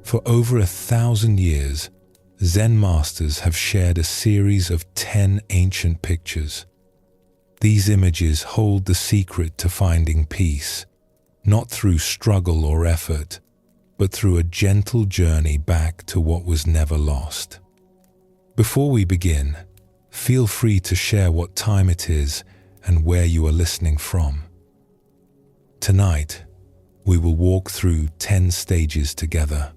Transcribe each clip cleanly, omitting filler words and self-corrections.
For over 1,000 years, Zen masters have shared a series of 10 ancient pictures. These images hold the secret to finding peace, not through struggle or effort, but through a gentle journey back to what was never lost. Before we begin, feel free to share what time it is and where you are listening from. Tonight, we will walk through 10 stages together.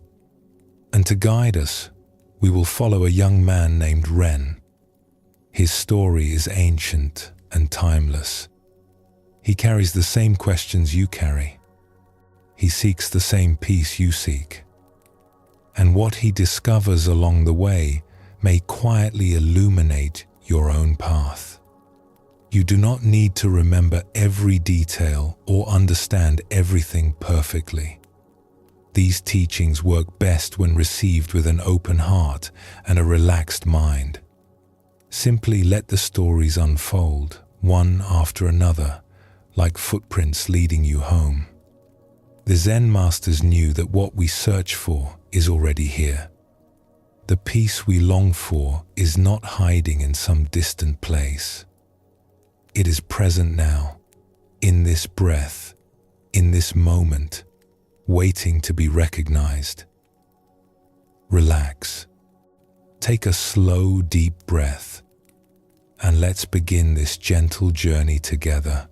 And to guide us, we will follow a young man named Ren. His story is ancient and timeless. He carries the same questions you carry. He seeks the same peace you seek. And what he discovers along the way may quietly illuminate your own path. You do not need to remember every detail or understand everything perfectly. These teachings work best when received with an open heart and a relaxed mind. Simply let the stories unfold, one after another, like footprints leading you home. The Zen masters knew that what we search for is already here. The peace we long for is not hiding in some distant place. It is present now, in this breath, in this moment, waiting to be recognized. Relax. Take a slow, deep breath, and let's begin this gentle journey together.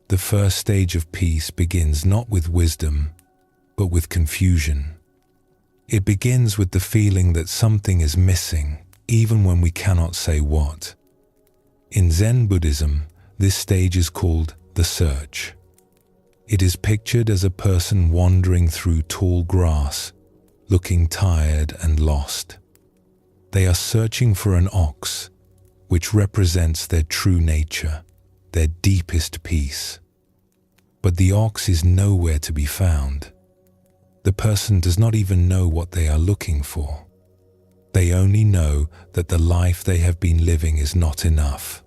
The first stage of peace begins not with wisdom, but with confusion. It begins with the feeling that something is missing, even when we cannot say what. In Zen Buddhism, this stage is called the search. It is pictured as a person wandering through tall grass, looking tired and lost. They are searching for an ox, which represents their true nature, their deepest peace. But the ox is nowhere to be found. The person does not even know what they are looking for. They only know that the life they have been living is not enough.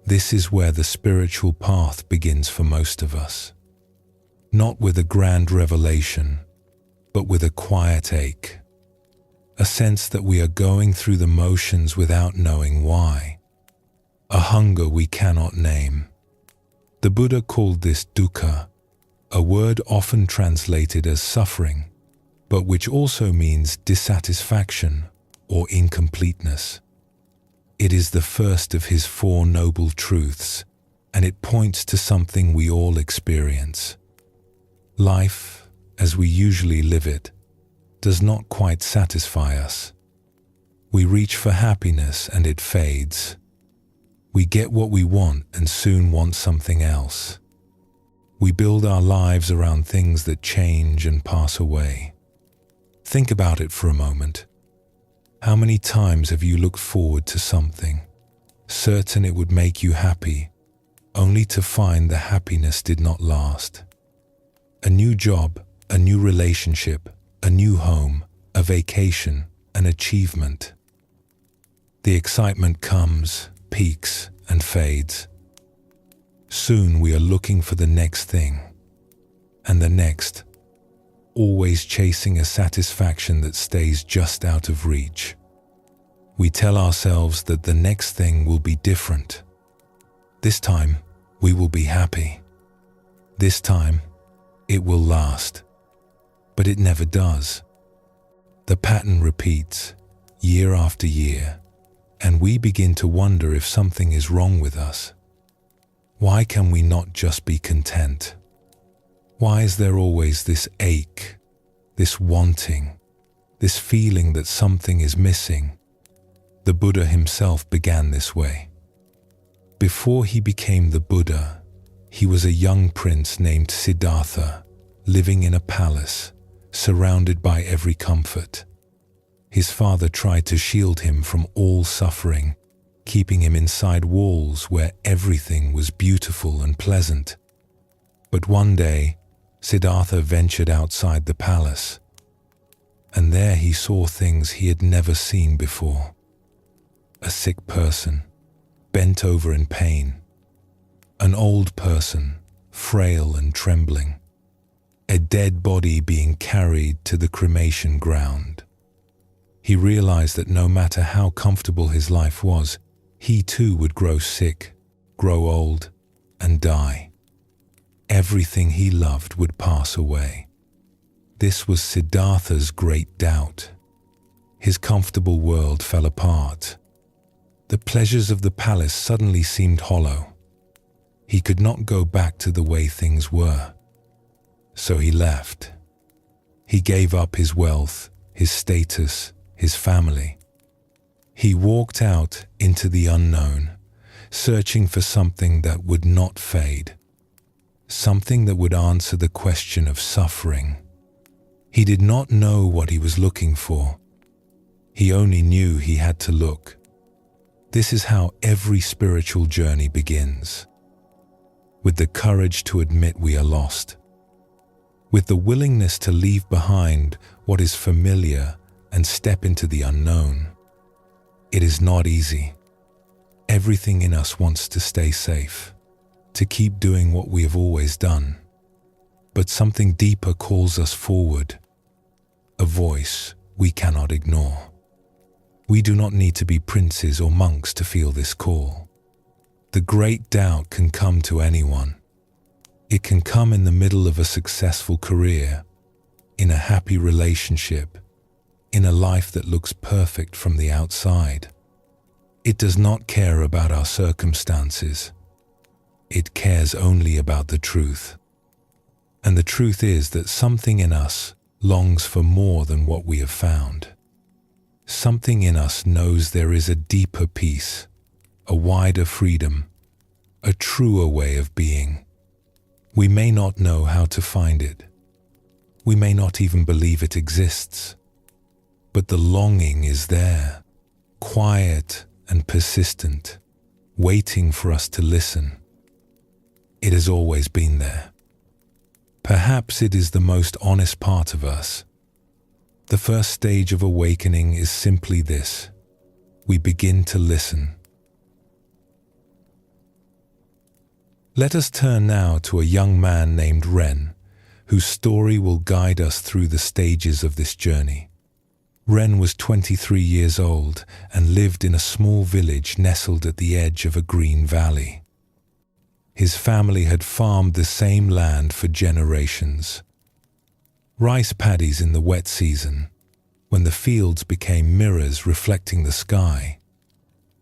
This is where the spiritual path begins for most of us. Not with a grand revelation, but with a quiet ache. A sense that we are going through the motions without knowing why. A hunger we cannot name. The Buddha called this dukkha, a word often translated as suffering, but which also means dissatisfaction or incompleteness. It is the first of his 4 noble truths, and it points to something we all experience. Life, as we usually live it, does not quite satisfy us. We reach for happiness and it fades. We get what we want and soon want something else. We build our lives around things that change and pass away. Think about it for a moment. How many times have you looked forward to something, certain it would make you happy, only to find the happiness did not last? A new job, a new relationship, a new home, a vacation, an achievement. The excitement comes, peaks, and fades. Soon we are looking for the next thing, and the next, always chasing a satisfaction that stays just out of reach. We tell ourselves that the next thing will be different. This time, we will be happy. This time, it will last. But it never does. The pattern repeats, year after year, and we begin to wonder if something is wrong with us. Why can we not just be content? Why is there always this ache, this wanting, this feeling that something is missing? The Buddha himself began this way. Before he became the Buddha, he was a young prince named Siddhartha, living in a palace, surrounded by every comfort. His father tried to shield him from all suffering, keeping him inside walls where everything was beautiful and pleasant. But one day, Siddhartha ventured outside the palace, and there he saw things he had never seen before. A sick person, bent over in pain. An old person, frail and trembling. a dead body being carried to the cremation ground. He realized that no matter how comfortable his life was, he too would grow sick, grow old, and die. Everything he loved would pass away. This was Siddhartha's great doubt. His comfortable world fell apart. The pleasures of the palace suddenly seemed hollow. He could not go back to the way things were. So he left. He gave up his wealth, his status, his family. He walked out into the unknown, searching for something that would not fade, something that would answer the question of suffering. He did not know what he was looking for. He only knew he had to look. This is how every spiritual journey begins. With the courage to admit we are lost. With the willingness to leave behind what is familiar and step into the unknown. It is not easy. Everything in us wants to stay safe, to keep doing what we have always done. But something deeper calls us forward, a voice we cannot ignore. We do not need to be princes or monks to feel this call. The great doubt can come to anyone. It can come in the middle of a successful career, in a happy relationship, in a life that looks perfect from the outside. It does not care about our circumstances. It cares only about the truth. And the truth is that something in us longs for more than what we have found. Something in us knows there is a deeper peace, a wider freedom, a truer way of being. We may not know how to find it. We may not even believe it exists. But the longing is there, quiet and persistent, waiting for us to listen. It has always been there. Perhaps it is the most honest part of us. The first stage of awakening is simply this: we begin to listen. Let us turn now to a young man named Ren, whose story will guide us through the stages of this journey. Ren was 23 years old and lived in a small village nestled at the edge of a green valley. His family had farmed the same land for generations. Rice paddies in the wet season, when the fields became mirrors reflecting the sky.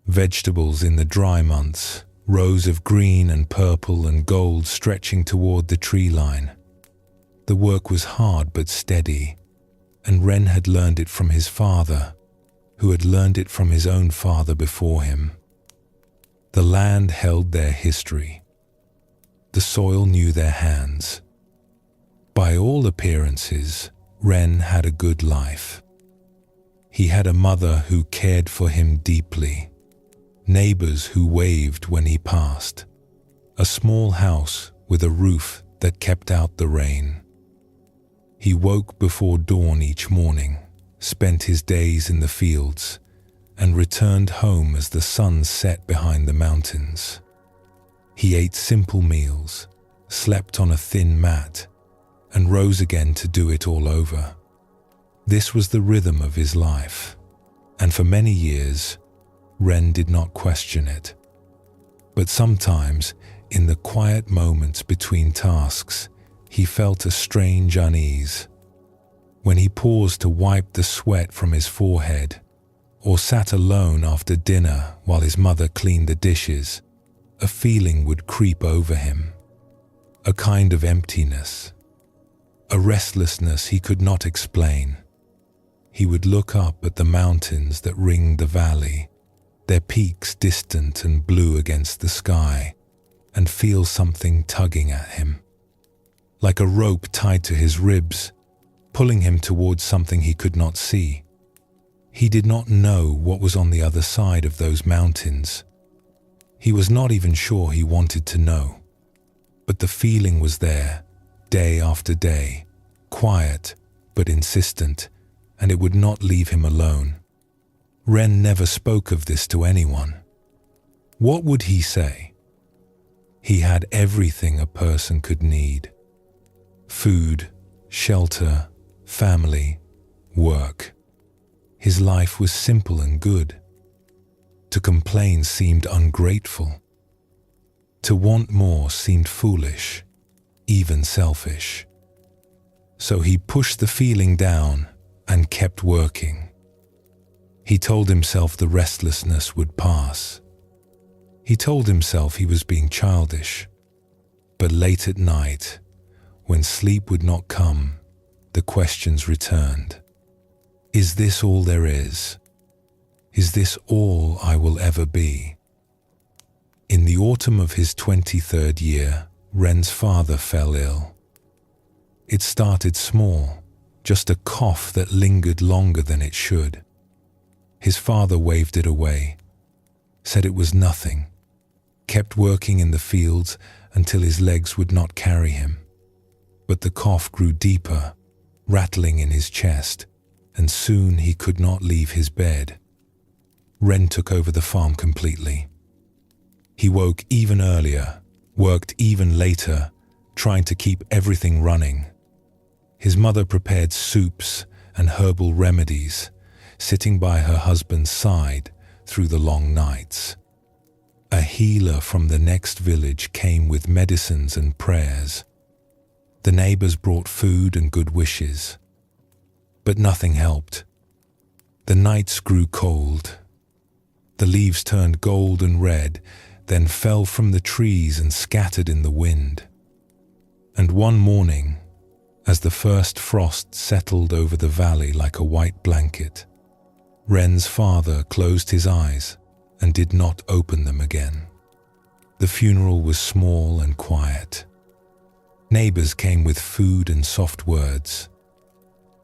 Vegetables in the dry months, rows of green and purple and gold stretching toward the tree line. The work was hard but steady, and Ren had learned it from his father, who had learned it from his own father before him. The land held their history. The soil knew their hands. By all appearances, Ren had a good life. He had a mother who cared for him deeply, neighbors who waved when he passed, a small house with a roof that kept out the rain. He woke before dawn each morning, spent his days in the fields, and returned home as the sun set behind the mountains. He ate simple meals, slept on a thin mat, and rose again to do it all over. This was the rhythm of his life, and for many years, Ren did not question it. But sometimes, in the quiet moments between tasks, he felt a strange unease. When he paused to wipe the sweat from his forehead, or sat alone after dinner while his mother cleaned the dishes, a feeling would creep over him, a kind of emptiness, a restlessness he could not explain. He would look up at the mountains that ringed the valley, their peaks distant and blue against the sky, and feel something tugging at him, like a rope tied to his ribs, pulling him towards something he could not see. He did not know what was on the other side of those mountains. He was not even sure he wanted to know. But the feeling was there, day after day, quiet but insistent, and it would not leave him alone. Ren never spoke of this to anyone. What would he say? He had everything a person could need: food, shelter, family, work. His life was simple and good. To complain seemed ungrateful. To want more seemed foolish, even selfish. So he pushed the feeling down and kept working. He told himself the restlessness would pass. He told himself he was being childish. But late at night, when sleep would not come, the questions returned. Is this all there is? Is this all I will ever be? In the autumn of his 23rd year, Ren's father fell ill. It started small, just a cough that lingered longer than it should. His father waved it away, said it was nothing, kept working in the fields until his legs would not carry him. But the cough grew deeper, rattling in his chest, and soon he could not leave his bed. Ren took over the farm completely. He woke even earlier, worked even later, trying to keep everything running. His mother prepared soups and herbal remedies, sitting by her husband's side through the long nights. A healer from the next village came with medicines and prayers. The neighbors brought food and good wishes. But nothing helped. The nights grew cold. The leaves turned gold and red, then fell from the trees and scattered in the wind. And one morning, as the first frost settled over the valley like a white blanket, Ren's father closed his eyes and did not open them again. The funeral was small and quiet. Neighbors came with food and soft words.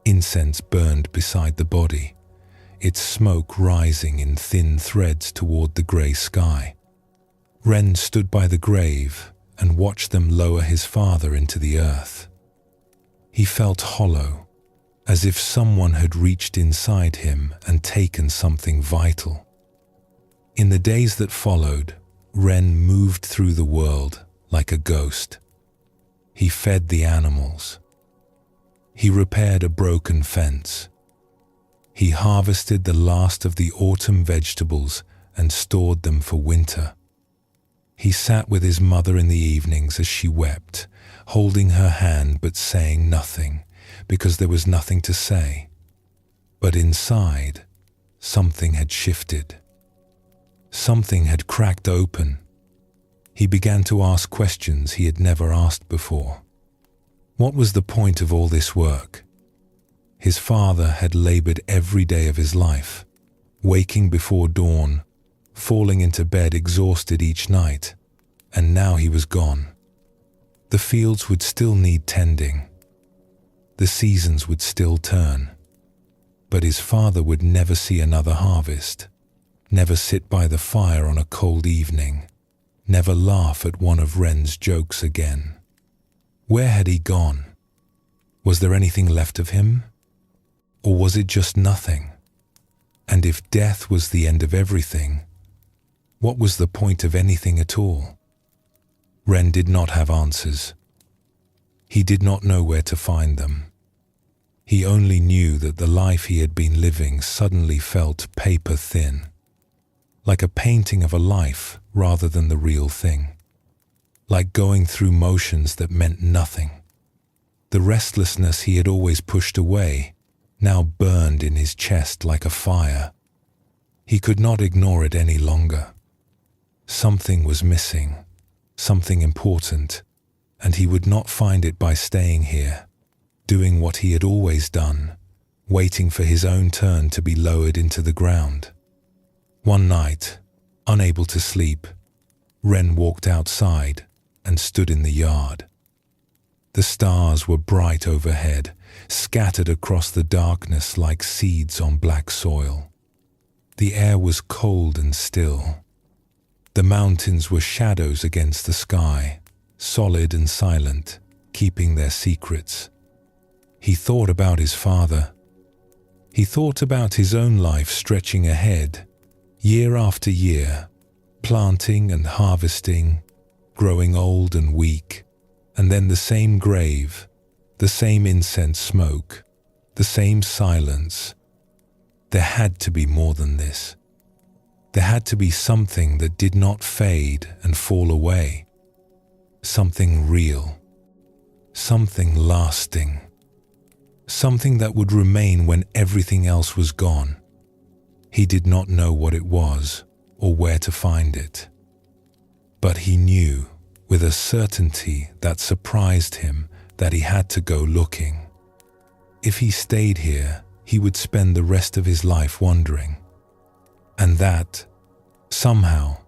Incense burned beside the body, its smoke rising in thin threads toward the grey sky. Ren stood by the grave and watched them lower his father into the earth. He felt hollow, as if someone had reached inside him and taken something vital. In the days that followed, Ren moved through the world like a ghost. He fed the animals. He repaired a broken fence. He harvested the last of the autumn vegetables and stored them for winter. He sat with his mother in the evenings as she wept, holding her hand but saying nothing, because there was nothing to say. But inside, something had shifted. Something had cracked open. He began to ask questions he had never asked before. What was the point of all this work? His father had labored every day of his life, waking before dawn, falling into bed exhausted each night, and now he was gone. The fields would still need tending. The seasons would still turn. But his father would never see another harvest, never sit by the fire on a cold evening, never laugh at one of Ren's jokes again. Where had he gone? Was there anything left of him? Or was it just nothing? And if death was the end of everything, what was the point of anything at all? Ren did not have answers. He did not know where to find them. He only knew that the life he had been living suddenly felt paper thin, like a painting of a life rather than the real thing, like going through motions that meant nothing. The restlessness he had always pushed away now burned in his chest like a fire. He could not ignore it any longer. Something was missing, something important, and he would not find it by staying here, doing what he had always done, waiting for his own turn to be lowered into the ground. One night, unable to sleep, Ren walked outside and stood in the yard. The stars were bright overhead, scattered across the darkness like seeds on black soil. The air was cold and still. The mountains were shadows against the sky, solid and silent, keeping their secrets. He thought about his father. He thought about his own life stretching ahead, year after year, planting and harvesting, growing old and weak, and then the same grave, The same incense smoke, the same silence. There had to be more than this. There had to be something that did not fade and fall away. Something real. Something lasting. Something that would remain when everything else was gone. He did not know what it was or where to find it. But he knew, with a certainty that surprised him, that he had to go looking. If he stayed here, he would spend the rest of his life wandering. And that, somehow,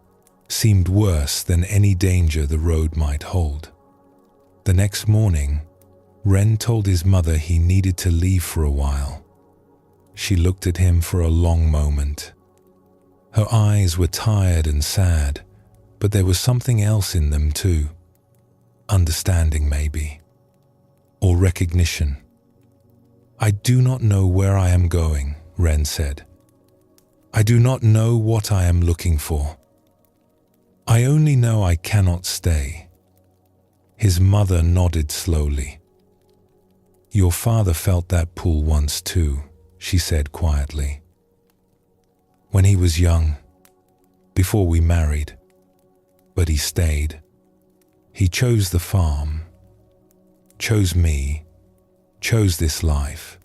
seemed worse than any danger the road might hold. The next morning, Ren told his mother he needed to leave for a while. She looked at him for a long moment. Her eyes were tired and sad, but there was something else in them too. Understanding, maybe. Or recognition. "I do not know where I am going," Ren said. "I do not know what I am looking for. I only know I cannot stay." His mother nodded slowly. "Your father felt that pull once too," she said quietly. "When he was young, before we married. But he stayed. He chose the farm, chose me, chose this life."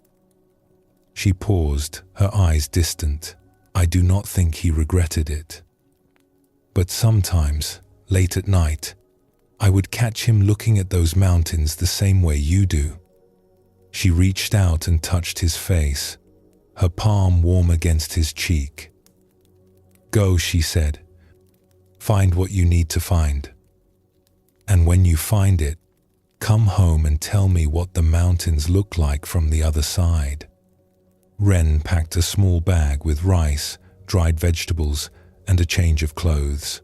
She paused, her eyes distant. "I do not think he regretted it. But sometimes, late at night, I would catch him looking at those mountains the same way you do." She reached out and touched his face, her palm warm against his cheek. "Go," she said. "Find what you need to find. And when you find it, come home and tell me what the mountains look like from the other side." Ren packed a small bag with rice, dried vegetables, and a change of clothes.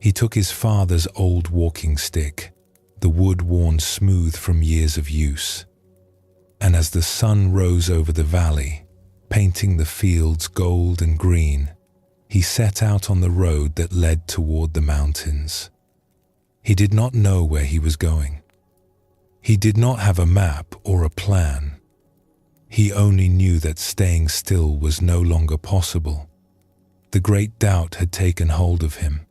He took his father's old walking stick, the wood worn smooth from years of use. And as the sun rose over the valley, painting the fields gold and green, he set out on the road that led toward the mountains. He did not know where he was going. He did not have a map or a plan. He only knew that staying still was no longer possible. The great doubt had taken hold of him,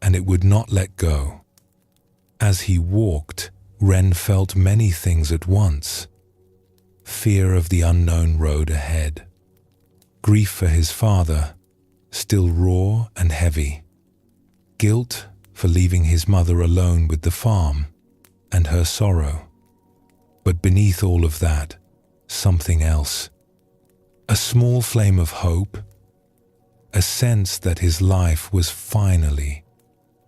and it would not let go. As he walked, Ren felt many things at once. Fear of the unknown road ahead. Grief for his father, still raw and heavy. Guilt for leaving his mother alone with the farm, and her sorrow. But beneath all of that, something else. A small flame of hope. A sense that his life was finally,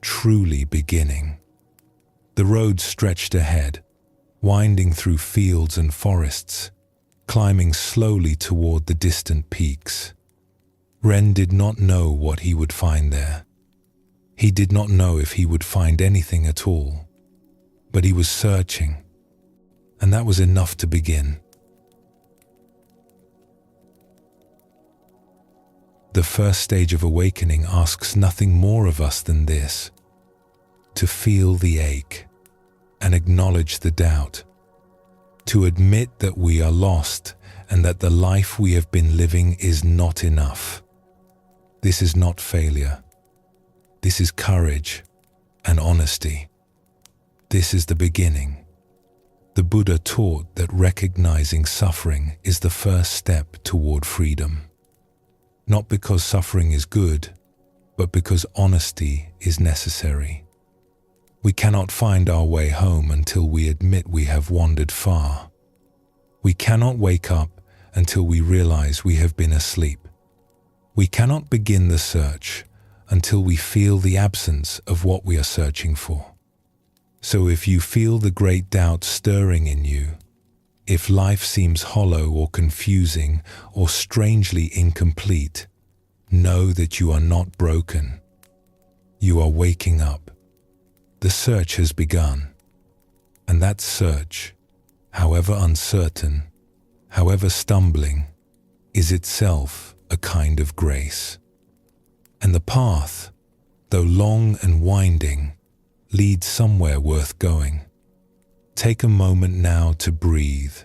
truly beginning. The road stretched ahead, winding through fields and forests, climbing slowly toward the distant peaks. Ren did not know what he would find there. He did not know if he would find anything at all, but he was searching, and that was enough to begin. The first stage of awakening asks nothing more of us than this: to feel the ache and acknowledge the doubt, to admit that we are lost and that the life we have been living is not enough. This is not failure. This is courage and honesty. This is the beginning. The Buddha taught that recognizing suffering is the first step toward freedom. Not because suffering is good, but because honesty is necessary. We cannot find our way home until we admit we have wandered far. We cannot wake up until we realize we have been asleep. We cannot begin the search until we feel the absence of what we are searching for. So if you feel the great doubt stirring in you, if life seems hollow or confusing or strangely incomplete, know that you are not broken. You are waking up. The search has begun. And that search, however uncertain, however stumbling, is itself a kind of grace. And the path, though long and winding, leads somewhere worth going. Take a moment now to breathe,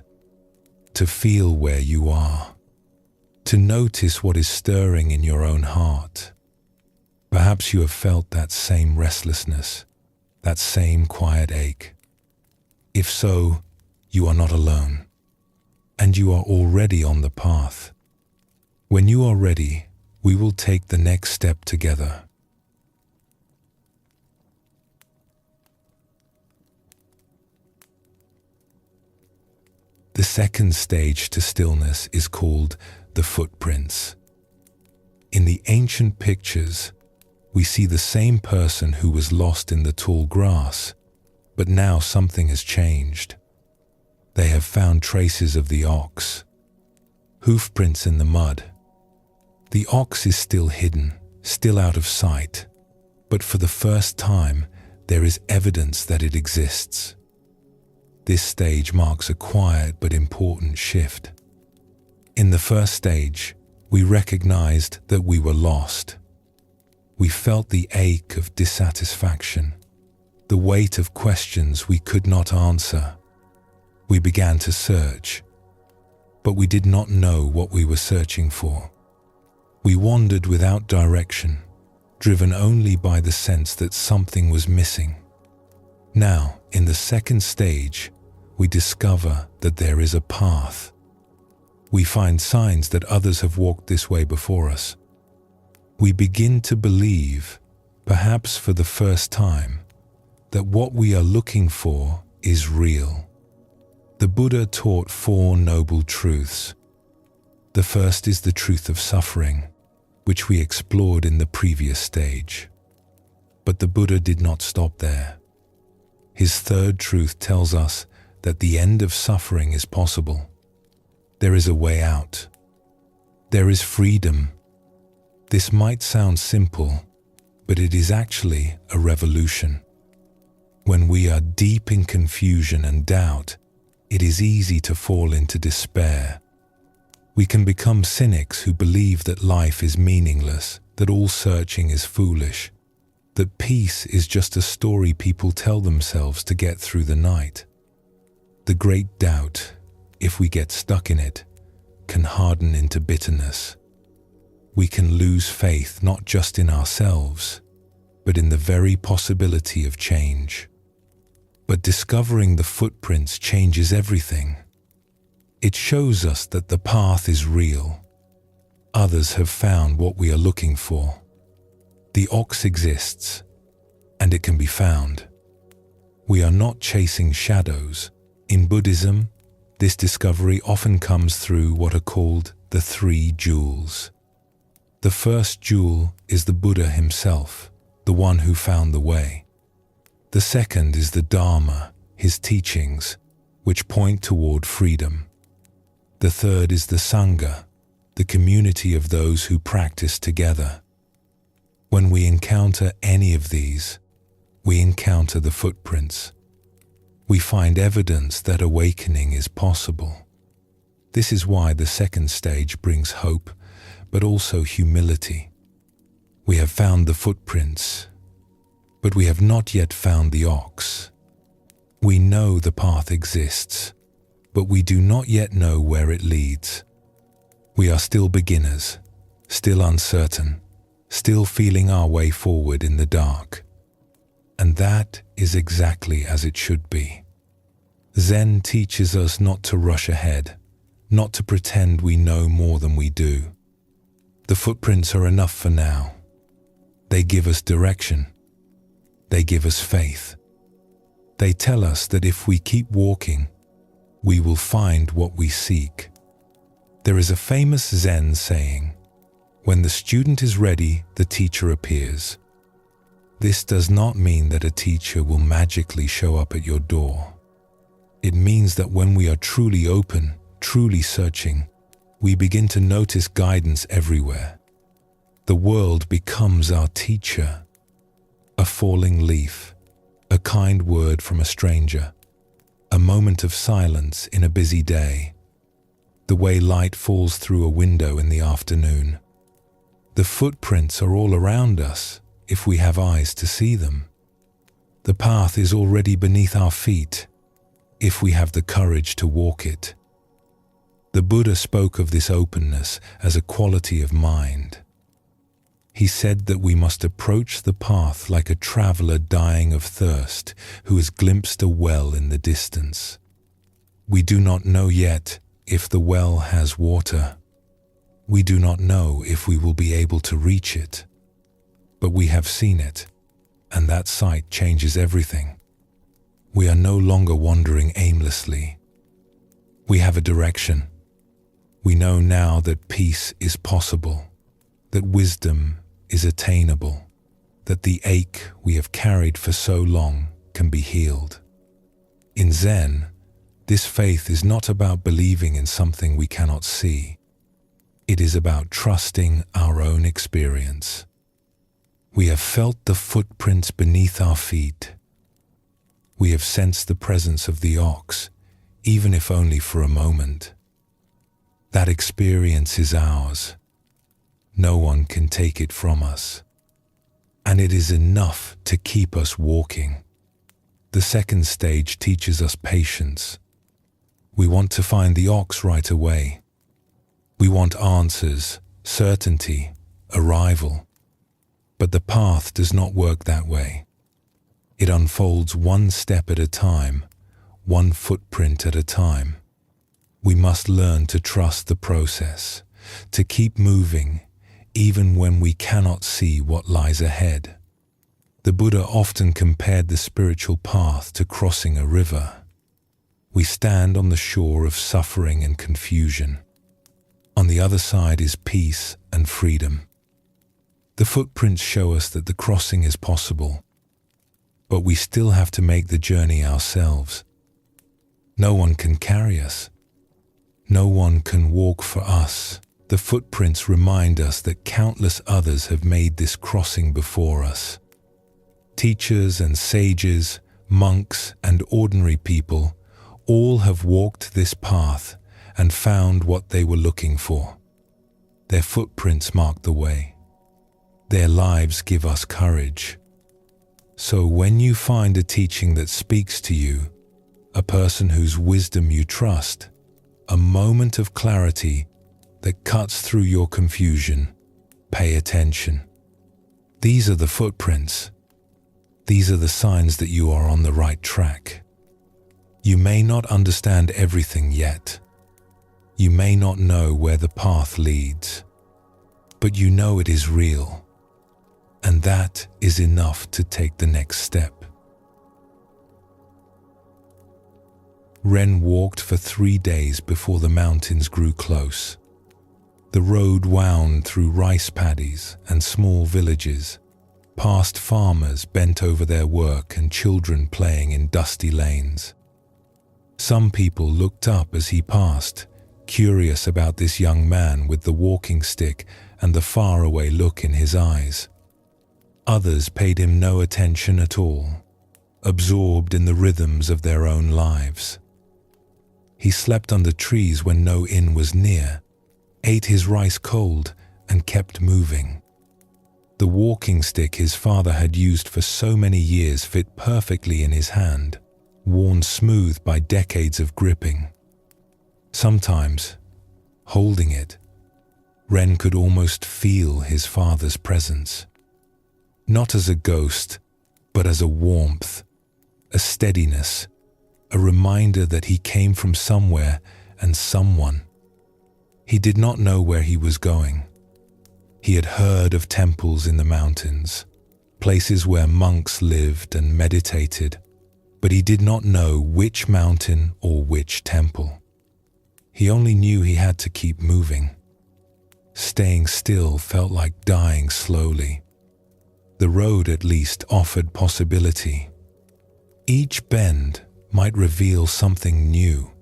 to feel where you are, to notice what is stirring in your own heart. Perhaps you have felt that same restlessness, that same quiet ache. If so, you are not alone, and you are already on the path. When you are ready, we will take the next step together. The second stage to stillness is called the footprints. In the ancient pictures, we see the same person who was lost in the tall grass, but now something has changed. They have found traces of the ox, hoofprints in the mud. The ox is still hidden, still out of sight, but for the first time, there is evidence that it exists. This stage marks a quiet but important shift. In the first stage, we recognized that we were lost. We felt the ache of dissatisfaction, the weight of questions we could not answer. We began to search, but we did not know what we were searching for. We wandered without direction, driven only by the sense that something was missing. Now, in the second stage, we discover that there is a path. We find signs that others have walked this way before us. We begin to believe, perhaps for the first time, that what we are looking for is real. The Buddha taught 4 noble truths. The first is the truth of suffering, which we explored in the previous stage. But the Buddha did not stop there. His third truth tells us that the end of suffering is possible. There is a way out. There is freedom. This might sound simple, but it is actually a revolution. When we are deep in confusion and doubt, it is easy to fall into despair. We can become cynics who believe that life is meaningless, that all searching is foolish, that peace is just a story people tell themselves to get through the night. The great doubt, if we get stuck in it, can harden into bitterness. We can lose faith not just in ourselves, but in the very possibility of change. But discovering the footprints changes everything. It shows us that the path is real. Others have found what we are looking for. The ox exists, and it can be found. We are not chasing shadows. In Buddhism, this discovery often comes through what are called the 3 jewels. The first jewel is the Buddha himself, the one who found the way. The second is the Dharma, his teachings, which point toward freedom. The third is the Sangha, the community of those who practice together. When we encounter any of these, we encounter the footprints. We find evidence that awakening is possible. This is why the second stage brings hope, but also humility. We have found the footprints, but we have not yet found the ox. We know the path exists, but we do not yet know where it leads. We are still beginners, still uncertain, still feeling our way forward in the dark. And that is exactly as it should be. Zen teaches us not to rush ahead, not to pretend we know more than we do. The footprints are enough for now. They give us direction. They give us faith. They tell us that if we keep walking, we will find what we seek. There is a famous Zen saying, "When the student is ready, the teacher appears." This does not mean that a teacher will magically show up at your door. It means that when we are truly open, truly searching, we begin to notice guidance everywhere. The world becomes our teacher. A falling leaf, a kind word from a stranger, a moment of silence in a busy day, the way light falls through a window in the afternoon. The footprints are all around us if we have eyes to see them. The path is already beneath our feet. if we have the courage to walk it. The Buddha spoke of this openness as a quality of mind. He said that we must approach the path like a traveler dying of thirst who has glimpsed a well in the distance. We do not know yet if the well has water. We do not know if we will be able to reach it. But we have seen it, and that sight changes everything. We are no longer wandering aimlessly. We have a direction. We know now that peace is possible, that wisdom is attainable, that the ache we have carried for so long can be healed. In Zen, this faith is not about believing in something we cannot see. It is about trusting our own experience. We have felt the footprints beneath our feet. We have sensed the presence of the ox, even if only for a moment. That experience is ours. No one can take it from us. And it is enough to keep us walking. The second stage teaches us patience. We want to find the ox right away. We want answers, certainty, arrival. But the path does not work that way. It unfolds one step at a time, one footprint at a time. We must learn to trust the process, to keep moving, even when we cannot see what lies ahead. The Buddha often compared the spiritual path to crossing a river. We stand on the shore of suffering and confusion. On the other side is peace and freedom. The footprints show us that the crossing is possible, but we still have to make the journey ourselves. No one can carry us. No one can walk for us. The footprints remind us that countless others have made this crossing before us. Teachers and sages, monks and ordinary people all have walked this path and found what they were looking for. Their footprints mark the way. Their lives give us courage. So when you find a teaching that speaks to you, a person whose wisdom you trust, a moment of clarity that cuts through your confusion, pay attention. These are the footprints. These are the signs that you are on the right track. You may not understand everything yet. You may not know where the path leads, but you know it is real, and that is enough to take the next step. Ren walked for 3 days before the mountains grew close. The road wound through rice paddies and small villages, past farmers bent over their work and children playing in dusty lanes. Some people looked up as he passed, curious about this young man with the walking stick and the faraway look in his eyes. Others paid him no attention at all, absorbed in the rhythms of their own lives. He slept under trees when no inn was near, ate his rice cold, and kept moving. The walking stick his father had used for so many years fit perfectly in his hand, worn smooth by decades of gripping. Sometimes, holding it, Ren could almost feel his father's presence. Not as a ghost, but as a warmth, a steadiness, a reminder that he came from somewhere and someone. He did not know where he was going. He had heard of temples in the mountains, places where monks lived and meditated, but he did not know which mountain or which temple. He only knew he had to keep moving. Staying still felt like dying slowly. The road at least offered possibility. Each bend might reveal something new.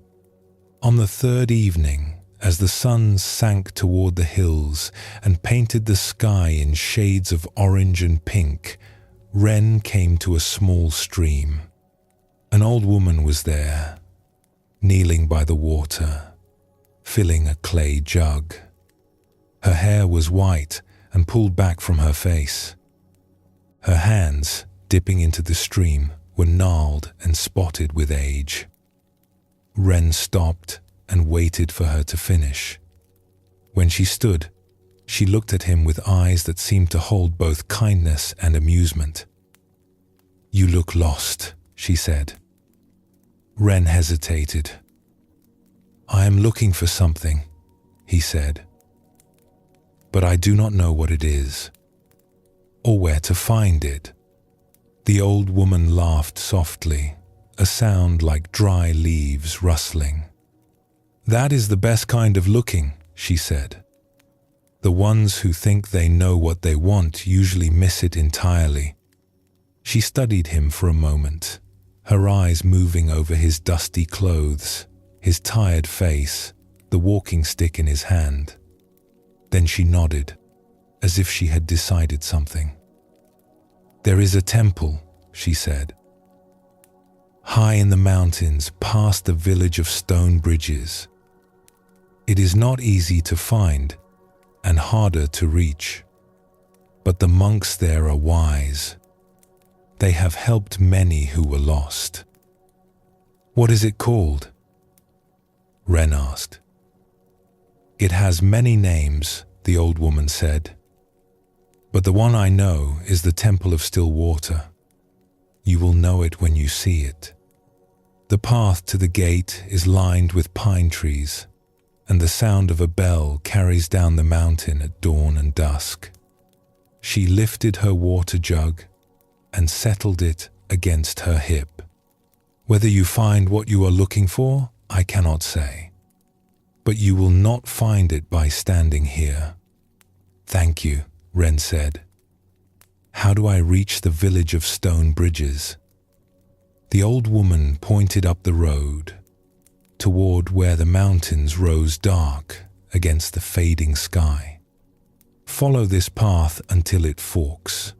On the third evening, as the sun sank toward the hills and painted the sky in shades of orange and pink, Ren came to a small stream. An old woman was there, kneeling by the water, filling a clay jug. Her hair was white and pulled back from her face. Her hands, dipping into the stream, were gnarled and spotted with age. Ren stopped and waited for her to finish. When she stood, she looked at him with eyes that seemed to hold both kindness and amusement. "You look lost," she said. Ren hesitated. "I am looking for something," he said. "But I do not know what it is, or where to find it." The old woman laughed softly, a sound like dry leaves rustling. "That is the best kind of looking," she said. "The ones who think they know what they want usually miss it entirely." She studied him for a moment, her eyes moving over his dusty clothes, his tired face, the walking stick in his hand. Then she nodded, as if she had decided something. "There is a temple," she said, "high in the mountains past the village of stone bridges. It is not easy to find and harder to reach, but the monks there are wise. They have helped many who were lost." "What is it called?" Ren asked. "It has many names," the old woman said, "but the one I know is the Temple of Still Water. You will know it when you see it. The path to the gate is lined with pine trees, and the sound of a bell carries down the mountain at dawn and dusk." She lifted her water jug and settled it against her hip. "Whether you find what you are looking for, I cannot say. But you will not find it by standing here." "Thank you," Ren said. "How do I reach the village of stone bridges?" The old woman pointed up the road, toward where the mountains rose dark against the fading sky. "Follow this path until it forks.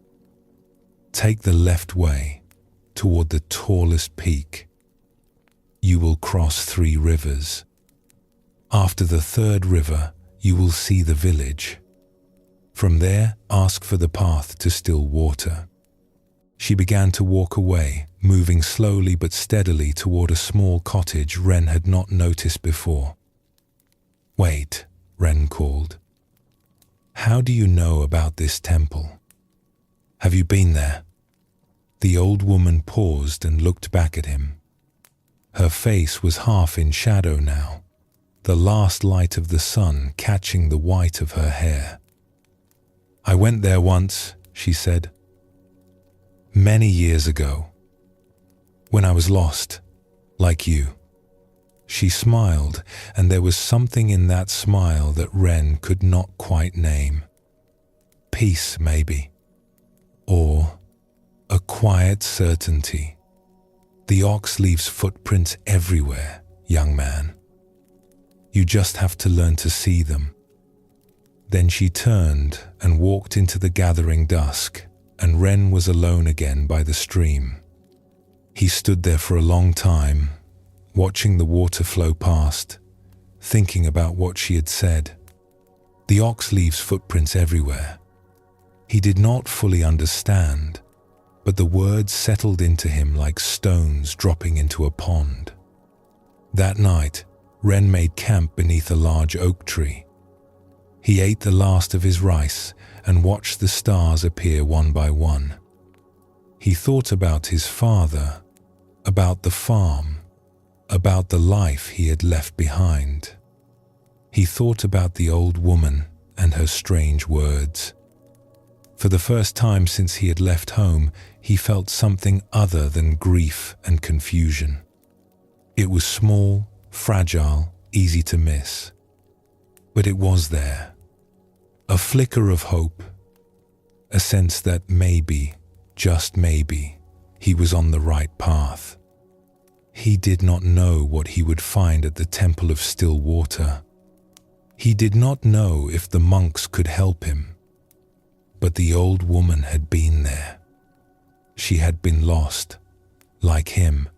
Take the left way toward the tallest peak. You will cross 3 rivers. After the 3rd river, you will see the village. From there, ask for the path to still water." She began to walk away, moving slowly but steadily toward a small cottage Ren had not noticed before. "Wait," Ren called. "How do you know about this temple? Have you been there?" The old woman paused and looked back at him. Her face was half in shadow now, the last light of the sun catching the white of her hair. "I went there once," she said. "Many years ago, when I was lost, like you." She smiled, and there was something in that smile that Ren could not quite name. Peace, maybe. Or a quiet certainty. "The ox leaves footprints everywhere, young man. You just have to learn to see them." Then she turned and walked into the gathering dusk, and Ren was alone again by the stream. He stood there for a long time, watching the water flow past, thinking about what she had said. The ox leaves footprints everywhere. He did not fully understand, but the words settled into him like stones dropping into a pond. That night, Ren made camp beneath a large oak tree. He ate the last of his rice and watched the stars appear one by one. He thought about his father, about the farm, about the life he had left behind. He thought about the old woman and her strange words. For the first time since he had left home, he felt something other than grief and confusion. It was small, fragile, easy to miss. But it was there. A flicker of hope, a sense that maybe, just maybe, he was on the right path. He did not know what he would find at the Temple of Still Water. He did not know if the monks could help him. But the old woman had been there. She had been lost, like him,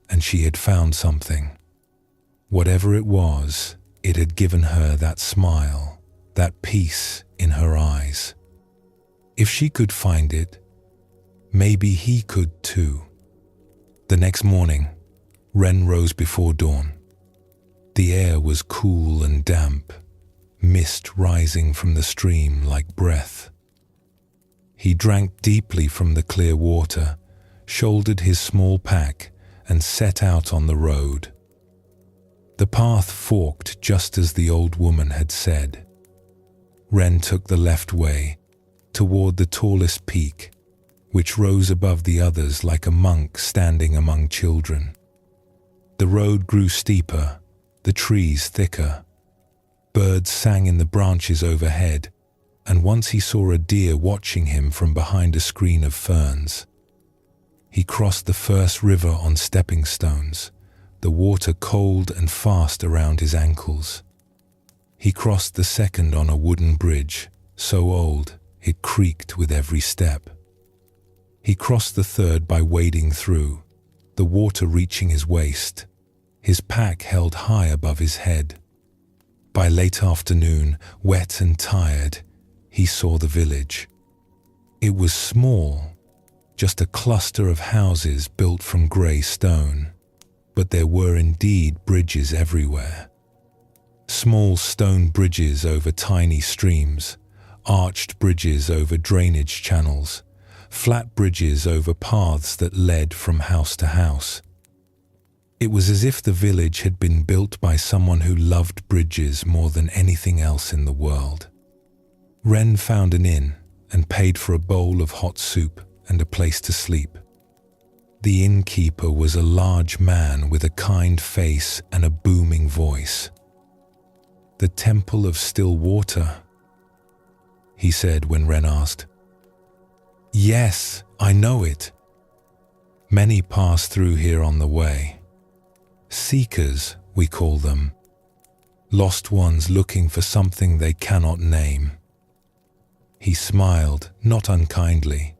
and she had found something. Whatever it was, it had given her that smile, that peace in her eyes. If she could find it, maybe he could too. The next morning, Ren rose before dawn. The air was cool and damp, mist rising from the stream like breath. He drank deeply from the clear water, shouldered his small pack, and set out on the road. The path forked just as the old woman had said. Ren took the left way, toward the tallest peak, which rose above the others like a monk standing among children. The road grew steeper, the trees thicker. Birds sang in the branches overhead, and once he saw a deer watching him from behind a screen of ferns. He crossed the first river on stepping stones, the water cold and fast around his ankles. He crossed the second on a wooden bridge, so old it creaked with every step. He crossed the third by wading through, the water reaching his waist, his pack held high above his head. By late afternoon, wet and tired, he saw the village. It was small, just a cluster of houses built from grey stone, but there were indeed bridges everywhere. Small stone bridges over tiny streams, arched bridges over drainage channels, flat bridges over paths that led from house to house. It was as if the village had been built by someone who loved bridges more than anything else in the world. Ren found an inn and paid for a bowl of hot soup and a place to sleep. The innkeeper was a large man with a kind face and a booming voice. "The Temple of Still Water," he said when Ren asked. "Yes, I know it. Many pass through here on the way. Seekers, we call them. Lost ones looking for something they cannot name." He smiled, not unkindly.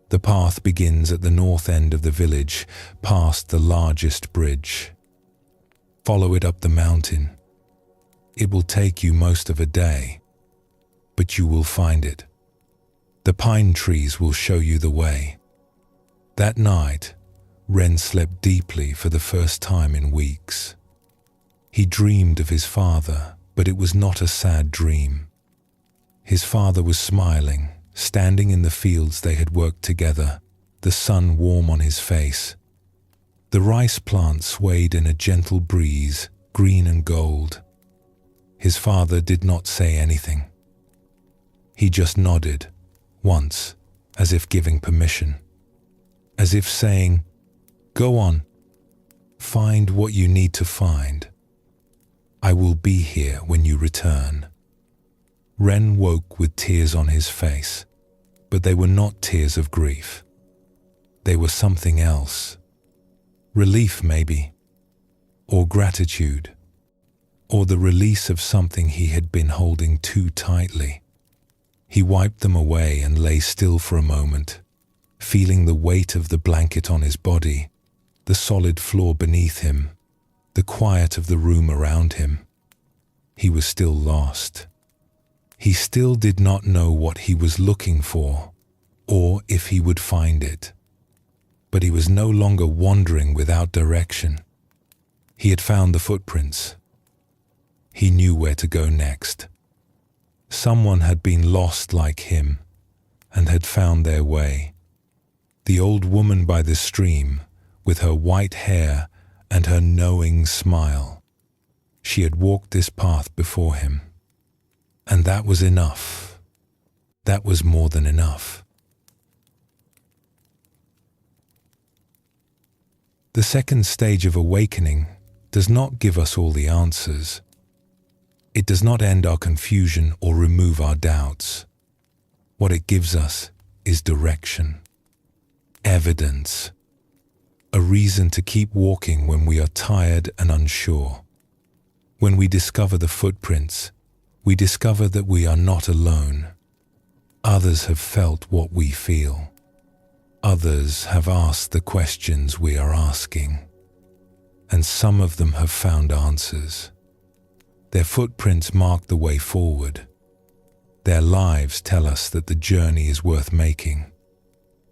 The path begins at the north end of the village, past the largest bridge. Follow it up the mountain. It will take you most of a day, but you will find it. The pine trees will show you the way. That night, Ren slept deeply for the first time in weeks. He dreamed of his father, but it was not a sad dream. His father was smiling, standing in the fields they had worked together, the sun warm on his face. The rice plant swayed in a gentle breeze, green and gold. His father did not say anything. He just nodded, once, as if giving permission. As if saying, "Go on, find what you need to find. I will be here when you return." Ren woke with tears on his face, but they were not tears of grief. They were something else. Relief, maybe, or gratitude, or the release of something he had been holding too tightly. He wiped them away and lay still for a moment, feeling the weight of the blanket on his body, the solid floor beneath him, the quiet of the room around him. He was still lost. He still did not know what he was looking for, or if he would find it. But he was no longer wandering without direction. He had found the footprints. He knew where to go next. Someone had been lost like him, and had found their way. The old woman by the stream, with her white hair and her knowing smile. She had walked this path before him. And that was enough. That was more than enough. The second stage of awakening does not give us all the answers. It does not end our confusion or remove our doubts. What it gives us is direction, evidence, a reason to keep walking when we are tired and unsure. When we discover the footprints, we discover that we are not alone. Others have felt what we feel. Others have asked the questions we are asking. And some of them have found answers. Their footprints mark the way forward. Their lives tell us that the journey is worth making.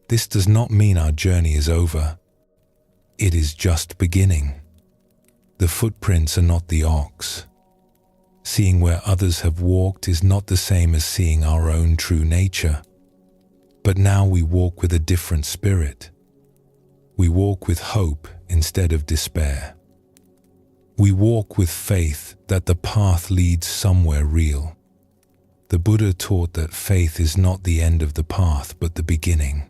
This does not mean our journey is over. It is just beginning. The footprints are not the ox. Seeing where others have walked is not the same as seeing our own true nature. But now we walk with a different spirit. We walk with hope instead of despair. We walk with faith that the path leads somewhere real. The Buddha taught that faith is not the end of the path, but the beginning.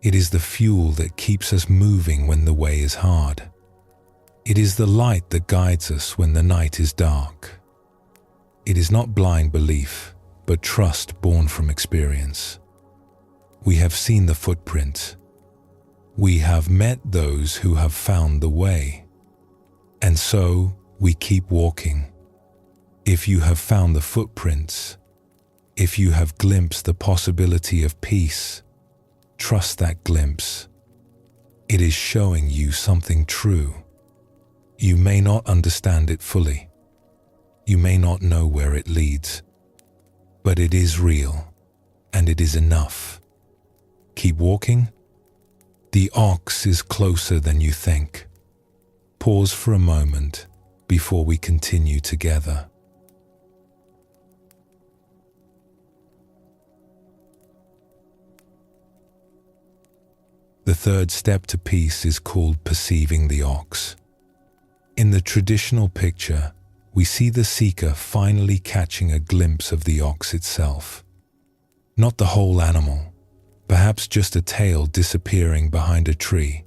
It is the fuel that keeps us moving when the way is hard. It is the light that guides us when the night is dark. It is not blind belief, but trust born from experience. We have seen the footprint. We have met those who have found the way. And so we keep walking. If you have found the footprints, if you have glimpsed the possibility of peace, trust that glimpse. It is showing you something true. You may not understand it fully. You may not know where it leads. But it is real, and it is enough. Keep walking. The ox is closer than you think. Pause for a moment before we continue together. The third step to peace is called perceiving the ox. In the traditional picture, we see the seeker finally catching a glimpse of the ox itself. Not the whole animal, perhaps just a tail disappearing behind a tree,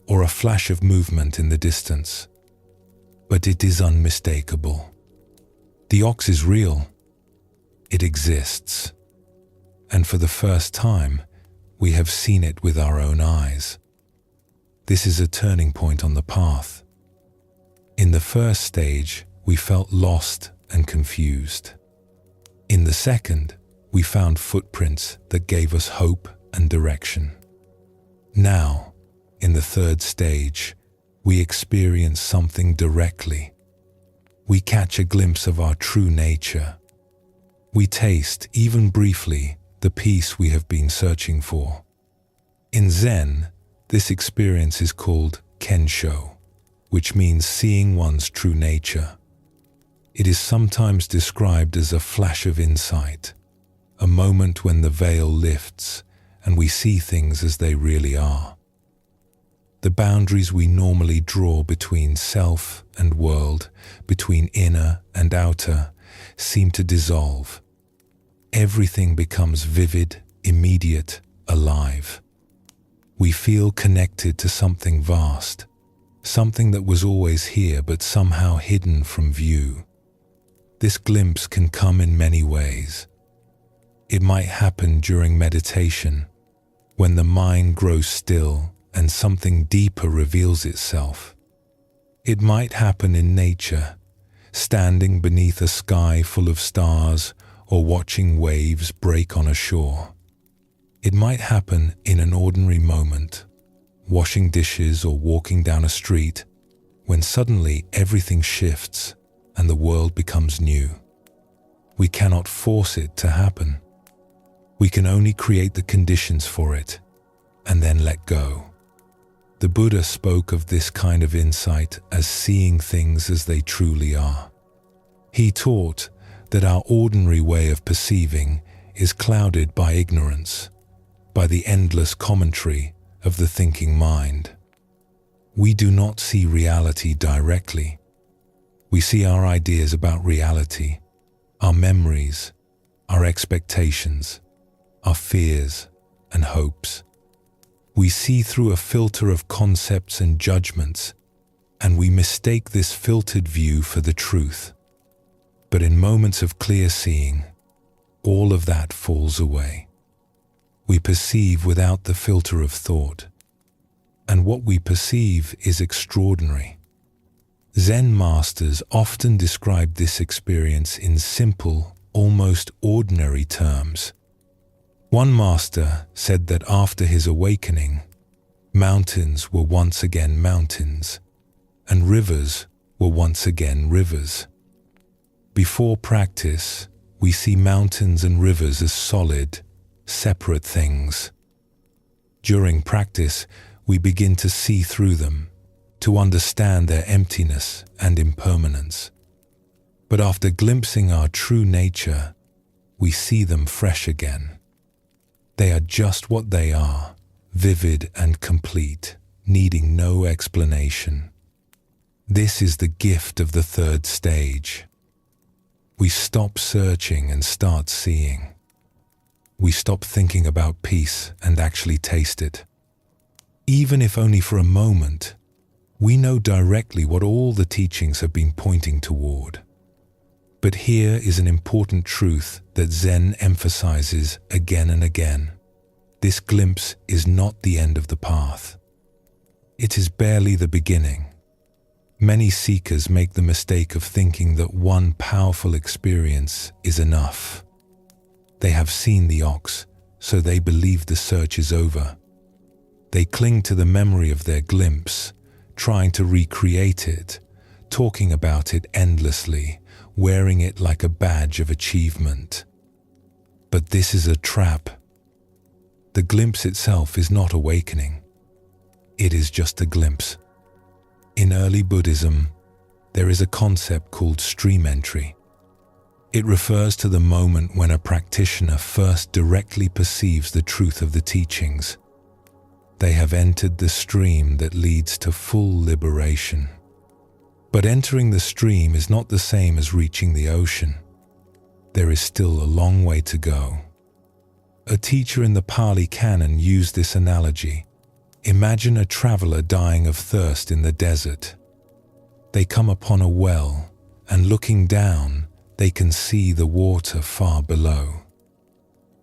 or a flash of movement in the distance. But it is unmistakable. The ox is real. It exists. And for the first time, we have seen it with our own eyes. This is a turning point on the path. In the first stage, we felt lost and confused. In the second, we found footprints that gave us hope and direction. Now, in the third stage, we experience something directly. We catch a glimpse of our true nature. We taste, even briefly, the peace we have been searching for. In Zen, this experience is called kensho, which means seeing one's true nature. It is sometimes described as a flash of insight, a moment when the veil lifts and we see things as they really are. The boundaries we normally draw between self and world, between inner and outer, seem to dissolve. Everything becomes vivid, immediate, alive. We feel connected to something vast, something that was always here but somehow hidden from view. This glimpse can come in many ways. It might happen during meditation, when the mind grows still and something deeper reveals itself. It might happen in nature, standing beneath a sky full of stars or watching waves break on a shore. It might happen in an ordinary moment, washing dishes or walking down a street, when suddenly everything shifts and the world becomes new. We cannot force it to happen. We can only create the conditions for it and then let go. The Buddha spoke of this kind of insight as seeing things as they truly are. He taught that our ordinary way of perceiving is clouded by ignorance, by the endless commentary of the thinking mind. We do not see reality directly. We see our ideas about reality, our memories, our expectations, our fears and hopes. We see through a filter of concepts and judgments, and we mistake this filtered view for the truth. But in moments of clear seeing, all of that falls away. We perceive without the filter of thought, and what we perceive is extraordinary. Zen masters often describe this experience in simple, almost ordinary terms. One master said that after his awakening, mountains were once again mountains, and rivers were once again rivers. Before practice, we see mountains and rivers as solid, separate things. During practice, we begin to see through them, to understand their emptiness and impermanence. But after glimpsing our true nature, we see them fresh again. They are just what they are, vivid and complete, needing no explanation. This is the gift of the third stage. We stop searching and start seeing. We stop thinking about peace and actually taste it. Even if only for a moment, we know directly what all the teachings have been pointing toward. But here is an important truth that Zen emphasizes again and again. This glimpse is not the end of the path. It is barely the beginning. Many seekers make the mistake of thinking that one powerful experience is enough. They have seen the ox, so they believe the search is over. They cling to the memory of their glimpse, trying to recreate it, talking about it endlessly, wearing it like a badge of achievement. But this is a trap. The glimpse itself is not awakening. It is just a glimpse. In early Buddhism, there is a concept called stream entry. It refers to the moment when a practitioner first directly perceives the truth of the teachings. They have entered the stream that leads to full liberation. But entering the stream is not the same as reaching the ocean. There is still a long way to go. A teacher in the Pali Canon used this analogy. Imagine a traveler dying of thirst in the desert. They come upon a well, and looking down, they can see the water far below.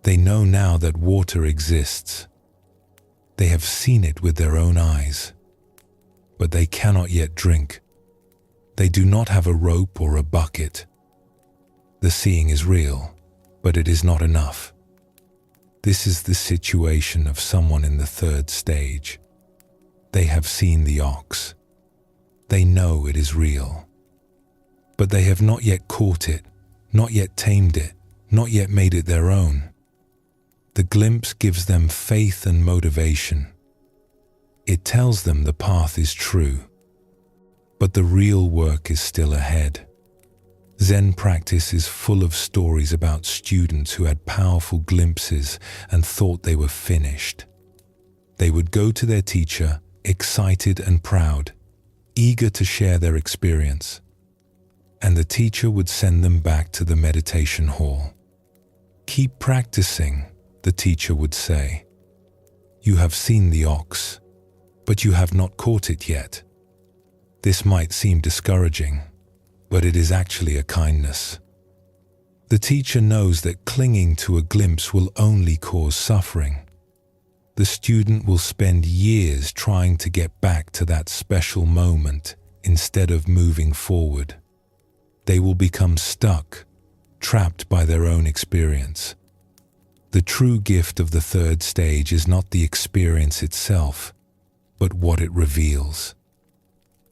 They know now that water exists. They have seen it with their own eyes. But they cannot yet drink. They do not have a rope or a bucket. The seeing is real, but it is not enough. This is the situation of someone in the third stage. They have seen the ox. They know it is real. But they have not yet caught it, not yet tamed it, not yet made it their own. The glimpse gives them faith and motivation. It tells them the path is true. But the real work is still ahead. Zen practice is full of stories about students who had powerful glimpses and thought they were finished. They would go to their teacher, excited and proud, eager to share their experience. And the teacher would send them back to the meditation hall. "Keep practicing," the teacher would say. "You have seen the ox, but you have not caught it yet." This might seem discouraging, but it is actually a kindness. The teacher knows that clinging to a glimpse will only cause suffering. The student will spend years trying to get back to that special moment instead of moving forward. They will become stuck, trapped by their own experience. The true gift of the third stage is not the experience itself, but what it reveals.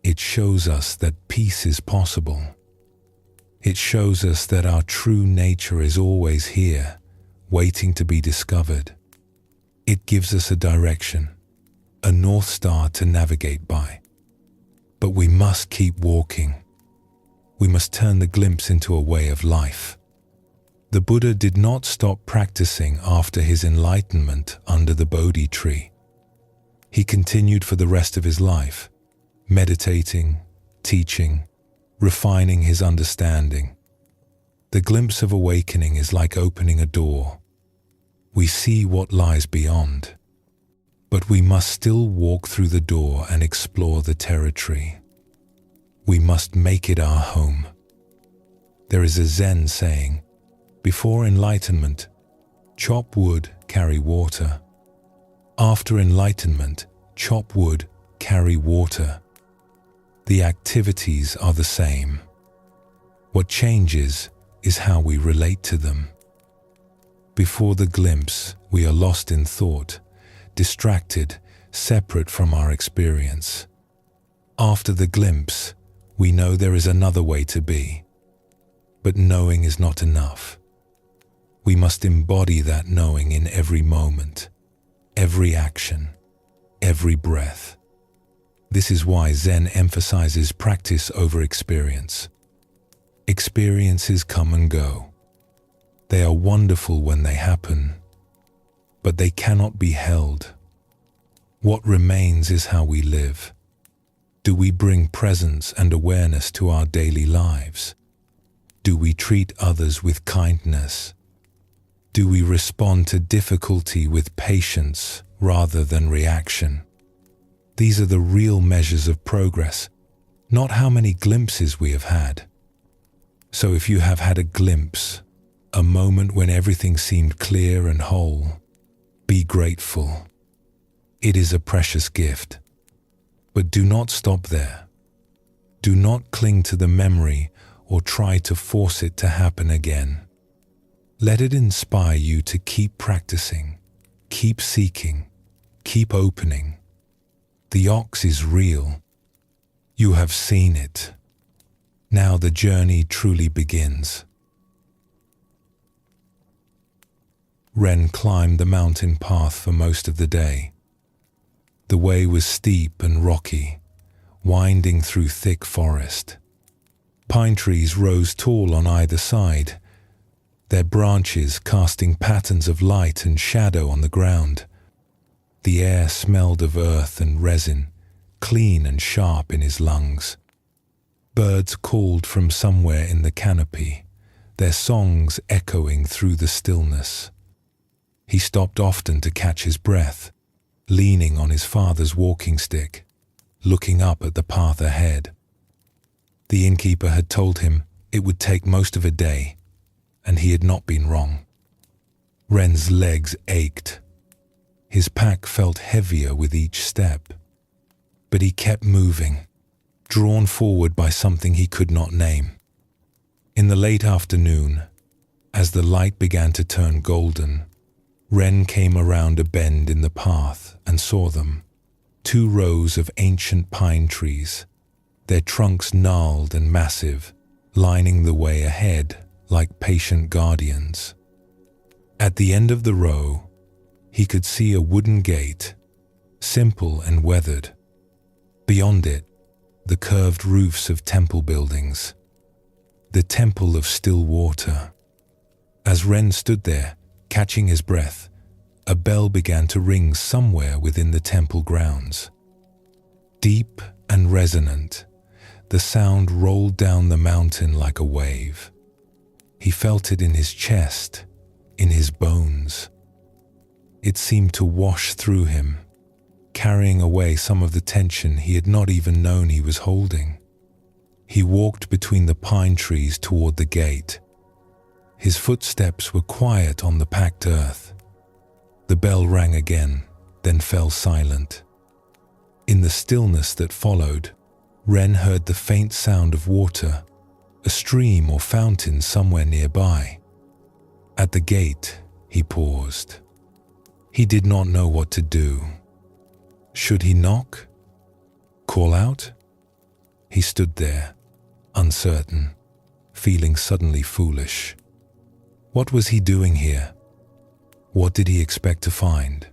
It shows us that peace is possible. It shows us that our true nature is always here, waiting to be discovered. It gives us a direction, a North Star to navigate by. But we must keep walking. We must turn the glimpse into a way of life. The Buddha did not stop practicing after his enlightenment under the Bodhi tree. He continued for the rest of his life, meditating, teaching, refining his understanding. The glimpse of awakening is like opening a door. We see what lies beyond, but we must still walk through the door and explore the territory. We must make it our home. There is a Zen saying, "Before enlightenment, chop wood, carry water. After enlightenment, chop wood, carry water." The activities are the same. What changes is how we relate to them. Before the glimpse, we are lost in thought, distracted, separate from our experience. After the glimpse, we know there is another way to be. But knowing is not enough. We must embody that knowing in every moment, every action, every breath. This is why Zen emphasizes practice over experience. Experiences come and go. They are wonderful when they happen, but they cannot be held. What remains is how we live. Do we bring presence and awareness to our daily lives? Do we treat others with kindness? Do we respond to difficulty with patience rather than reaction? These are the real measures of progress, not how many glimpses we have had. So if you have had a glimpse, a moment when everything seemed clear and whole, be grateful. It is a precious gift. But do not stop there. Do not cling to the memory or try to force it to happen again. Let it inspire you to keep practicing, keep seeking, keep opening. The ox is real. You have seen it. Now the journey truly begins. Ren climbed the mountain path for most of the day. The way was steep and rocky, winding through thick forest. Pine trees rose tall on either side, their branches casting patterns of light and shadow on the ground. The air smelled of earth and resin, clean and sharp in his lungs. Birds called from somewhere in the canopy, their songs echoing through the stillness. He stopped often to catch his breath, leaning on his father's walking stick, looking up at the path ahead. The innkeeper had told him it would take most of a day, and he had not been wrong. Ren's legs ached. His pack felt heavier with each step, but he kept moving, drawn forward by something he could not name. In the late afternoon, as the light began to turn golden, Ren came around a bend in the path and saw them, 2 rows of ancient pine trees, their trunks gnarled and massive, lining the way ahead like patient guardians. At the end of the row, he could see a wooden gate, simple and weathered. Beyond it, the curved roofs of temple buildings, the temple of still water. As Ren stood there, catching his breath, a bell began to ring somewhere within the temple grounds. Deep and resonant, the sound rolled down the mountain like a wave. He felt it in his chest, in his bones. It seemed to wash through him, carrying away some of the tension he had not even known he was holding. He walked between the pine trees toward the gate. His footsteps were quiet on the packed earth. The bell rang again, then fell silent. In the stillness that followed, Ren heard the faint sound of water, a stream or fountain somewhere nearby. At the gate, he paused. He did not know what to do. Should he knock? Call out? He stood there, uncertain, feeling suddenly foolish. What was he doing here? What did he expect to find?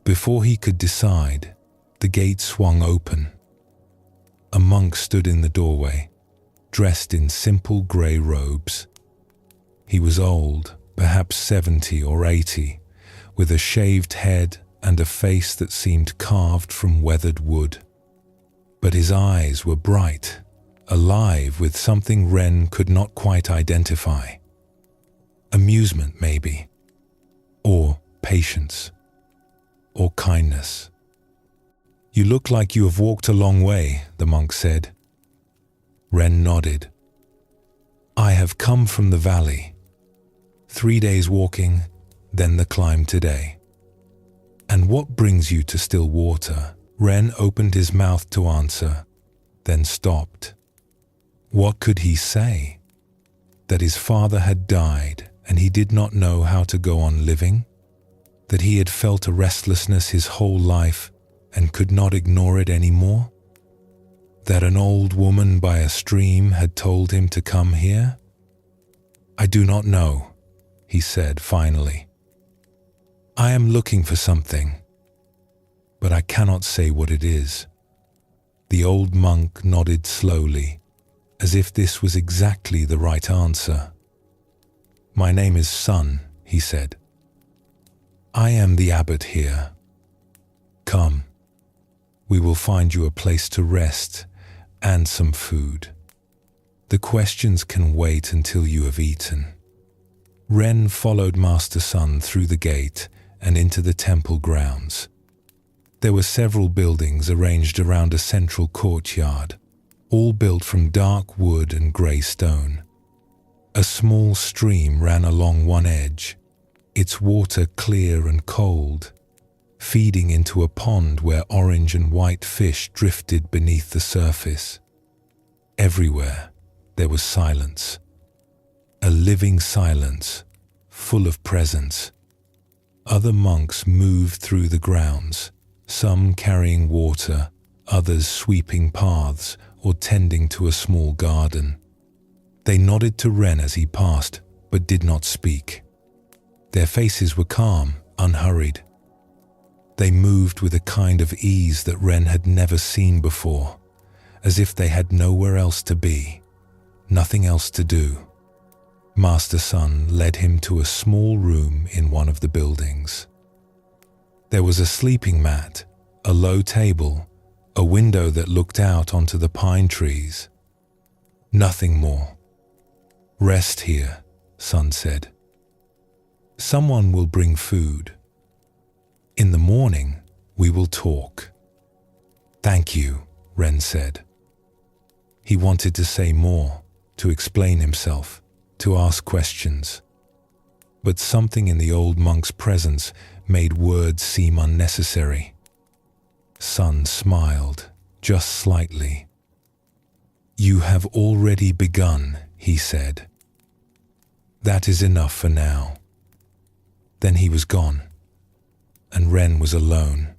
Before he could decide, the gate swung open. A monk stood in the doorway, dressed in simple grey robes. He was old, perhaps 70 or 80, with a shaved head and a face that seemed carved from weathered wood. But his eyes were bright, alive with something Ren could not quite identify. Amusement, maybe, or patience, or kindness. "You look like you have walked a long way," the monk said. Ren nodded. "I have come from the valley. 3 days walking, then the climb today." "And what brings you to still water?" Ren opened his mouth to answer, then stopped. What could he say? That his father had died and he did not know how to go on living? That he had felt a restlessness his whole life and could not ignore it anymore? That an old woman by a stream had told him to come here? "I do not know," he said finally. "I am looking for something, but I cannot say what it is." The old monk nodded slowly, as if this was exactly the right answer. "My name is Sun," he said. "I am the abbot here. Come, we will find you a place to rest and some food. The questions can wait until you have eaten." Ren followed Master Sun through the gate and into the temple grounds. There were several buildings arranged around a central courtyard, all built from dark wood and grey stone. A small stream ran along one edge, its water clear and cold, feeding into a pond where orange and white fish drifted beneath the surface. Everywhere there was silence, a living silence, full of presence. Other monks moved through the grounds, some carrying water, others sweeping paths or tending to a small garden. They nodded to Ren as he passed, but did not speak. Their faces were calm, unhurried. They moved with a kind of ease that Ren had never seen before, as if they had nowhere else to be, nothing else to do. Master Sun led him to a small room in one of the buildings. There was a sleeping mat, a low table, a window that looked out onto the pine trees. Nothing more. "Rest here," Sun said. "Someone will bring food. In the morning, we will talk." "Thank you," Ren said. He wanted to say more, to explain himself, to ask questions. But something in the old monk's presence made words seem unnecessary. Sun smiled, just slightly. "You have already begun," he said. "That is enough for now." Then he was gone, and Ren was alone.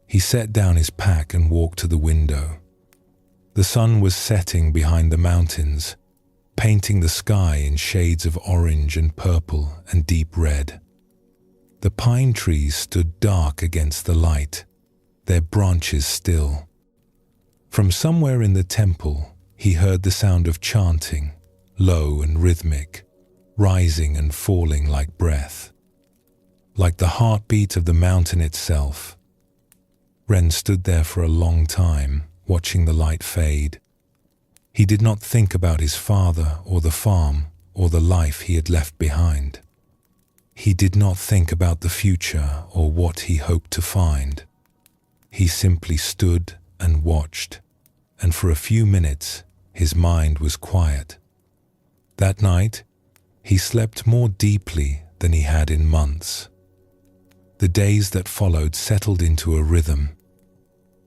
He set down his pack and walked to the window. The sun was setting behind the mountains, painting the sky in shades of orange and purple and deep red. The pine trees stood dark against the light, their branches still. From somewhere in the temple, he heard the sound of chanting, low and rhythmic, rising and falling like breath, like the heartbeat of the mountain itself. Ren stood there for a long time, watching the light fade. He did not think about his father or the farm or the life he had left behind. He did not think about the future or what he hoped to find. He simply stood and watched, and for a few minutes his mind was quiet. That night, he slept more deeply than he had in months. The days that followed settled into a rhythm.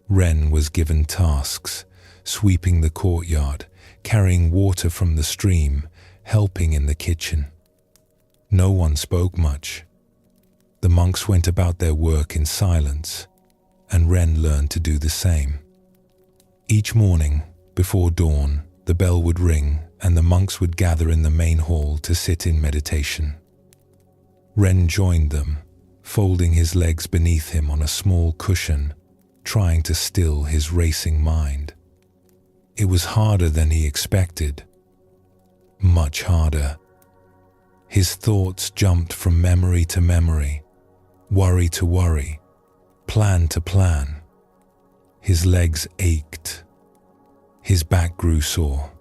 Ren was given tasks, sweeping the courtyard, carrying water from the stream, helping in the kitchen. No one spoke much. The monks went about their work in silence, and Ren learned to do the same. Each morning, before dawn, the bell would ring and the monks would gather in the main hall to sit in meditation. Ren joined them, folding his legs beneath him on a small cushion, trying to still his racing mind. It was harder than he expected. Much harder. His thoughts jumped from memory to memory, worry to worry, plan to plan. His legs ached. His back grew sore.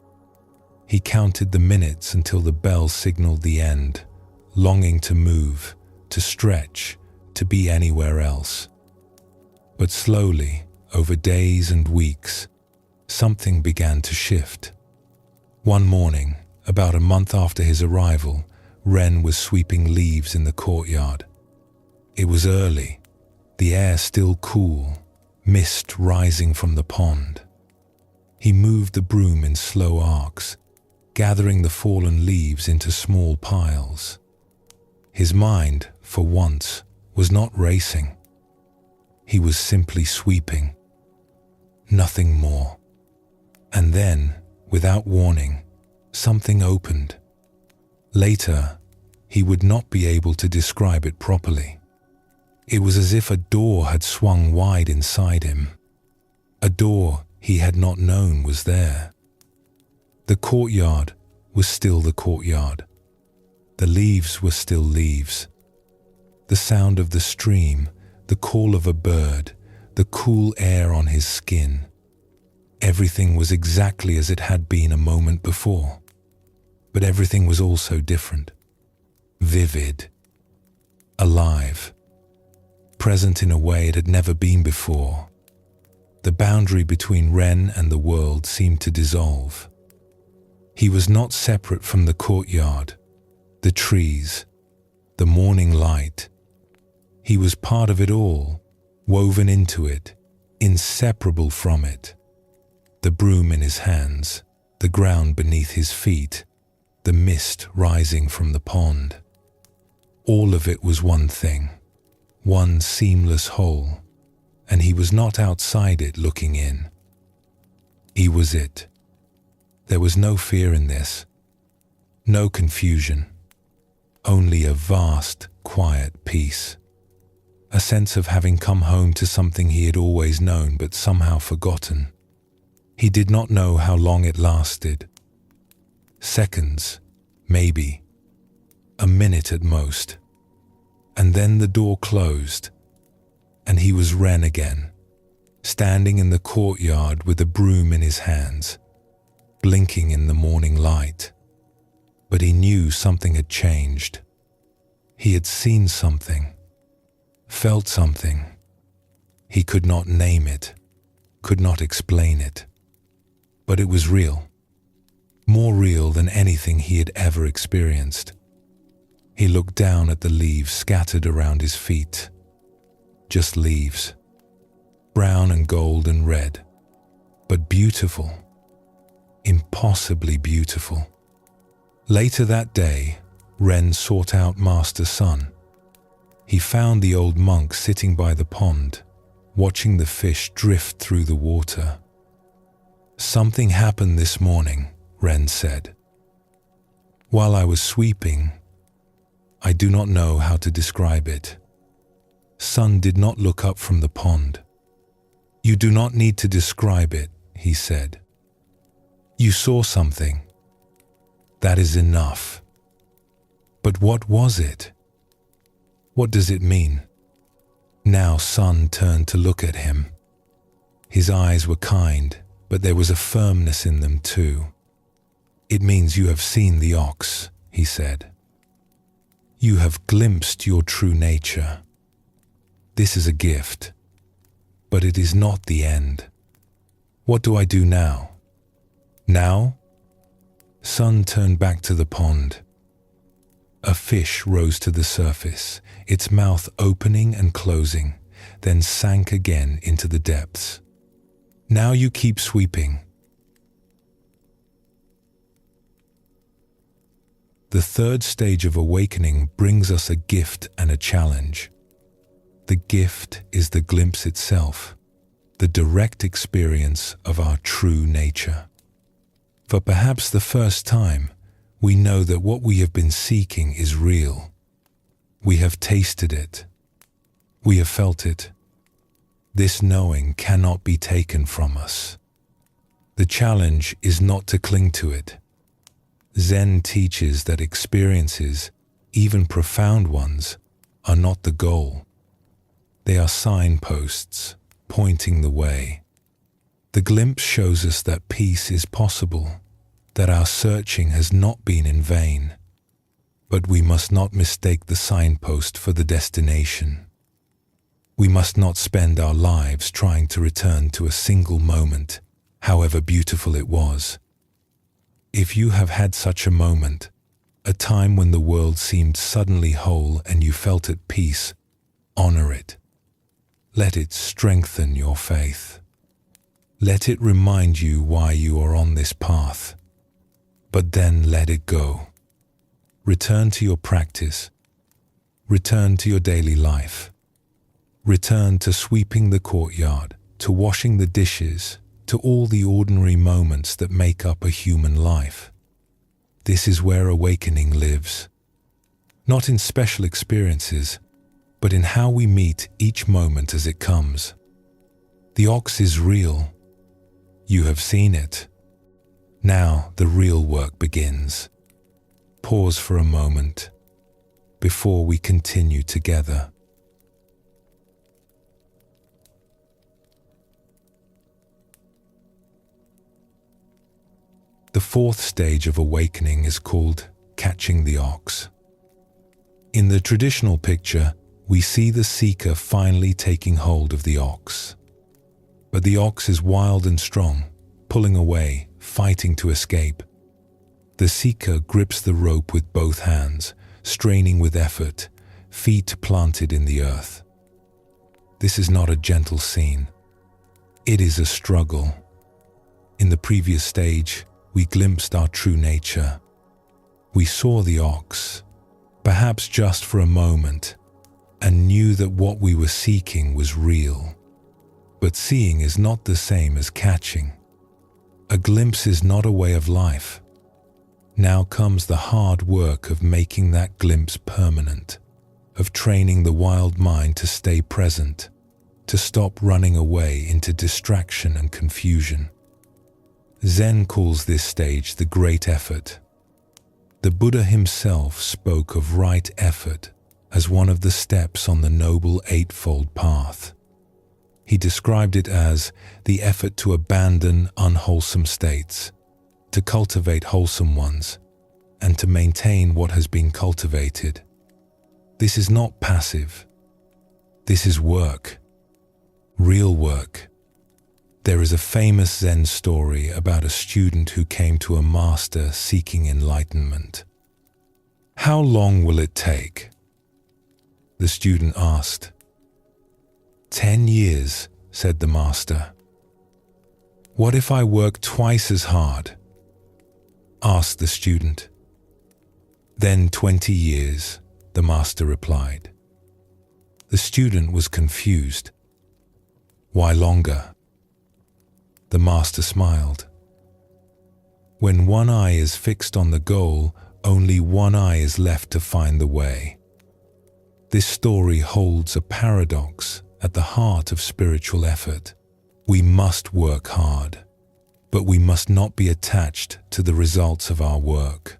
He counted the minutes until the bell signaled the end, longing to move, to stretch, to be anywhere else. But slowly, over days and weeks, something began to shift. One morning, about a month after his arrival, Ren was sweeping leaves in the courtyard. It was early, the air still cool, mist rising from the pond. He moved the broom in slow arcs, gathering the fallen leaves into small piles. His mind, for once, was not racing. He was simply sweeping. Nothing more. And then, without warning, something opened. Later, he would not be able to describe it properly. It was as if a door had swung wide inside him. A door he had not known was there. The courtyard was still the courtyard. The leaves were still leaves. The sound of the stream, the call of a bird, the cool air on his skin. Everything was exactly as it had been a moment before. But everything was also different. Vivid. Alive. Present in a way it had never been before. The boundary between Ren and the world seemed to dissolve. He was not separate from the courtyard, the trees, the morning light. He was part of it all, woven into it, inseparable from it. The broom in his hands, the ground beneath his feet, the mist rising from the pond. All of it was one thing, one seamless whole, and he was not outside it looking in. He was it. There was no fear in this, no confusion, only a vast, quiet peace. A sense of having come home to something he had always known but somehow forgotten. He did not know how long it lasted. Seconds, maybe. A minute at most. And then the door closed, and he was Ren again, standing in the courtyard with a broom in his hands, blinking in the morning light. But he knew something had changed. He had seen something, felt something. He could not name it, could not explain it. But it was real, more real than anything he had ever experienced. He looked down at the leaves scattered around his feet. Just leaves, brown and gold and red, but beautiful, impossibly beautiful. Later that day, Ren sought out Master Sun. He found the old monk sitting by the pond, watching the fish drift through the water. "Something happened this morning," Ren said. "While I was sweeping, I do not know how to describe it." Sun did not look up from the pond. "You do not need to describe it," he said. "You saw something. That is enough." "But what was it? What does it mean?" Now Sun turned to look at him. His eyes were kind, but there was a firmness in them too. "It means you have seen the ox," he said. "You have glimpsed your true nature. This is a gift, but it is not the end. What do I do now?" "Now?" Sun turned back to the pond. A fish rose to the surface, its mouth opening and closing, then sank again into the depths. "Now you keep sweeping." The third stage of awakening brings us a gift and a challenge. The gift is the glimpse itself, the direct experience of our true nature. For perhaps the first time, we know that what we have been seeking is real. We have tasted it. We have felt it. This knowing cannot be taken from us. The challenge is not to cling to it. Zen teaches that experiences, even profound ones, are not the goal. They are signposts, pointing the way. The glimpse shows us that peace is possible, that our searching has not been in vain. But we must not mistake the signpost for the destination. We must not spend our lives trying to return to a single moment, however beautiful it was. If you have had such a moment, a time when the world seemed suddenly whole and you felt at peace, honor it. Let it strengthen your faith. Let it remind you why you are on this path. But then let it go. Return to your practice. Return to your daily life. Return to sweeping the courtyard, to washing the dishes, to all the ordinary moments that make up a human life. This is where awakening lives. Not in special experiences, but in how we meet each moment as it comes. The ox is real. You have seen it. Now the real work begins. Pause for a moment before we continue together. The fourth stage of awakening is called catching the ox. In the traditional picture, we see the seeker finally taking hold of the ox. But the ox is wild and strong, pulling away, fighting to escape. The seeker grips the rope with both hands, straining with effort, feet planted in the earth. This is not a gentle scene. It is a struggle. In the previous stage, we glimpsed our true nature. We saw the ox, perhaps just for a moment, and knew that what we were seeking was real. But seeing is not the same as catching. A glimpse is not a way of life. Now comes the hard work of making that glimpse permanent, of training the wild mind to stay present, to stop running away into distraction and confusion. Zen calls this stage the great effort. The Buddha himself spoke of right effort as one of the steps on the Noble Eightfold Path. He described it as the effort to abandon unwholesome states, to cultivate wholesome ones, and to maintain what has been cultivated. This is not passive. This is work, real work. There is a famous Zen story about a student who came to a master seeking enlightenment. "How long will it take?" the student asked. 10 years, said the master. "What if I work twice as hard?" asked the student. "Then 20 years, the master replied. The student was confused. "Why longer?" The master smiled. "When one eye is fixed on the goal, only one eye is left to find the way." This story holds a paradox at the heart of spiritual effort. We must work hard, but we must not be attached to the results of our work.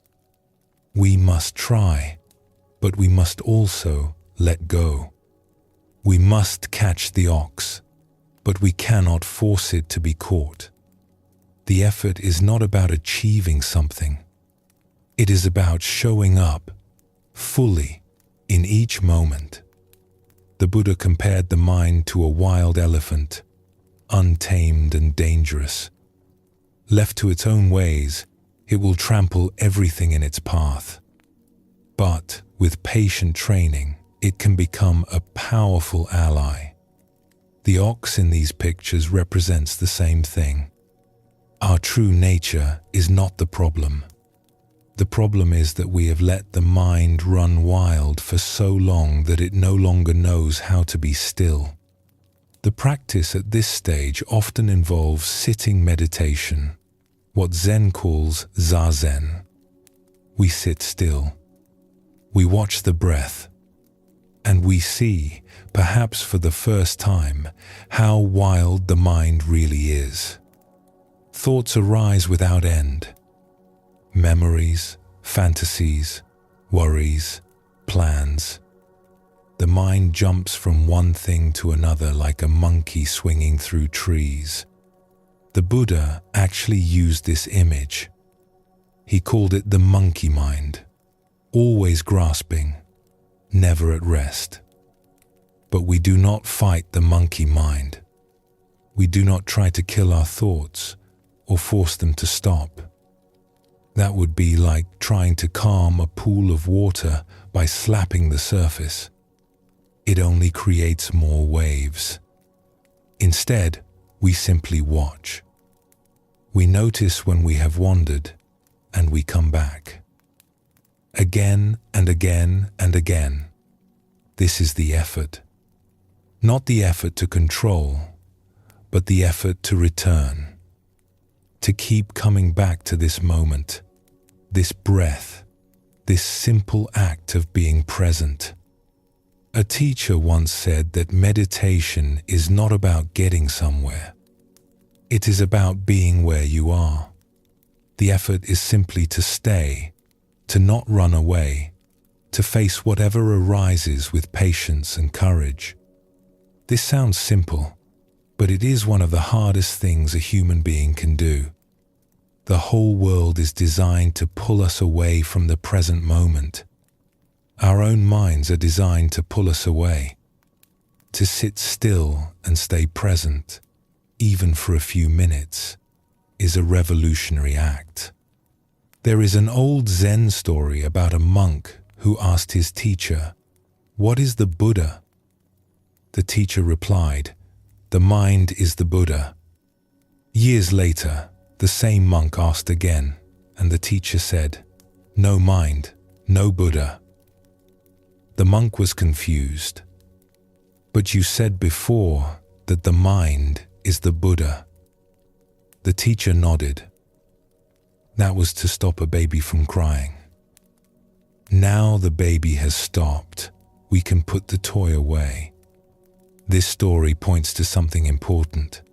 We must try, but we must also let go. We must catch the ox, but we cannot force it to be caught. The effort is not about achieving something. It is about showing up fully in each moment. The Buddha compared the mind to a wild elephant, untamed and dangerous. Left to its own ways, it will trample everything in its path. But with patient training, it can become a powerful ally. The ox in these pictures represents the same thing. Our true nature is not the problem. The problem is that we have let the mind run wild for so long that it no longer knows how to be still. The practice at this stage often involves sitting meditation, what Zen calls zazen. We sit still. We watch the breath, and we see, perhaps for the first time, how wild the mind really is. Thoughts arise without end. Memories, fantasies, worries, plans. The mind jumps from one thing to another like a monkey swinging through trees. The Buddha actually used this image. He called it the monkey mind, always grasping, never at rest. But we do not fight the monkey mind. We do not try to kill our thoughts or force them to stop. That would be like trying to calm a pool of water by slapping the surface. It only creates more waves. Instead, we simply watch. We notice when we have wandered, and we come back. Again and again and again. This is the effort. Not the effort to control, but the effort to return. To keep coming back to this moment, this breath, this simple act of being present. A teacher once said that meditation is not about getting somewhere. It is about being where you are. The effort is simply to stay, to not run away, to face whatever arises with patience and courage. This sounds simple, but it is one of the hardest things a human being can do. The whole world is designed to pull us away from the present moment. Our own minds are designed to pull us away. To sit still and stay present, even for a few minutes, is a revolutionary act. There is an old Zen story about a monk who asked his teacher, "What is the Buddha?" The teacher replied, "The mind is the Buddha." Years later, the same monk asked again, and the teacher said, "No mind, no Buddha." The monk was confused. "But you said before that the mind is the Buddha." The teacher nodded. That was to stop a baby from crying. Now the baby has stopped. We can put the toy away. This story points to something important.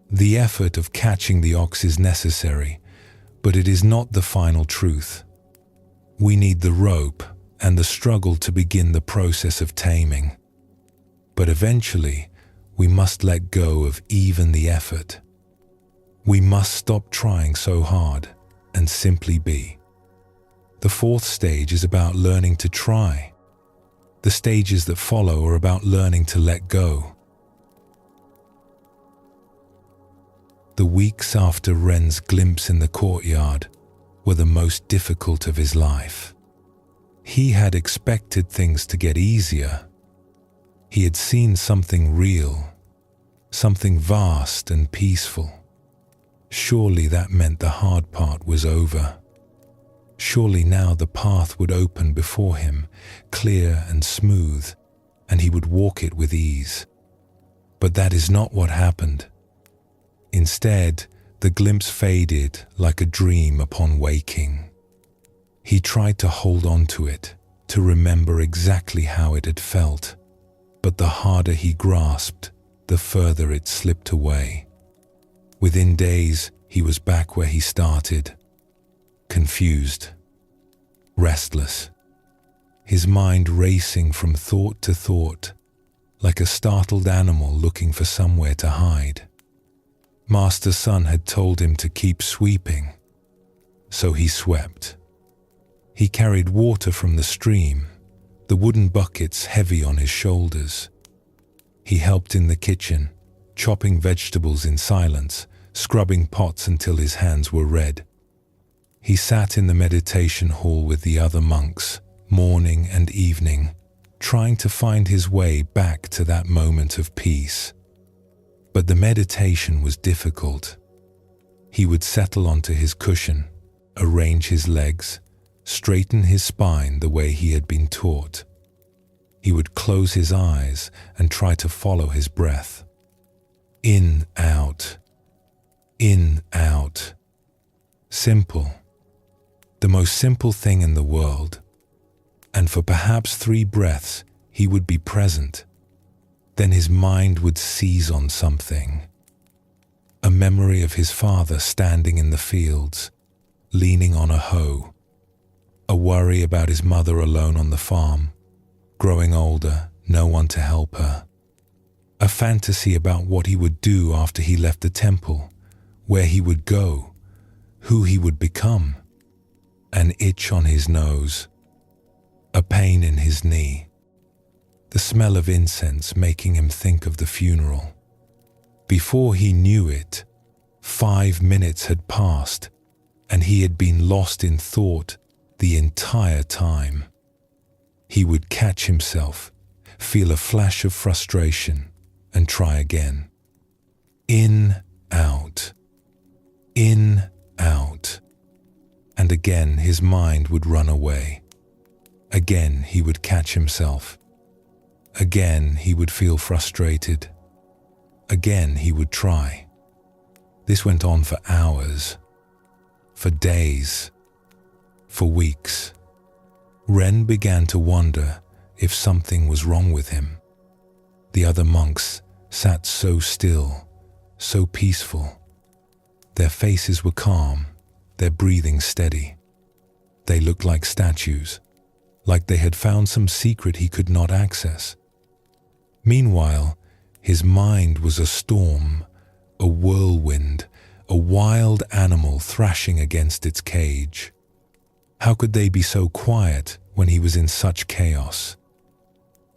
The effort of catching the ox is necessary, but it is not the final truth. We need the rope and the struggle to begin the process of taming. But eventually, we must let go of even the effort. We must stop trying so hard and simply be. The fourth stage is about learning to try. The stages that follow are about learning to let go. The weeks after Ren's glimpse in the courtyard were the most difficult of his life. He had expected things to get easier. He had seen something real, something vast and peaceful. Surely that meant the hard part was over. Surely now the path would open before him, clear and smooth, and he would walk it with ease. But that is not what happened. Instead, the glimpse faded like a dream upon waking. He tried to hold on to it, to remember exactly how it had felt, but the harder he grasped, the further it slipped away. Within days, he was back where he started, confused, restless, his mind racing from thought to thought, like a startled animal looking for somewhere to hide. Master Sun had told him to keep sweeping, so he swept. He carried water from the stream, the wooden buckets heavy on his shoulders. He helped in the kitchen, chopping vegetables in silence, scrubbing pots until his hands were red. He sat in the meditation hall with the other monks, morning and evening, trying to find his way back to that moment of peace. But the meditation was difficult. He would settle onto his cushion, arrange his legs, straighten his spine the way he had been taught. He would close his eyes and try to follow his breath. In, out. In, out. Simple. The most simple thing in the world. And for perhaps 3 breaths, he would be present. Then his mind would seize on something. A memory of his father standing in the fields, leaning on a hoe. A worry about his mother alone on the farm, growing older, no one to help her. A fantasy about what he would do after he left the temple, where he would go, who he would become. An itch on his nose, a pain in his knee, the smell of incense making him think of the funeral. Before he knew it, 5 minutes had passed, and he had been lost in thought the entire time. He would catch himself, feel a flash of frustration, and try again. In, out. In, out. And again his mind would run away. Again he would catch himself. Again he would feel frustrated. Again he would try. This went on for hours, for days, for weeks. Ren began to wonder if something was wrong with him. The other monks sat so still, so peaceful. Their faces were calm, their breathing steady. They looked like statues, like they had found some secret he could not access. Meanwhile, his mind was a storm, a whirlwind, a wild animal thrashing against its cage. How could they be so quiet when he was in such chaos?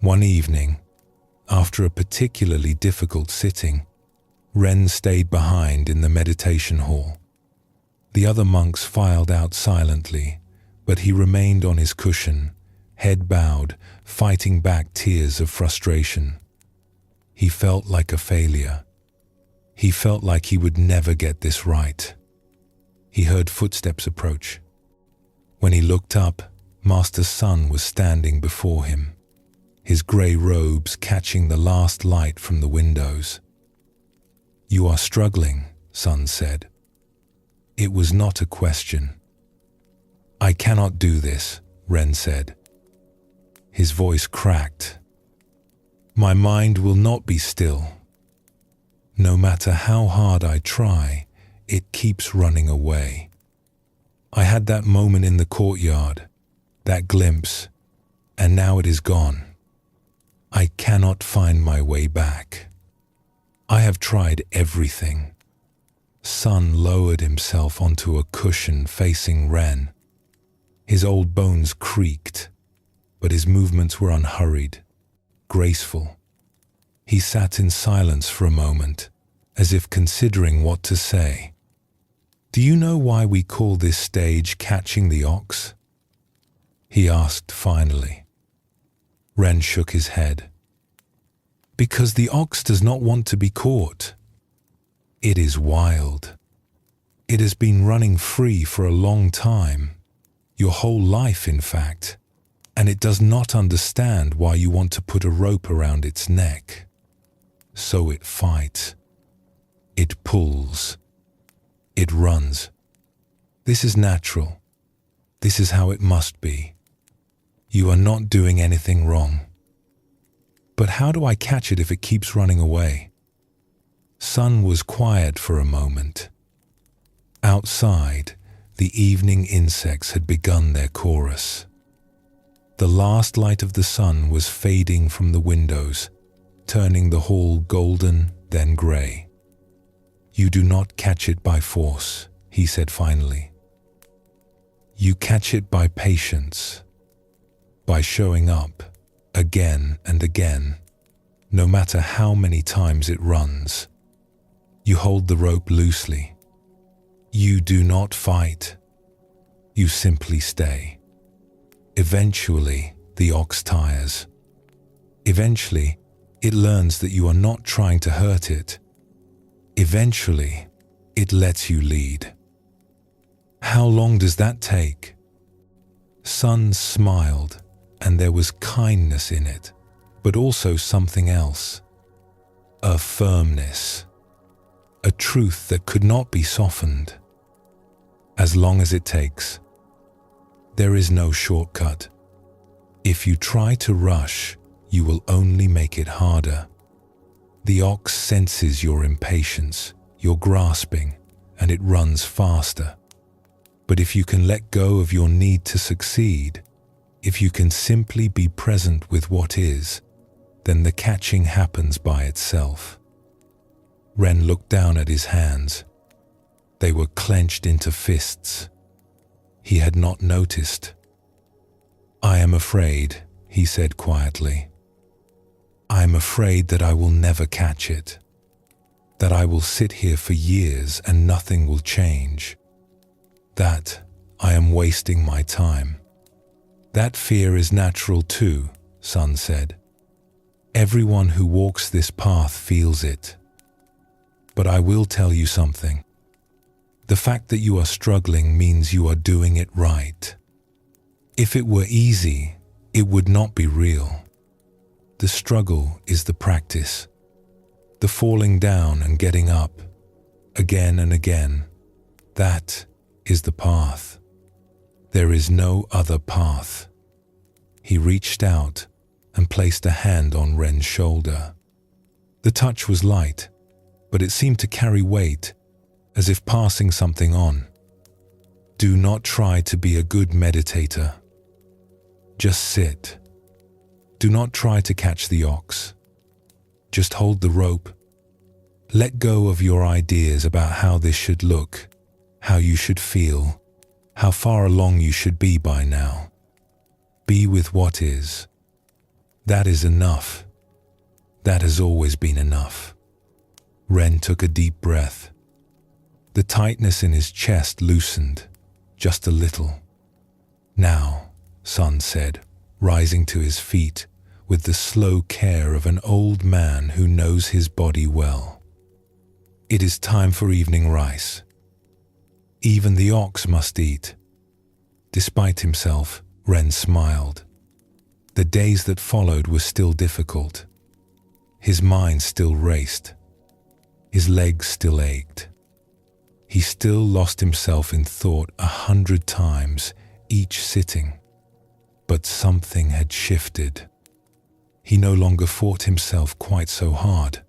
One evening, after a particularly difficult sitting, Ren stayed behind in the meditation hall. The other monks filed out silently, but he remained on his cushion, head bowed, fighting back tears of frustration. He felt like a failure. He felt like he would never get this right. He heard footsteps approach. When he looked up, Master Sun was standing before him, his grey robes catching the last light from the windows. "You are struggling," Sun said. It was not a question. "I cannot do this," Ren said. His voice cracked. "My mind will not be still. No matter how hard I try, it keeps running away. I had that moment in the courtyard, that glimpse, and now it is gone. I cannot find my way back. I have tried everything." Sun lowered himself onto a cushion facing Ren. His old bones creaked, but his movements were unhurried, graceful. He sat in silence for a moment, as if considering what to say. "Do you know why we call this stage catching the ox?" he asked finally. Ren shook his head. "Because the ox does not want to be caught. It is wild. It has been running free for a long time, your whole life in fact, and it does not understand why you want to put a rope around its neck. So it fights. It pulls. It runs. This is natural. This is how it must be. You are not doing anything wrong. But how do I catch it if it keeps running away?" Sun was quiet for a moment. Outside, the evening insects had begun their chorus. The last light of the sun was fading from the windows, turning the hall golden, then grey. "You do not catch it by force," he said finally. "You catch it by patience, by showing up again and again, no matter how many times it runs. You hold the rope loosely. You do not fight. You simply stay. Eventually, the ox tires. Eventually, it learns that you are not trying to hurt it. Eventually, it lets you lead." "How long does that take?" Sun smiled, and there was kindness in it, but also something else. A firmness. A truth that could not be softened. "As long as it takes. There is no shortcut. If you try to rush, you will only make it harder. The ox senses your impatience, your grasping, and it runs faster. But if you can let go of your need to succeed, if you can simply be present with what is, then the catching happens by itself." Ren looked down at his hands. They were clenched into fists. He had not noticed. "I am afraid," he said quietly. "I am afraid that I will never catch it. That I will sit here for years and nothing will change. That I am wasting my time." "That fear is natural too," Sun said. "Everyone who walks this path feels it. But I will tell you something. The fact that you are struggling means you are doing it right. If it were easy, it would not be real. The struggle is the practice. The falling down and getting up, again and again. That is the path. There is no other path." He reached out, and placed a hand on Ren's shoulder. The touch was light, but it seemed to carry weight, as if passing something on. Do not try to be a good meditator. Just sit. Do not try to catch the ox. Just hold the rope. Let go of your ideas about how this should look, how you should feel, how far along you should be by now. Be with what is. That is enough. That has always been enough. Ren took a deep breath. The tightness in his chest loosened, just a little. Now, Sun said, rising to his feet with the slow care of an old man who knows his body well. It is time for evening rice. Even the ox must eat. Despite himself, Ren smiled. The days that followed were still difficult. His mind still raced. His legs still ached. He still lost himself in thought 100 times each sitting. But something had shifted. He no longer fought himself quite so hard.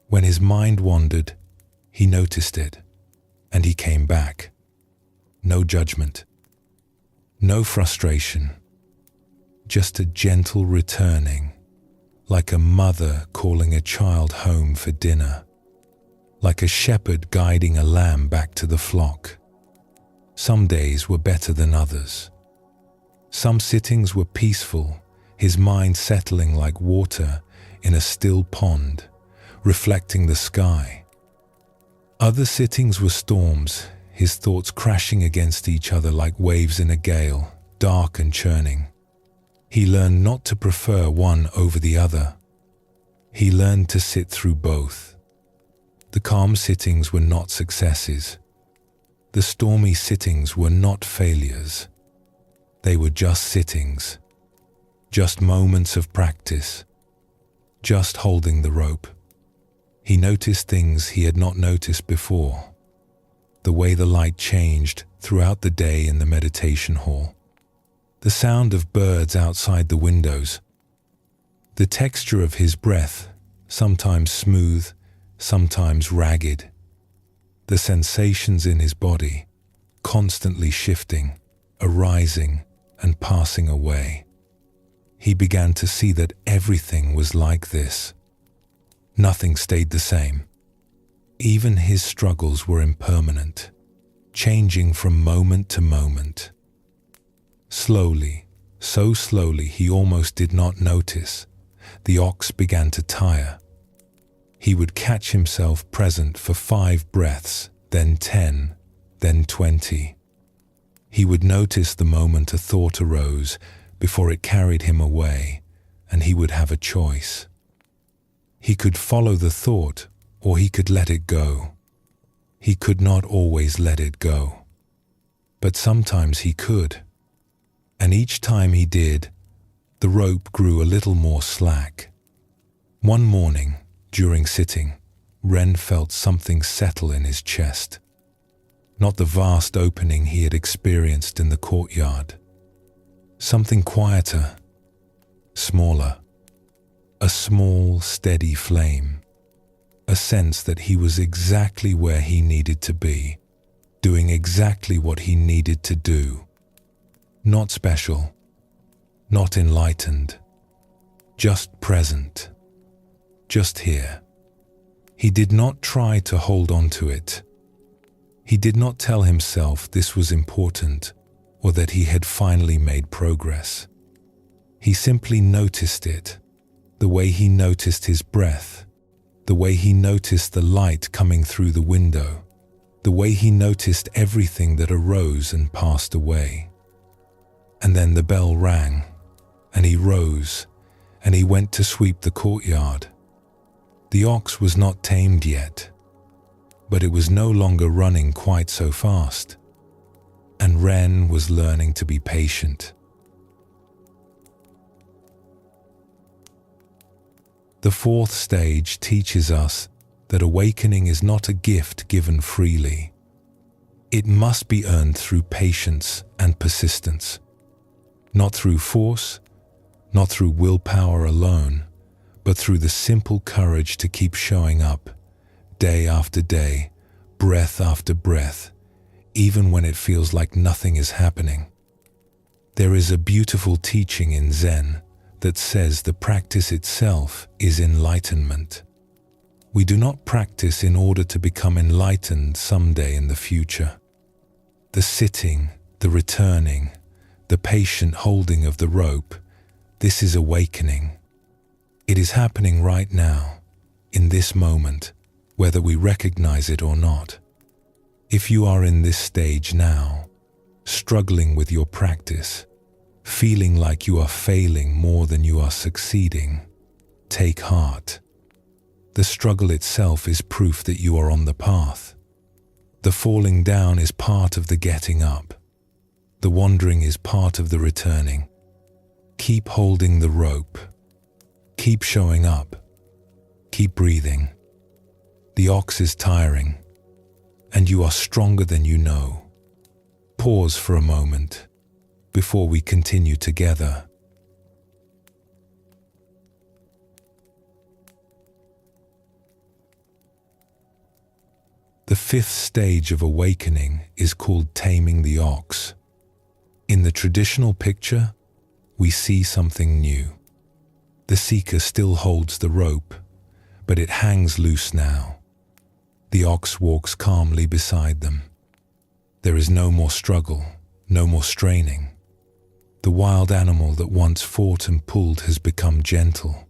When his mind wandered, he noticed it, and he came back. No judgment. No frustration. Just a gentle returning, like a mother calling a child home for dinner, like a shepherd guiding a lamb back to the flock. Some days were better than others. Some sittings were peaceful, his mind settling like water in a still pond, reflecting the sky. Other sittings were storms, his thoughts crashing against each other like waves in a gale, dark and churning. He learned not to prefer one over the other. He learned to sit through both. The calm sittings were not successes. The stormy sittings were not failures. They were just sittings, just moments of practice, just holding the rope. He noticed things he had not noticed before. The way the light changed throughout the day in the meditation hall. The sound of birds outside the windows. The texture of his breath, sometimes smooth, sometimes ragged. The sensations in his body, constantly shifting, arising and passing away. He began to see that everything was like this. Nothing stayed the same. Even his struggles were impermanent, changing from moment to moment. Slowly, so slowly he almost did not notice, the ox began to tire. He would catch himself present for 5 breaths, then 10, then 20. He would notice the moment a thought arose before it carried him away, and he would have a choice. He could follow the thought, or he could let it go. He could not always let it go. But sometimes he could. And each time he did, the rope grew a little more slack. One morning, during sitting, Ren felt something settle in his chest. Not the vast opening he had experienced in the courtyard. Something quieter, smaller. A small, steady flame. A sense that he was exactly where he needed to be, doing exactly what he needed to do. Not special, not enlightened, just present, just here. He did not try to hold on to it. He did not tell himself this was important or that he had finally made progress. He simply noticed it, the way he noticed his breath, the way he noticed the light coming through the window, the way he noticed everything that arose and passed away. And then the bell rang, and he rose, and he went to sweep the courtyard. The ox was not tamed yet, but it was no longer running quite so fast, and Ren was learning to be patient. The 4th stage teaches us that awakening is not a gift given freely. It must be earned through patience and persistence, not through force, not through willpower alone, but through the simple courage to keep showing up, day after day, breath after breath, even when it feels like nothing is happening. There is a beautiful teaching in Zen that says the practice itself is enlightenment. We do not practice in order to become enlightened someday in the future. The sitting, the returning, the patient holding of the rope, this is awakening. It is happening right now, in this moment, whether we recognize it or not. If you are in this stage now, struggling with your practice, feeling like you are failing more than you are succeeding, take heart. The struggle itself is proof that you are on the path. The falling down is part of the getting up. The wandering is part of the returning. Keep holding the rope. Keep showing up. Keep breathing. The ox is tiring, and you are stronger than you know. Pause for a moment before we continue together. The fifth stage of awakening is called taming the ox. In the traditional picture, we see something new. The seeker still holds the rope, but it hangs loose now. The ox walks calmly beside them. There is no more struggle, no more straining. The wild animal that once fought and pulled has become gentle.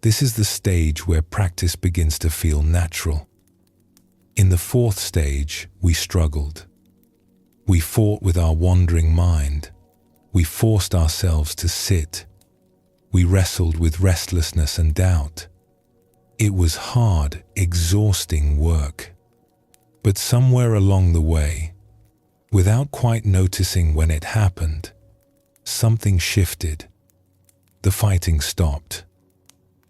This is the stage where practice begins to feel natural. In the fourth stage, we struggled. We fought with our wandering mind. We forced ourselves to sit. We wrestled with restlessness and doubt. It was hard, exhausting work. But somewhere along the way, without quite noticing when it happened, something shifted. The fighting stopped.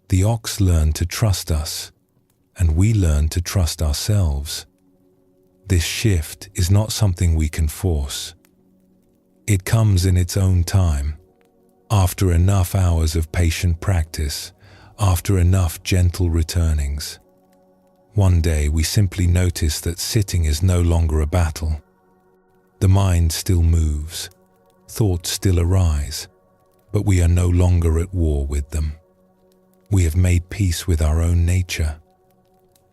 The ox learned to trust us, and we learned to trust ourselves. This shift is not something we can force. It comes in its own time, after enough hours of patient practice, after enough gentle returnings. One day we simply notice that sitting is no longer a battle. The mind still moves, thoughts still arise, but we are no longer at war with them. We have made peace with our own nature.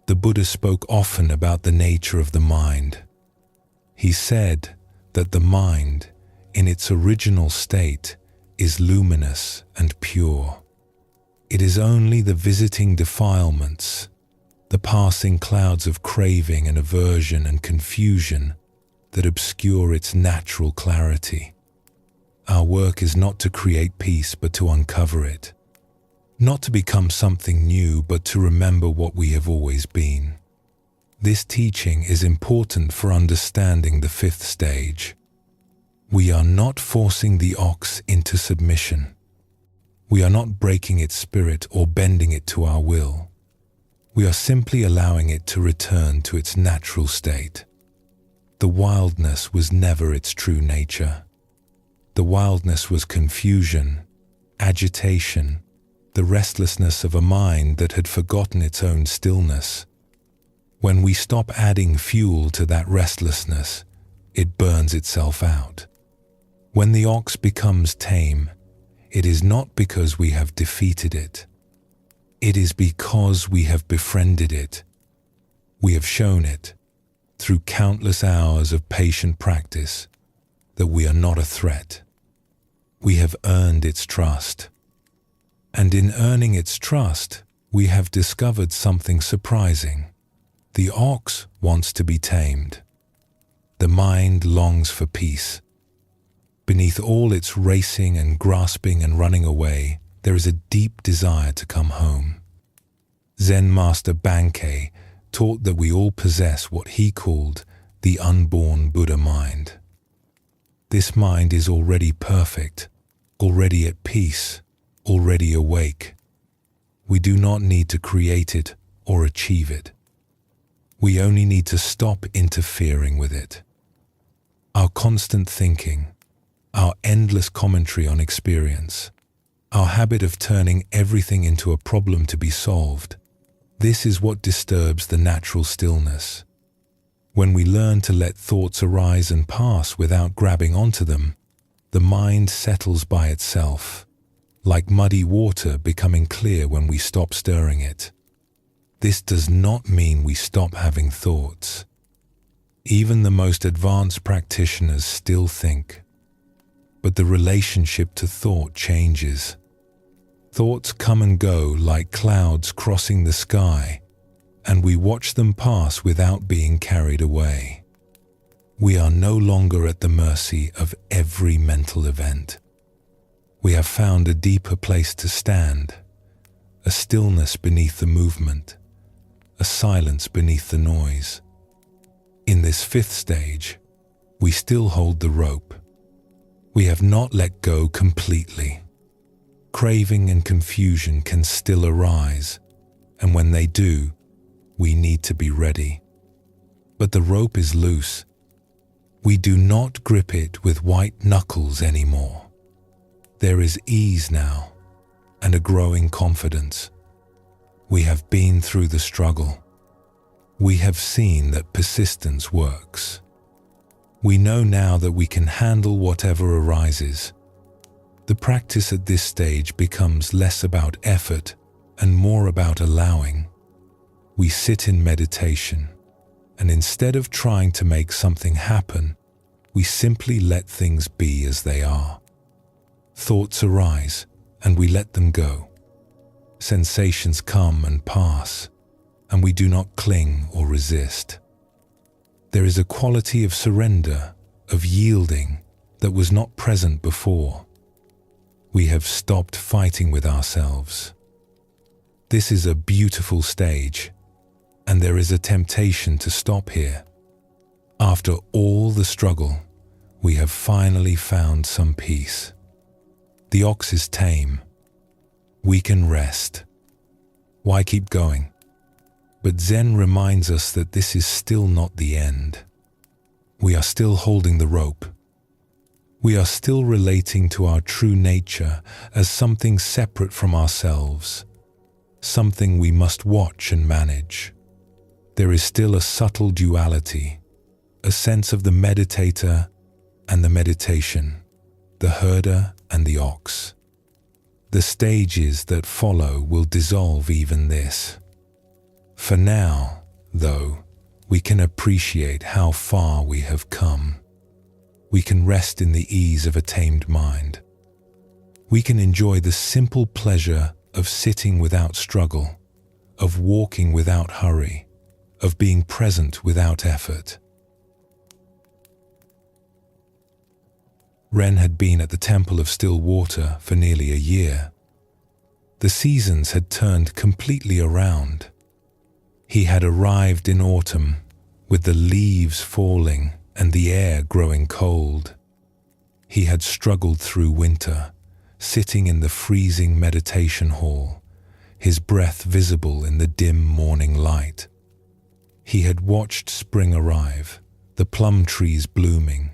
The Buddha spoke often about the nature of the mind. He said that the mind, in its original state, is luminous and pure. It is only the visiting defilements, the passing clouds of craving and aversion and confusion that obscure its natural clarity. Our work is not to create peace but to uncover it. Not to become something new, but to remember what we have always been. This teaching is important for understanding the fifth stage. We are not forcing the ox into submission. We are not breaking its spirit or bending it to our will. We are simply allowing it to return to its natural state. The wildness was never its true nature. The wildness was confusion, agitation, the restlessness of a mind that had forgotten its own stillness. When we stop adding fuel to that restlessness, it burns itself out. When the ox becomes tame, it is not because we have defeated it. It is because we have befriended it. We have shown it, through countless hours of patient practice, that we are not a threat. We have earned its trust. And in earning its trust, we have discovered something surprising. The ox wants to be tamed. The mind longs for peace. Beneath all its racing and grasping and running away, there is a deep desire to come home. Zen Master Bankei taught that we all possess what he called the unborn Buddha mind. This mind is already perfect, already at peace, already awake. We do not need to create it or achieve it. We only need to stop interfering with it. Our constant thinking, our endless commentary on experience, Our habit of turning everything into a problem to be solved. This is what disturbs the natural stillness. When we learn to let thoughts arise and pass without grabbing onto them, the mind settles by itself, like muddy water becoming clear when we stop stirring it. This does not mean we stop having thoughts. Even the most advanced practitioners still think. But the relationship to thought changes. Thoughts come and go like clouds crossing the sky, and we watch them pass without being carried away. We are no longer at the mercy of every mental event. We have found a deeper place to stand, a stillness beneath the movement, a silence beneath the noise. In this fifth stage, we still hold the rope. We have not let go completely. Craving and confusion can still arise, and when they do, we need to be ready. But the rope is loose. We do not grip it with white knuckles anymore. There is ease now, and a growing confidence. We have been through the struggle. We have seen that persistence works. We know now that we can handle whatever arises. The practice at this stage becomes less about effort and more about allowing. We sit in meditation, and instead of trying to make something happen, we simply let things be as they are. Thoughts arise, and we let them go. Sensations come and pass, and we do not cling or resist. There is a quality of surrender, of yielding, that was not present before. We have stopped fighting with ourselves. This is a beautiful stage, and there is a temptation to stop here. After all the struggle, we have finally found some peace. The ox is tame. We can rest. Why keep going? But Zen reminds us that this is still not the end. We are still holding the rope. We are still relating to our true nature as something separate from ourselves, something we must watch and manage. There is still a subtle duality, a sense of the meditator and the meditation, the herder and the ox. The stages that follow will dissolve even this. For now, though, we can appreciate how far we have come. We can rest in the ease of a tamed mind. We can enjoy the simple pleasure of sitting without struggle, of walking without hurry, of being present without effort. Ren had been at the Temple of Still Water for nearly a year. The seasons had turned completely around. He had arrived in autumn, with the leaves falling and the air growing cold. He had struggled through winter, sitting in the freezing meditation hall, his breath visible in the dim morning light. He had watched spring arrive, the plum trees blooming,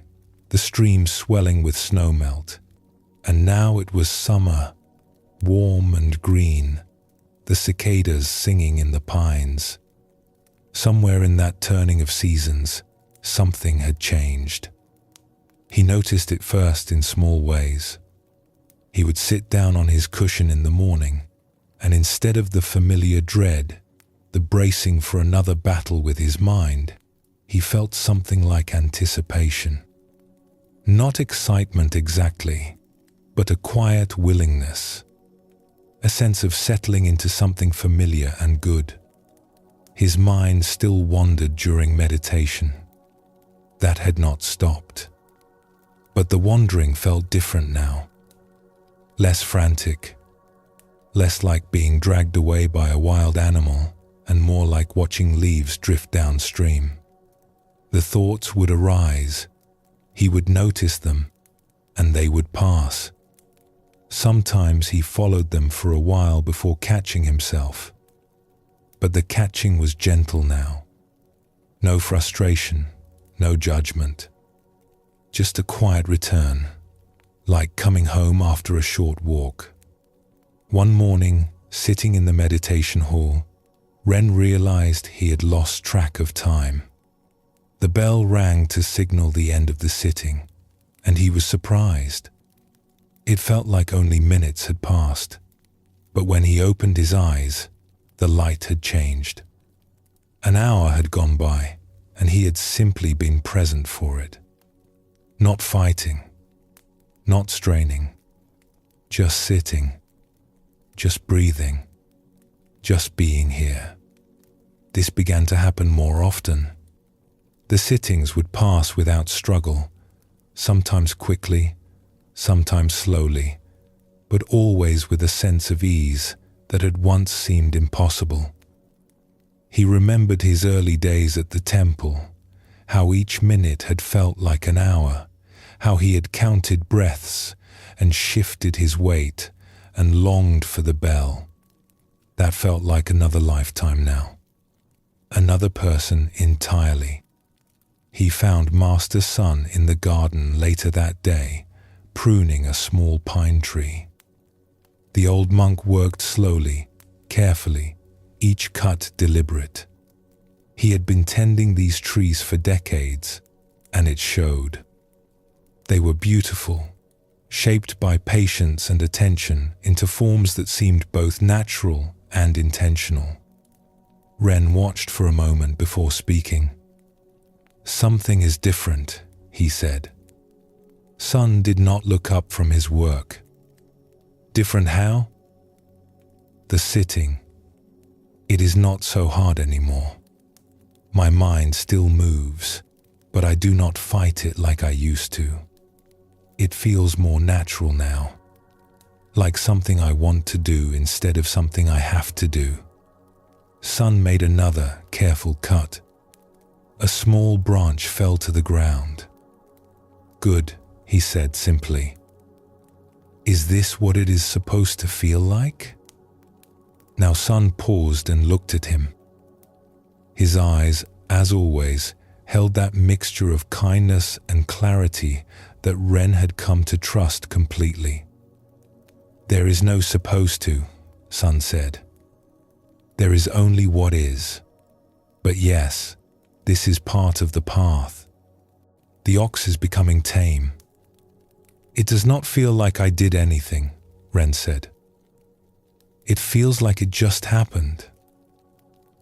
the streams swelling with snowmelt, and now it was summer, warm and green, the cicadas singing in the pines. Somewhere in that turning of seasons, something had changed. He noticed it first in small ways. He would sit down on his cushion in the morning, and instead of the familiar dread, the bracing for another battle with his mind, he felt something like anticipation. Not excitement exactly, but a quiet willingness, a sense of settling into something familiar and good. His mind still wandered during meditation. That had not stopped. But the wandering felt different now. Less frantic, less like being dragged away by a wild animal, and more like watching leaves drift downstream. The thoughts would arise, he would notice them, and they would pass. Sometimes he followed them for a while before catching himself. But the catching was gentle now. No frustration, no judgment. Just a quiet return, like coming home after a short walk. One morning, sitting in the meditation hall, Ren realized he had lost track of time. The bell rang to signal the end of the sitting, and he was surprised. It felt like only minutes had passed, but when he opened his eyes, the light had changed. An hour had gone by, and he had simply been present for it. Not fighting, not straining, just sitting, just breathing, just being here. This began to happen more often. The sittings would pass without struggle, sometimes quickly, sometimes slowly, but always with a sense of ease that had once seemed impossible. He remembered his early days at the temple, how each minute had felt like an hour, how he had counted breaths and shifted his weight and longed for the bell. That felt like another lifetime now. Another person entirely. He found Master Sun in the garden later that day, pruning a small pine tree. The old monk worked slowly, carefully, each cut deliberate. He had been tending these trees for decades, and it showed. They were beautiful, shaped by patience and attention into forms that seemed both natural and intentional. Ren watched for a moment before speaking. "Something is different," he said. Sun did not look up from his work. "Different how?" "The sitting. It is not so hard anymore. My mind still moves, but I do not fight it like I used to. It feels more natural now, like something I want to do instead of something I have to do." Sun made another careful cut. A small branch fell to the ground. "Good," he said simply. "Is this what it is supposed to feel like?" Now Sun paused and looked at him. His eyes, as always, held that mixture of kindness and clarity that Ren had come to trust completely. "There is no supposed to," Sun said. "There is only what is. But yes, this is part of the path. The ox is becoming tame." "It does not feel like I did anything," Ren said. "It feels like it just happened.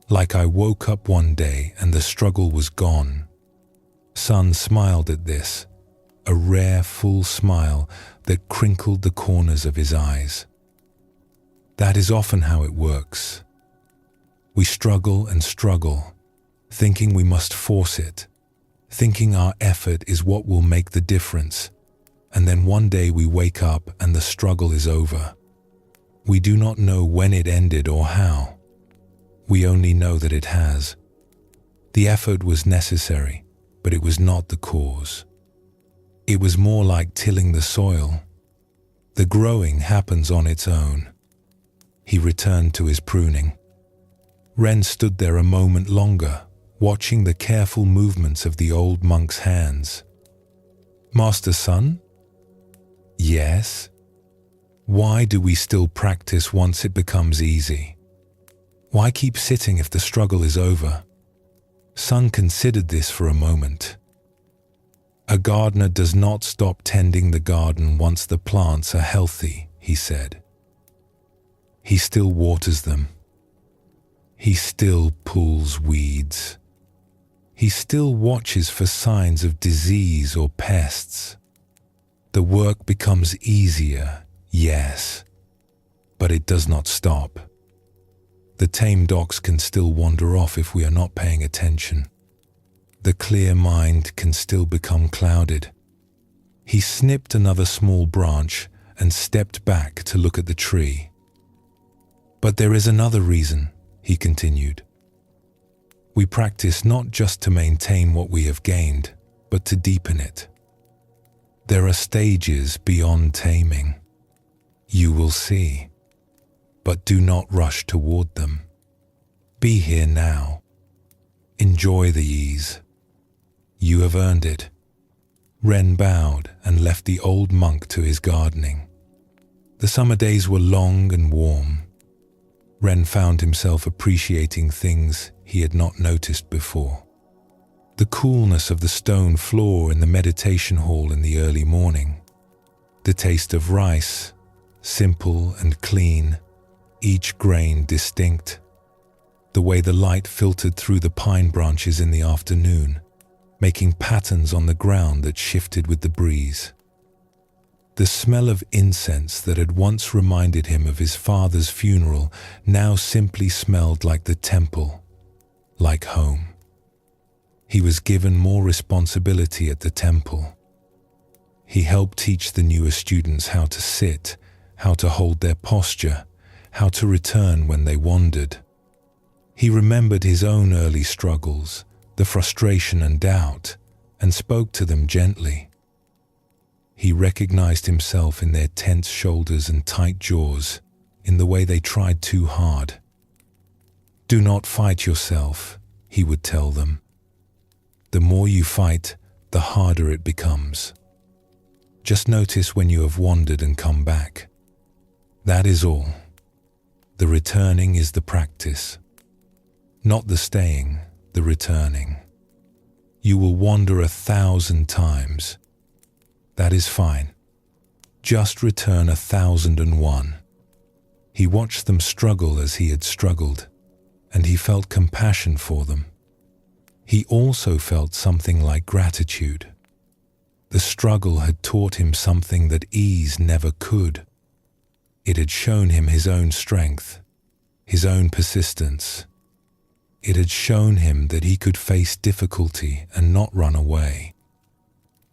Like I woke up one day and the struggle was gone." Sun smiled at this, a rare full smile that crinkled the corners of his eyes. "That is often how it works. We struggle and struggle, thinking we must force it, thinking our effort is what will make the difference, and then one day we wake up and the struggle is over. We do not know when it ended or how. We only know that it has. The effort was necessary, but it was not the cause. It was more like tilling the soil. The growing happens on its own." He returned to his pruning. Ren stood there a moment longer, watching the careful movements of the old monk's hands. "Master Sun?" "Yes?" "Why do we still practice once it becomes easy? Why keep sitting if the struggle is over?" Sun considered this for a moment. "A gardener does not stop tending the garden once the plants are healthy," he said. "He still waters them. He still pulls weeds. He still watches for signs of disease or pests. The work becomes easier, yes, but it does not stop. The tamed ox can still wander off if we are not paying attention. The clear mind can still become clouded." He snipped another small branch and stepped back to look at the tree. "But there is another reason," he continued. "We practice not just to maintain what we have gained, but to deepen it. There are stages beyond taming. You will see. But do not rush toward them. Be here now. Enjoy the ease. You have earned it." Ren bowed and left the old monk to his gardening. The summer days were long and warm. Ren found himself appreciating things he had not noticed before. The coolness of the stone floor in the meditation hall in the early morning. The taste of rice, simple and clean, each grain distinct. The way the light filtered through the pine branches in the afternoon, making patterns on the ground that shifted with the breeze. The smell of incense that had once reminded him of his father's funeral now simply smelled like the temple, like home. He was given more responsibility at the temple. He helped teach the newer students how to sit, how to hold their posture, how to return when they wandered. He remembered his own early struggles, the frustration and doubt, and spoke to them gently. He recognized himself in their tense shoulders and tight jaws, in the way they tried too hard. "Do not fight yourself," he would tell them. "The more you fight, the harder it becomes. Just notice when you have wandered and come back. That is all. The returning is the practice. Not the staying, the returning. You will wander 1,000 times. That is fine. Just return 1,001. He watched them struggle as he had struggled, and he felt compassion for them. He also felt something like gratitude. The struggle had taught him something that ease never could. It had shown him his own strength, his own persistence. It had shown him that he could face difficulty and not run away.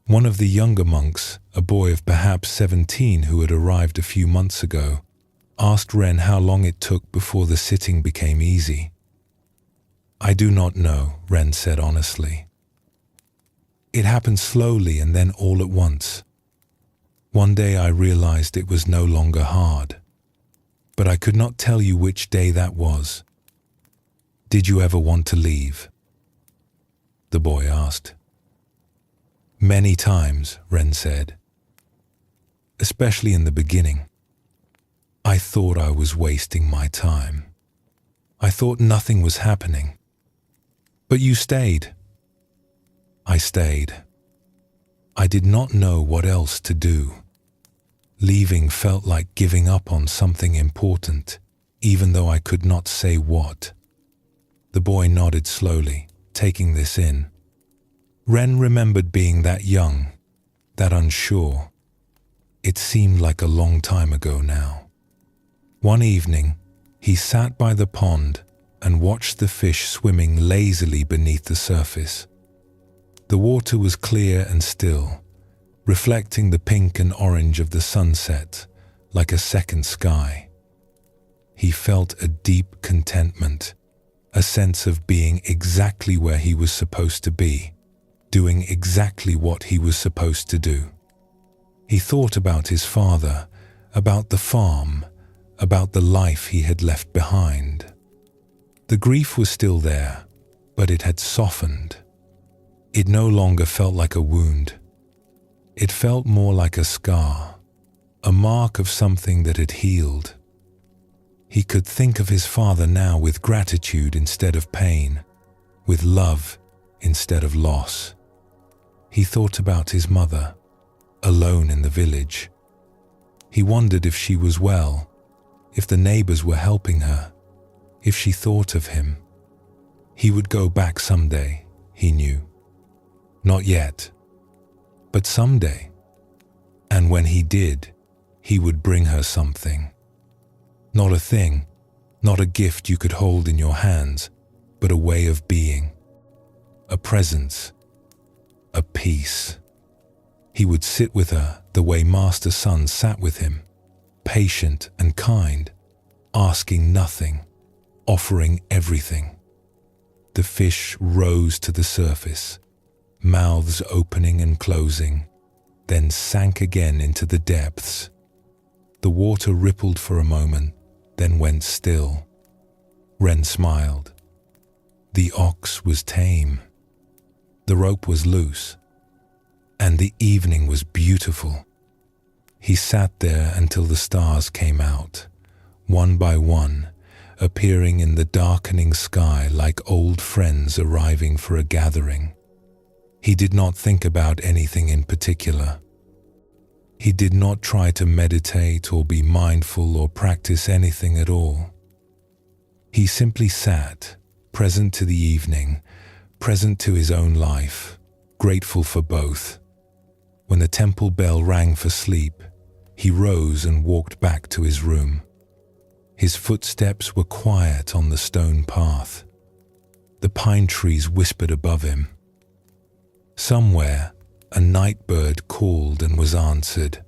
One of the younger monks, a boy of perhaps 17 who had arrived a few months ago, asked Ren how long it took before the sitting became easy. "I do not know," Ren said honestly. "It happened slowly and then all at once. One day I realized it was no longer hard, but I could not tell you which day that was. Did you ever want to leave?" the boy asked. "Many times," Ren said. "Especially in the beginning. I thought I was wasting my time. I thought nothing was happening. But you stayed." "I stayed. I did not know what else to do. Leaving felt like giving up on something important, even though I could not say what." The boy nodded slowly, taking this in. Ren remembered being that young, that unsure. It seemed like a long time ago now. One evening, he sat by the pond and watched the fish swimming lazily beneath the surface. The water was clear and still, reflecting the pink and orange of the sunset like a second sky. He felt a deep contentment, a sense of being exactly where he was supposed to be, doing exactly what he was supposed to do. He thought about his father, about the farm, about the life he had left behind. The grief was still there, but it had softened. It no longer felt like a wound. It felt more like a scar, a mark of something that had healed. He could think of his father now with gratitude instead of pain, with love instead of loss. He thought about his mother, alone in the village. He wondered if she was well, if the neighbors were helping her, if she thought of him. He would go back someday, he knew. Not yet, but someday. And when he did, he would bring her something. Not a thing, not a gift you could hold in your hands, but a way of being, a presence, a peace. He would sit with her the way Master Sun sat with him, patient and kind, asking nothing, offering everything. The fish rose to the surface, mouths opening and closing, then sank again into the depths. The water rippled for a moment, then went still. Ren smiled. The ox was tame. The rope was loose, and the evening was beautiful. He sat there until the stars came out, one by one, appearing in the darkening sky like old friends arriving for a gathering. He did not think about anything in particular. He did not try to meditate or be mindful or practice anything at all. He simply sat, present to the evening, present to his own life, grateful for both. When the temple bell rang for sleep, he rose and walked back to his room. His footsteps were quiet on the stone path. The pine trees whispered above him. Somewhere, a night bird called and was answered.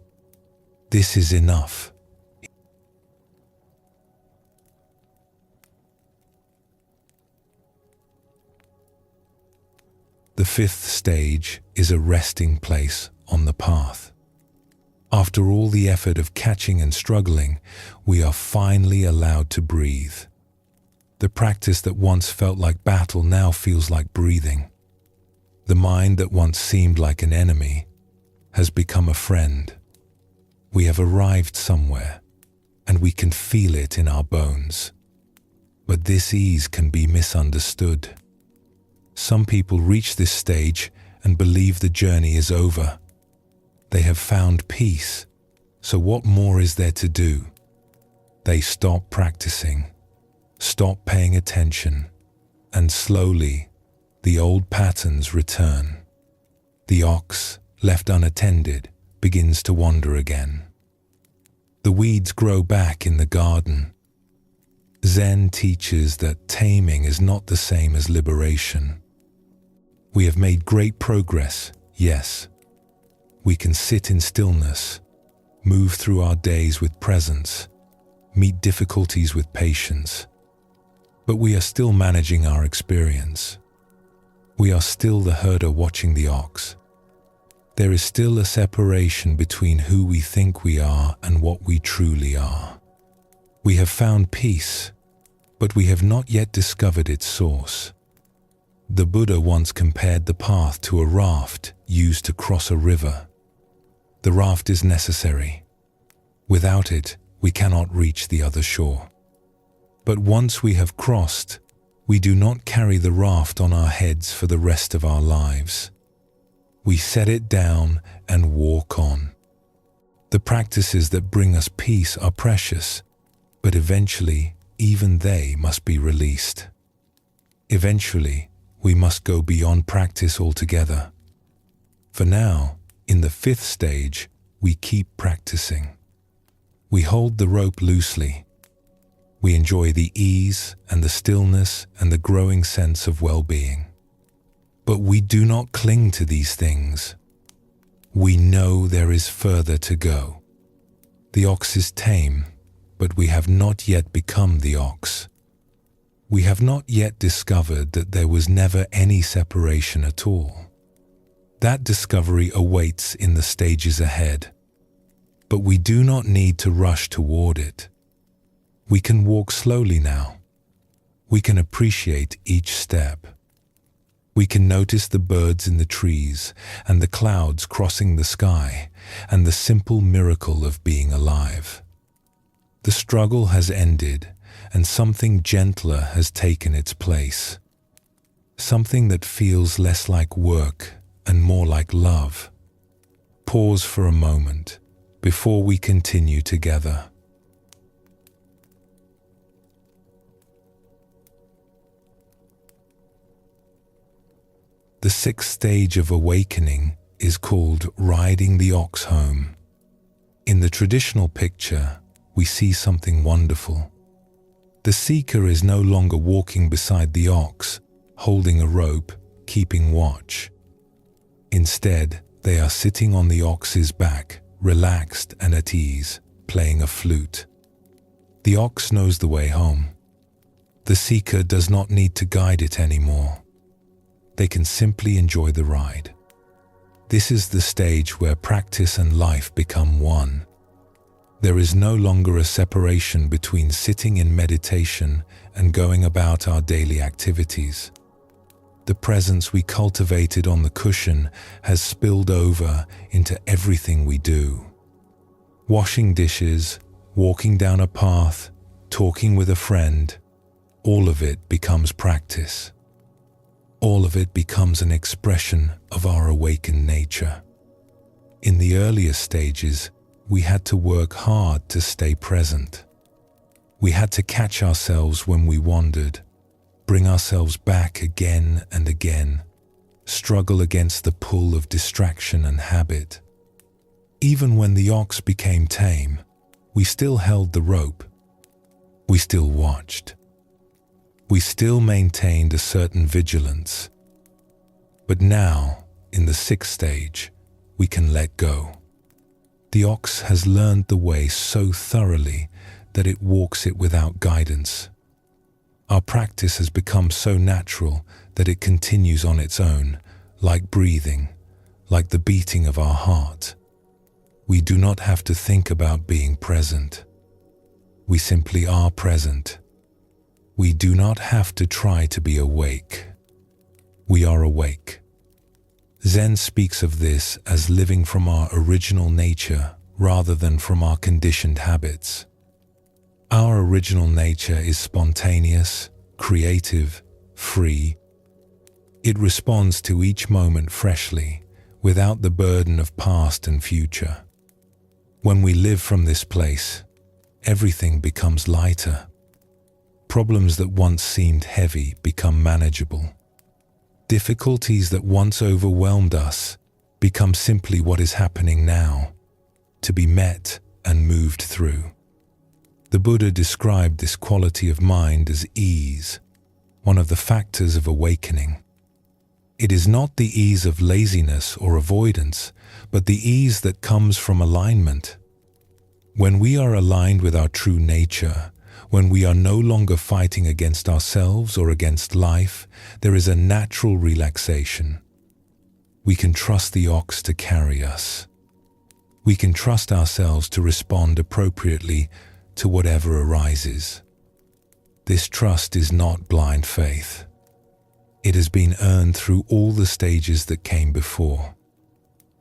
This is enough. The fifth stage is a resting place on the path. After all the effort of catching and struggling, we are finally allowed to breathe. The practice that once felt like battle now feels like breathing. The mind that once seemed like an enemy has become a friend. We have arrived somewhere, and we can feel it in our bones. But this ease can be misunderstood. Some people reach this stage and believe the journey is over. They have found peace, so what more is there to do? They stop practicing, stop paying attention, and slowly, the old patterns return. The ox, left unattended, begins to wander again. The weeds grow back in the garden. Zen teaches that taming is not the same as liberation. We have made great progress, yes. We can sit in stillness, move through our days with presence, meet difficulties with patience. But we are still managing our experience. We are still the herder watching the ox. There is still a separation between who we think we are and what we truly are. We have found peace, but we have not yet discovered its source. The Buddha once compared the path to a raft used to cross a river. The raft is necessary. Without it, we cannot reach the other shore. But once we have crossed, we do not carry the raft on our heads for the rest of our lives. We set it down and walk on. The practices that bring us peace are precious, but eventually, even they must be released. Eventually, we must go beyond practice altogether. For now, in the fifth stage, we keep practicing. We hold the rope loosely. We enjoy the ease and the stillness and the growing sense of well-being. But we do not cling to these things. We know there is further to go. The ox is tame, but we have not yet become the ox. We have not yet discovered that there was never any separation at all. That discovery awaits in the stages ahead. But we do not need to rush toward it. We can walk slowly now. We can appreciate each step. We can notice the birds in the trees and the clouds crossing the sky and the simple miracle of being alive. The struggle has ended and something gentler has taken its place. Something that feels less like work and more like love. Pause for a moment before we continue together. The sixth stage of awakening is called riding the ox home. In the traditional picture, we see something wonderful. The seeker is no longer walking beside the ox, holding a rope, keeping watch. Instead, they are sitting on the ox's back, relaxed and at ease, playing a flute. The ox knows the way home. The seeker does not need to guide it anymore. They can simply enjoy the ride. This is the stage where practice and life become one. There is no longer a separation between sitting in meditation and going about our daily activities. The presence we cultivated on the cushion has spilled over into everything we do. Washing dishes, walking down a path, talking with a friend, all of it becomes practice. All of it becomes an expression of our awakened nature. In the earlier stages, we had to work hard to stay present. We had to catch ourselves when we wandered, bring ourselves back again and again, struggle against the pull of distraction and habit. Even when the ox became tame, we still held the rope. We still watched. We still maintained a certain vigilance. But now, in the sixth stage, we can let go. The ox has learned the way so thoroughly that it walks it without guidance. Our practice has become so natural that it continues on its own, like breathing, like the beating of our heart. We do not have to think about being present. We simply are present. We do not have to try to be awake. We are awake. Zen speaks of this as living from our original nature rather than from our conditioned habits. Our original nature is spontaneous, creative, free. It responds to each moment freshly, without the burden of past and future. When we live from this place, everything becomes lighter. Problems that once seemed heavy become manageable. Difficulties that once overwhelmed us become simply what is happening now, to be met and moved through. The Buddha described this quality of mind as ease, one of the factors of awakening. It is not the ease of laziness or avoidance, but the ease that comes from alignment. When we are aligned with our true nature, when we are no longer fighting against ourselves or against life, there is a natural relaxation. We can trust the ox to carry us. We can trust ourselves to respond appropriately to whatever arises. This trust is not blind faith. It has been earned through all the stages that came before.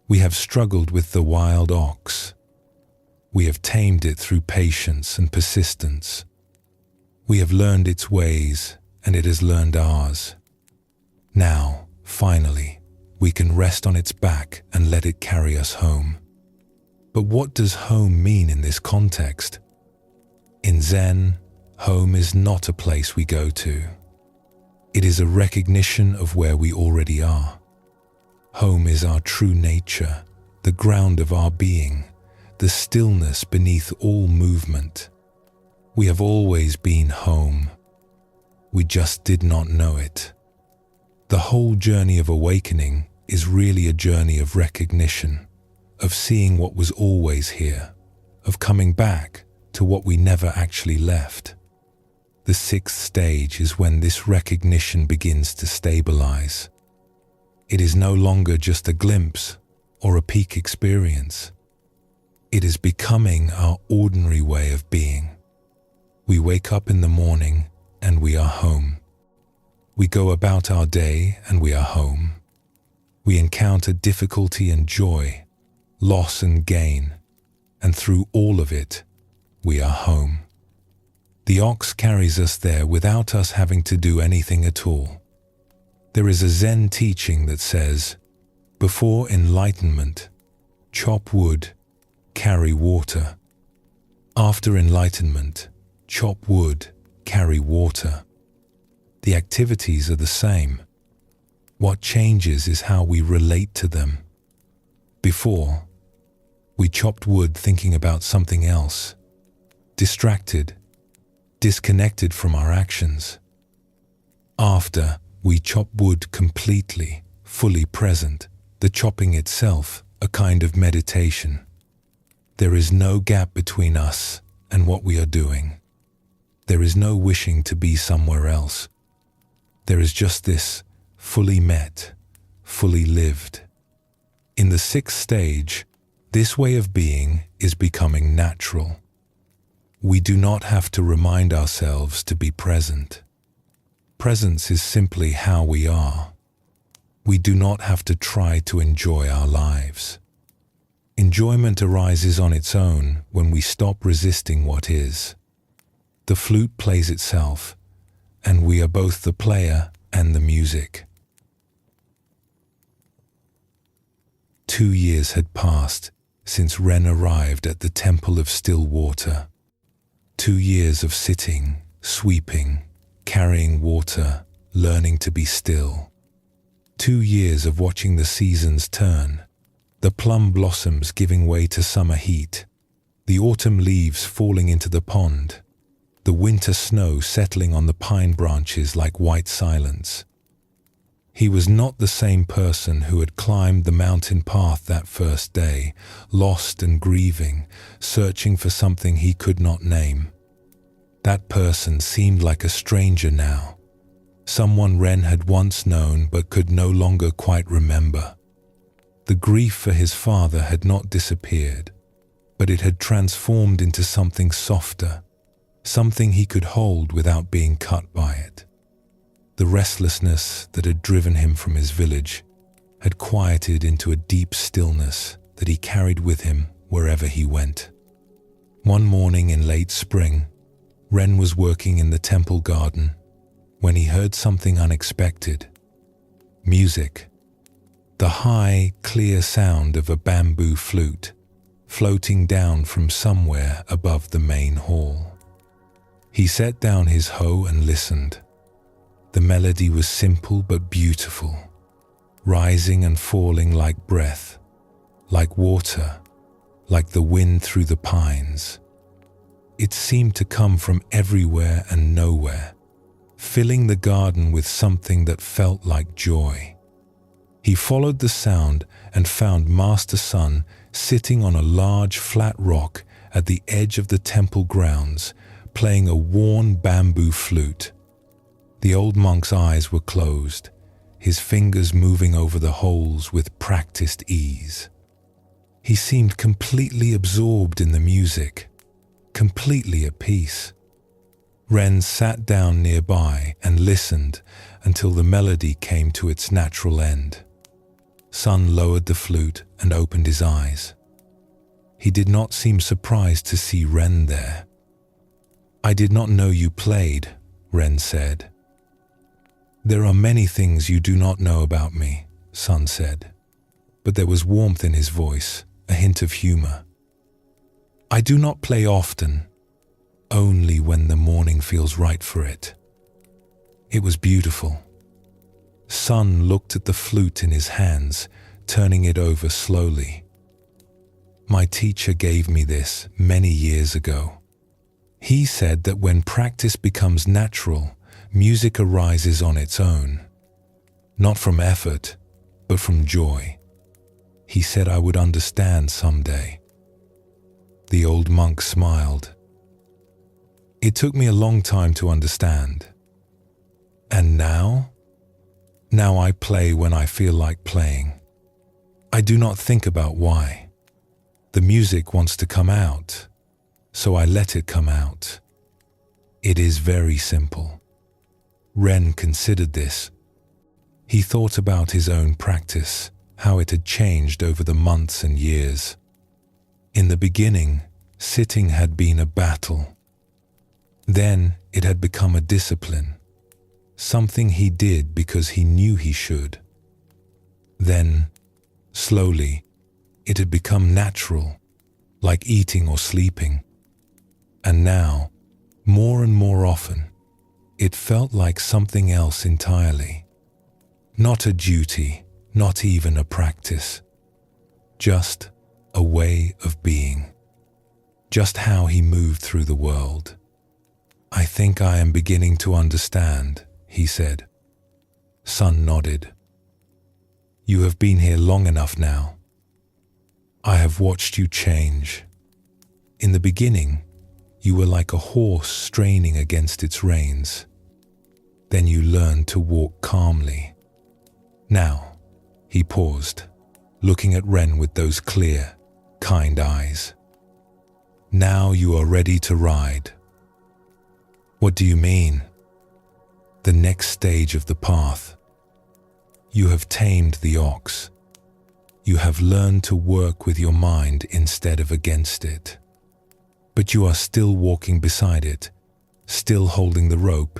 We have struggled with the wild ox. We have tamed it through patience and persistence. We have learned its ways, and it has learned ours. Now, finally, we can rest on its back and let it carry us home. But what does home mean in this context? In Zen, home is not a place we go to. It is a recognition of where we already are. Home is our true nature, the ground of our being, the stillness beneath all movement. We have always been home. We just did not know it. The whole journey of awakening is really a journey of recognition, of seeing what was always here, of coming back to what we never actually left. The sixth stage is when this recognition begins to stabilize. It is no longer just a glimpse or a peak experience. It is becoming our ordinary way of being. We wake up in the morning and we are home. We go about our day and we are home. We encounter difficulty and joy, loss and gain, and through all of it, we are home. The ox carries us there without us having to do anything at all. There is a Zen teaching that says, before enlightenment, chop wood, carry water. After enlightenment, chop wood, carry water. The activities are the same. What changes is how we relate to them. Before, we chopped wood thinking about something else, distracted, disconnected from our actions. After, we chop wood completely, fully present, the chopping itself a kind of meditation. There is no gap between us and what we are doing. There is no wishing to be somewhere else. There is just this, fully met, fully lived. In the sixth stage, this way of being is becoming natural. We do not have to remind ourselves to be present. Presence is simply how we are. We do not have to try to enjoy our lives. Enjoyment arises on its own when we stop resisting what is. The flute plays itself, and we are both the player and the music. 2 years had passed since Ren arrived at the Temple of Still Water. 2 years of sitting, sweeping, carrying water, learning to be still. 2 years of watching the seasons turn, the plum blossoms giving way to summer heat, the autumn leaves falling into the pond, the winter snow settling on the pine branches like white silence. He was not the same person who had climbed the mountain path that first day, lost and grieving, searching for something he could not name. That person seemed like a stranger now, someone Ren had once known but could no longer quite remember. The grief for his father had not disappeared, but it had transformed into something softer, something he could hold without being cut by it. The restlessness that had driven him from his village had quieted into a deep stillness that he carried with him wherever he went. One morning in late spring, Ren was working in the temple garden when he heard something unexpected. Music. The high, clear sound of a bamboo flute floating down from somewhere above the main hall. He set down his hoe and listened. The melody was simple but beautiful, rising and falling like breath, like water, like the wind through the pines. It seemed to come from everywhere and nowhere, filling the garden with something that felt like joy. He followed the sound and found Master Sun sitting on a large flat rock at the edge of the temple grounds, playing a worn bamboo flute. The old monk's eyes were closed, his fingers moving over the holes with practiced ease. He seemed completely absorbed in the music, completely at peace. Ren sat down nearby and listened until the melody came to its natural end. Sun lowered the flute and opened his eyes. He did not seem surprised to see Ren there. "I did not know you played," Ren said. "There are many things you do not know about me," Sun said, but there was warmth in his voice, a hint of humor. "I do not play often, only when the morning feels right for it." It was beautiful. Sun looked at the flute in his hands, turning it over slowly. "My teacher gave me this many years ago. He said that when practice becomes natural, music arises on its own, not from effort, but from joy. He said I would understand someday." The old monk smiled. "It took me a long time to understand. And now? Now I play when I feel like playing. I do not think about why. The music wants to come out, so I let it come out. It is very simple." Ren considered this. He thought about his own practice, how it had changed over the months and years. In the beginning, sitting had been a battle. Then it had become a discipline, something he did because he knew he should. Then, slowly, it had become natural, like eating or sleeping. And now, more and more often, it felt like something else entirely. Not a duty, not even a practice. Just a way of being. Just how he moved through the world. "I think I am beginning to understand," he said. Sun nodded. "You have been here long enough now. I have watched you change. In the beginning, you were like a horse straining against its reins. Then you learned to walk calmly. Now," he paused, looking at Ren with those clear, kind eyes. "Now you are ready to ride." "What do you mean?" "The next stage of the path. You have tamed the ox. You have learned to work with your mind instead of against it. But you are still walking beside it, still holding the rope,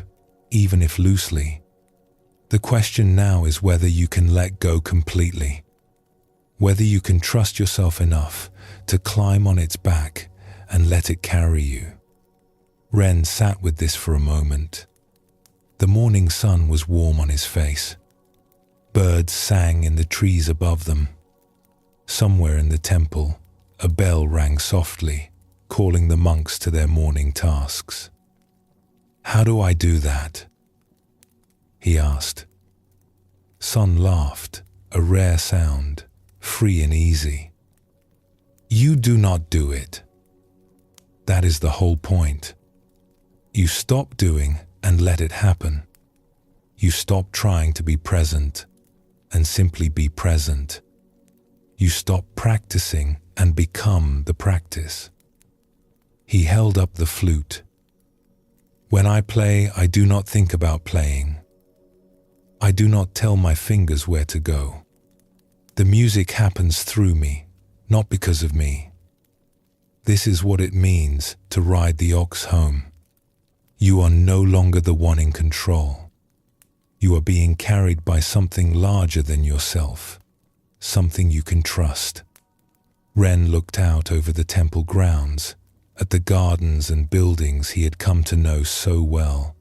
even if loosely. The question now is whether you can let go completely, whether you can trust yourself enough to climb on its back and let it carry you. Ren sat with this for a moment. The morning sun was warm on his face. Birds sang in the trees above them. Somewhere in the temple, a bell rang softly, calling the monks to their morning tasks. "How do I do that?" he asked. Sun laughed, a rare sound, free and easy. "You do not do it. That is the whole point. You stop doing and let it happen. You stop trying to be present and simply be present. You stop practicing and become the practice." He held up the flute. "When I play, I do not think about playing. I do not tell my fingers where to go. The music happens through me, not because of me. This is what it means to ride the ox home. You are no longer the one in control. You are being carried by something larger than yourself, something you can trust." Ren looked out over the temple grounds, at the gardens and buildings he had come to know so well,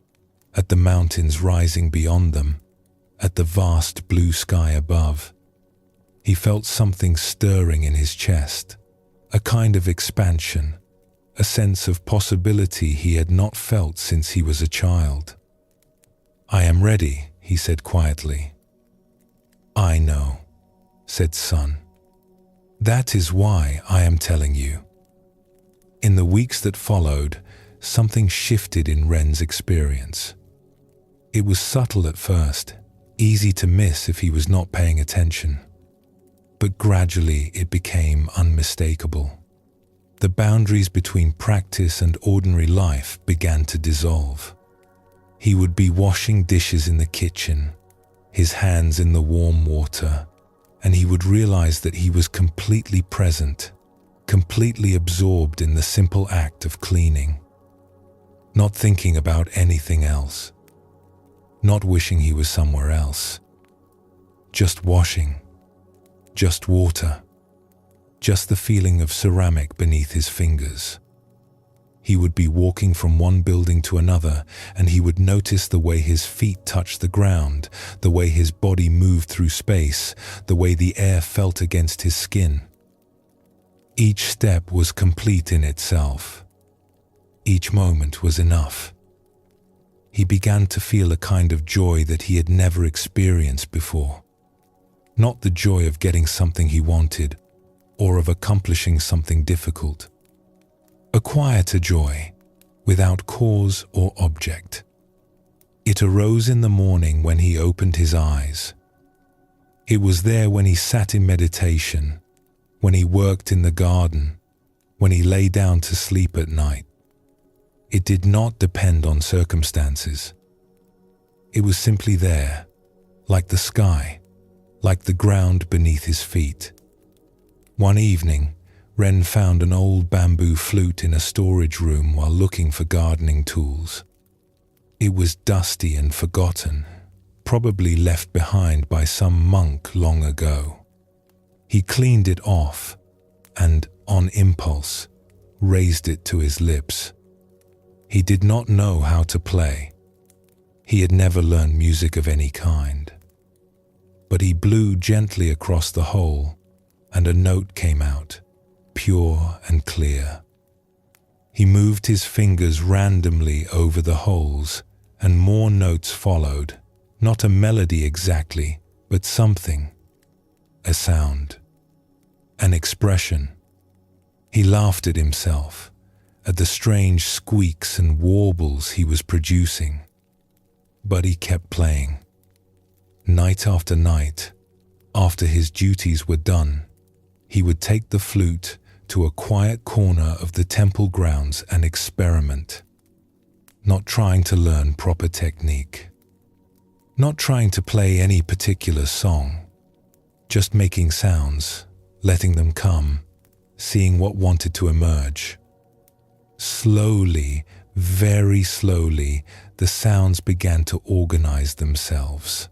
at the mountains rising beyond them, at the vast blue sky above. He felt something stirring in his chest, a kind of expansion, a sense of possibility he had not felt since he was a child. "I am ready," he said quietly. "I know," said Sun. "That is why I am telling you." In the weeks that followed, something shifted in Ren's experience. It was subtle at first, easy to miss if he was not paying attention. But gradually it became unmistakable. The boundaries between practice and ordinary life began to dissolve. He would be washing dishes in the kitchen, his hands in the warm water, and he would realize that he was completely present, completely absorbed in the simple act of cleaning, not thinking about anything else, not wishing he was somewhere else, just washing, just water, just the feeling of ceramic beneath his fingers. He would be walking from one building to another, and he would notice the way his feet touched the ground, the way his body moved through space, the way the air felt against his skin. Each step was complete in itself. Each moment was enough. He began to feel a kind of joy that he had never experienced before. Not the joy of getting something he wanted, or of accomplishing something difficult. A quieter joy, without cause or object. It arose in the morning when he opened his eyes. It was there when he sat in meditation, when he worked in the garden, when he lay down to sleep at night. It did not depend on circumstances. It was simply there, like the sky, like the ground beneath his feet. One evening, Ren found an old bamboo flute in a storage room while looking for gardening tools. It was dusty and forgotten, probably left behind by some monk long ago. He cleaned it off and, on impulse, raised it to his lips. He did not know how to play. He had never learned music of any kind. But he blew gently across the hole, and a note came out, pure and clear. He moved his fingers randomly over the holes, and more notes followed, not a melody exactly, but something, a sound, an expression. He laughed at himself, at the strange squeaks and warbles he was producing. But he kept playing. Night after night, after his duties were done, he would take the flute to a quiet corner of the temple grounds and experiment, not trying to learn proper technique, not trying to play any particular song, just making sounds, letting them come, seeing what wanted to emerge. Slowly, very slowly, the sounds began to organize themselves.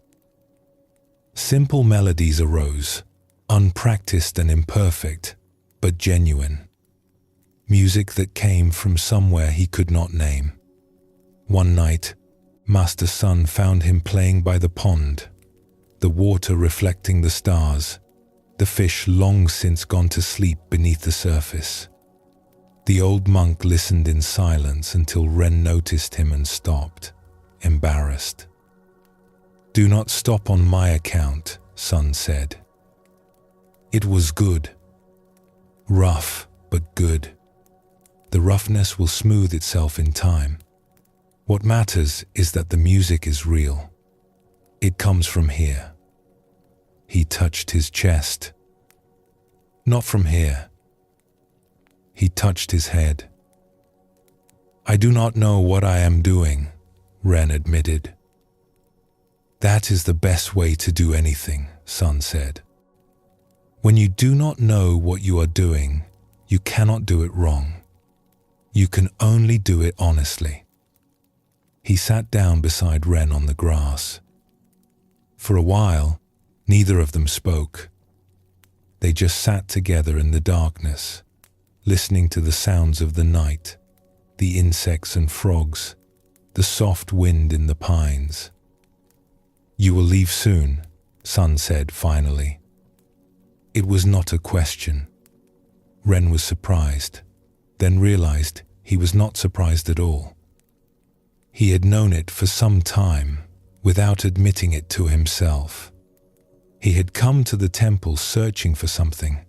Simple melodies arose, unpracticed and imperfect, but genuine. Music that came from somewhere he could not name. One night, Master Sun found him playing by the pond, the water reflecting the stars, the fish long since gone to sleep beneath the surface. The old monk listened in silence until Ren noticed him and stopped, embarrassed. "Do not stop on my account," Sun said. "It was good. Rough, but good. The roughness will smooth itself in time. What matters is that the music is real. It comes from here." He touched his chest. "Not from here." He touched his head. "I do not know what I am doing," Ren admitted. "That is the best way to do anything," Sun said. "When you do not know what you are doing, you cannot do it wrong. You can only do it honestly." He sat down beside Ren on the grass. For a while, neither of them spoke. They just sat together in the darkness, listening to the sounds of the night, the insects and frogs, the soft wind in the pines. "You will leave soon," Sun said finally. It was not a question. Ren was surprised, then realized he was not surprised at all. He had known it for some time, without admitting it to himself. He had come to the temple searching for something,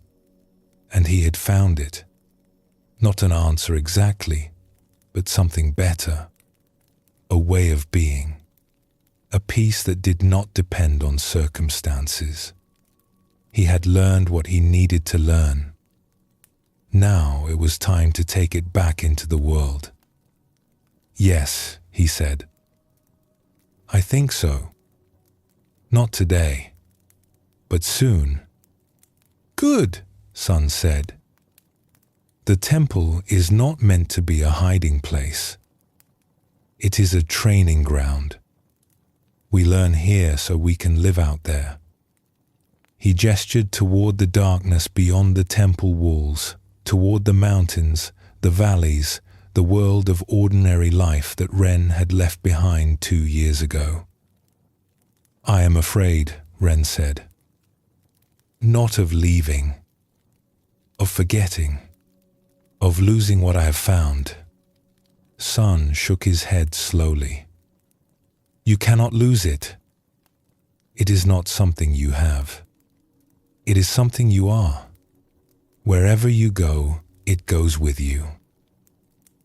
and he had found it. Not an answer exactly, but something better. A way of being. A peace that did not depend on circumstances. He had learned what he needed to learn. Now it was time to take it back into the world. "Yes," he said. "I think so. Not today, but soon." "Good," Sun said. "The temple is not meant to be a hiding place. It is a training ground. We learn here so we can live out there." He gestured toward the darkness beyond the temple walls, toward the mountains, the valleys, the world of ordinary life that Ren had left behind 2 years ago. "I am afraid," Ren said. "Not of leaving, of forgetting, of losing what I have found." Sun shook his head slowly. "You cannot lose it. It is not something you have. It is something you are. Wherever you go, it goes with you.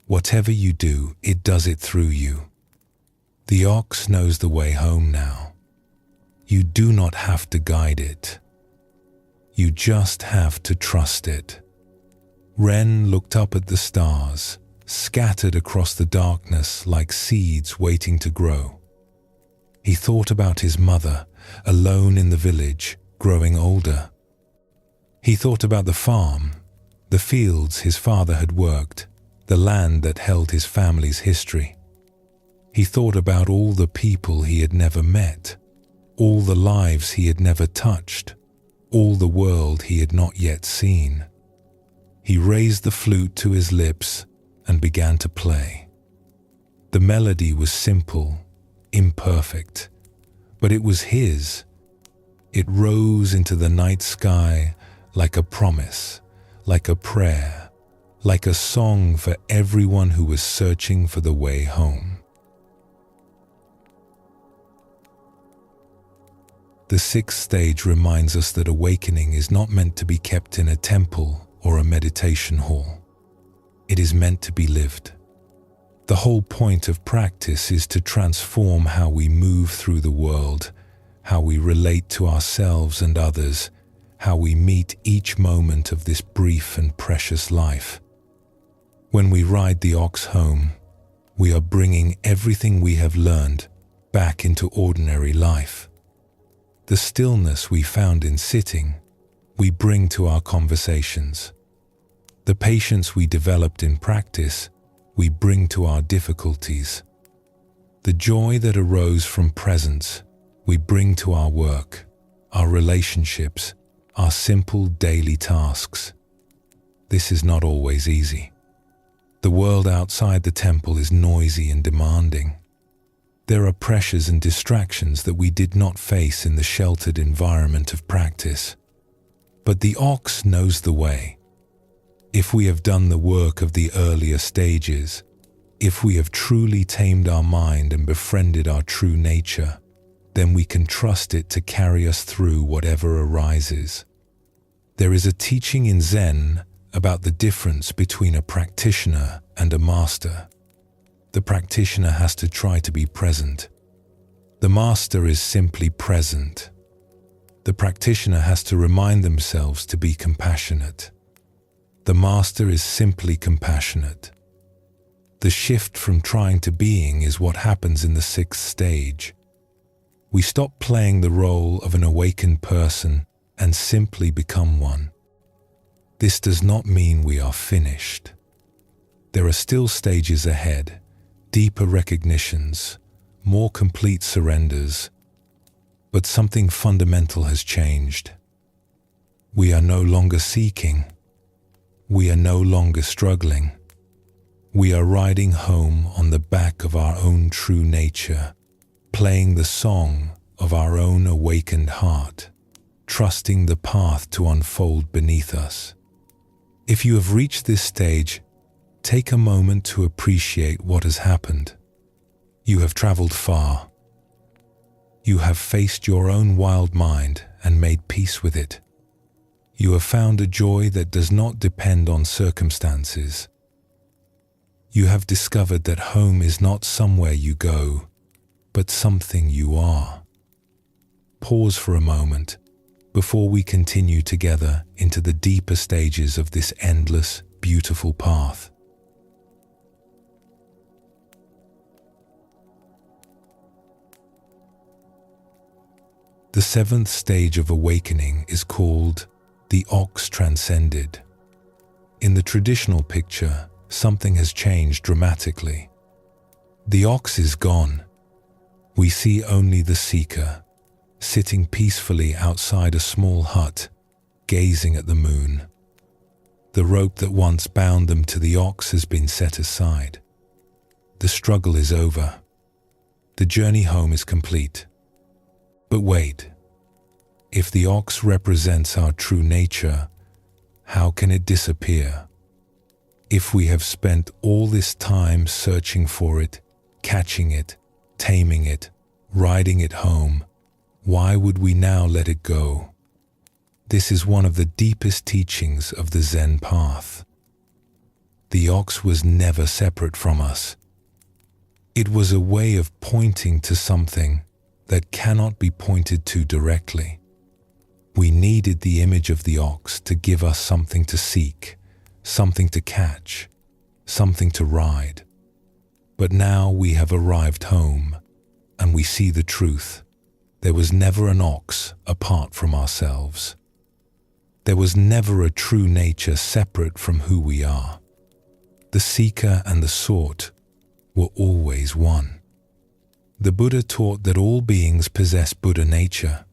Whatever you do, it does it through you. The ox knows the way home now. You do not have to guide it. You just have to trust it." Ren looked up at the stars, scattered across the darkness like seeds waiting to grow. He thought about his mother, alone in the village, growing older. He thought about the farm, the fields his father had worked, the land that held his family's history. He thought about all the people he had never met, all the lives he had never touched, all the world he had not yet seen. He raised the flute to his lips and began to play. The melody was simple, imperfect, but it was his. It rose into the night sky like a promise, like a prayer, like a song for everyone who was searching for the way home. The sixth stage reminds us that awakening is not meant to be kept in a temple or a meditation hall. It is meant to be lived. The whole point of practice is to transform how we move through the world, how we relate to ourselves and others, how we meet each moment of this brief and precious life. When we ride the ox home, we are bringing everything we have learned back into ordinary life. The stillness we found in sitting, we bring to our conversations. The patience we developed in practice, we bring to our difficulties. The joy that arose from presence, we bring to our work, our relationships, our simple daily tasks. This is not always easy. The world outside the temple is noisy and demanding. There are pressures and distractions that we did not face in the sheltered environment of practice. But the ox knows the way. If we have done the work of the earlier stages, if we have truly tamed our mind and befriended our true nature, then we can trust it to carry us through whatever arises. There is a teaching in Zen about the difference between a practitioner and a master. The practitioner has to try to be present. The master is simply present. The practitioner has to remind themselves to be compassionate. The master is simply compassionate. The shift from trying to being is what happens in the sixth stage. We stop playing the role of an awakened person and simply become one. This does not mean we are finished. There are still stages ahead, deeper recognitions, more complete surrenders, but something fundamental has changed. We are no longer seeking. We are no longer struggling. We are riding home on the back of our own true nature, playing the song of our own awakened heart, trusting the path to unfold beneath us. If you have reached this stage, take a moment to appreciate what has happened. You have traveled far. You have faced your own wild mind and made peace with it. You have found a joy that does not depend on circumstances. You have discovered that home is not somewhere you go, but something you are. Pause for a moment before we continue together into the deeper stages of this endless, beautiful path. The seventh stage of awakening is called the ox transcended. In the traditional picture, something has changed dramatically. The ox is gone. We see only the seeker, sitting peacefully outside a small hut, gazing at the moon. The rope that once bound them to the ox has been set aside. The struggle is over. The journey home is complete. But wait, if the ox represents our true nature, how can it disappear? If we have spent all this time searching for it, catching it, taming it, riding it home, why would we now let it go? This is one of the deepest teachings of the Zen path. The ox was never separate from us. It was a way of pointing to something that cannot be pointed to directly. We needed the image of the ox to give us something to seek, something to catch, something to ride. But now we have arrived home, and we see the truth. There was never an ox apart from ourselves. There was never a true nature separate from who we are. The seeker and the sought were always one. The Buddha taught that all beings possess Buddha nature.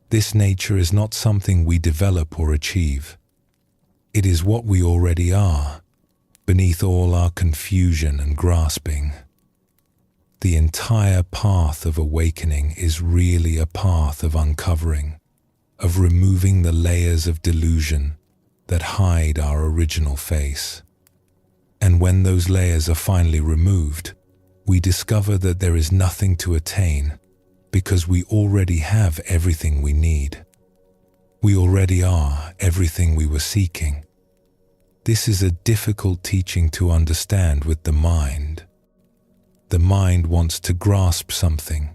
This nature is not something we develop or achieve. It is what we already are, beneath all our confusion and grasping. The entire path of awakening is really a path of uncovering, of removing the layers of delusion that hide our original face. And when those layers are finally removed, we discover that there is nothing to attain because we already have everything we need. We already are everything we were seeking. This is a difficult teaching to understand with the mind. The mind wants to grasp something,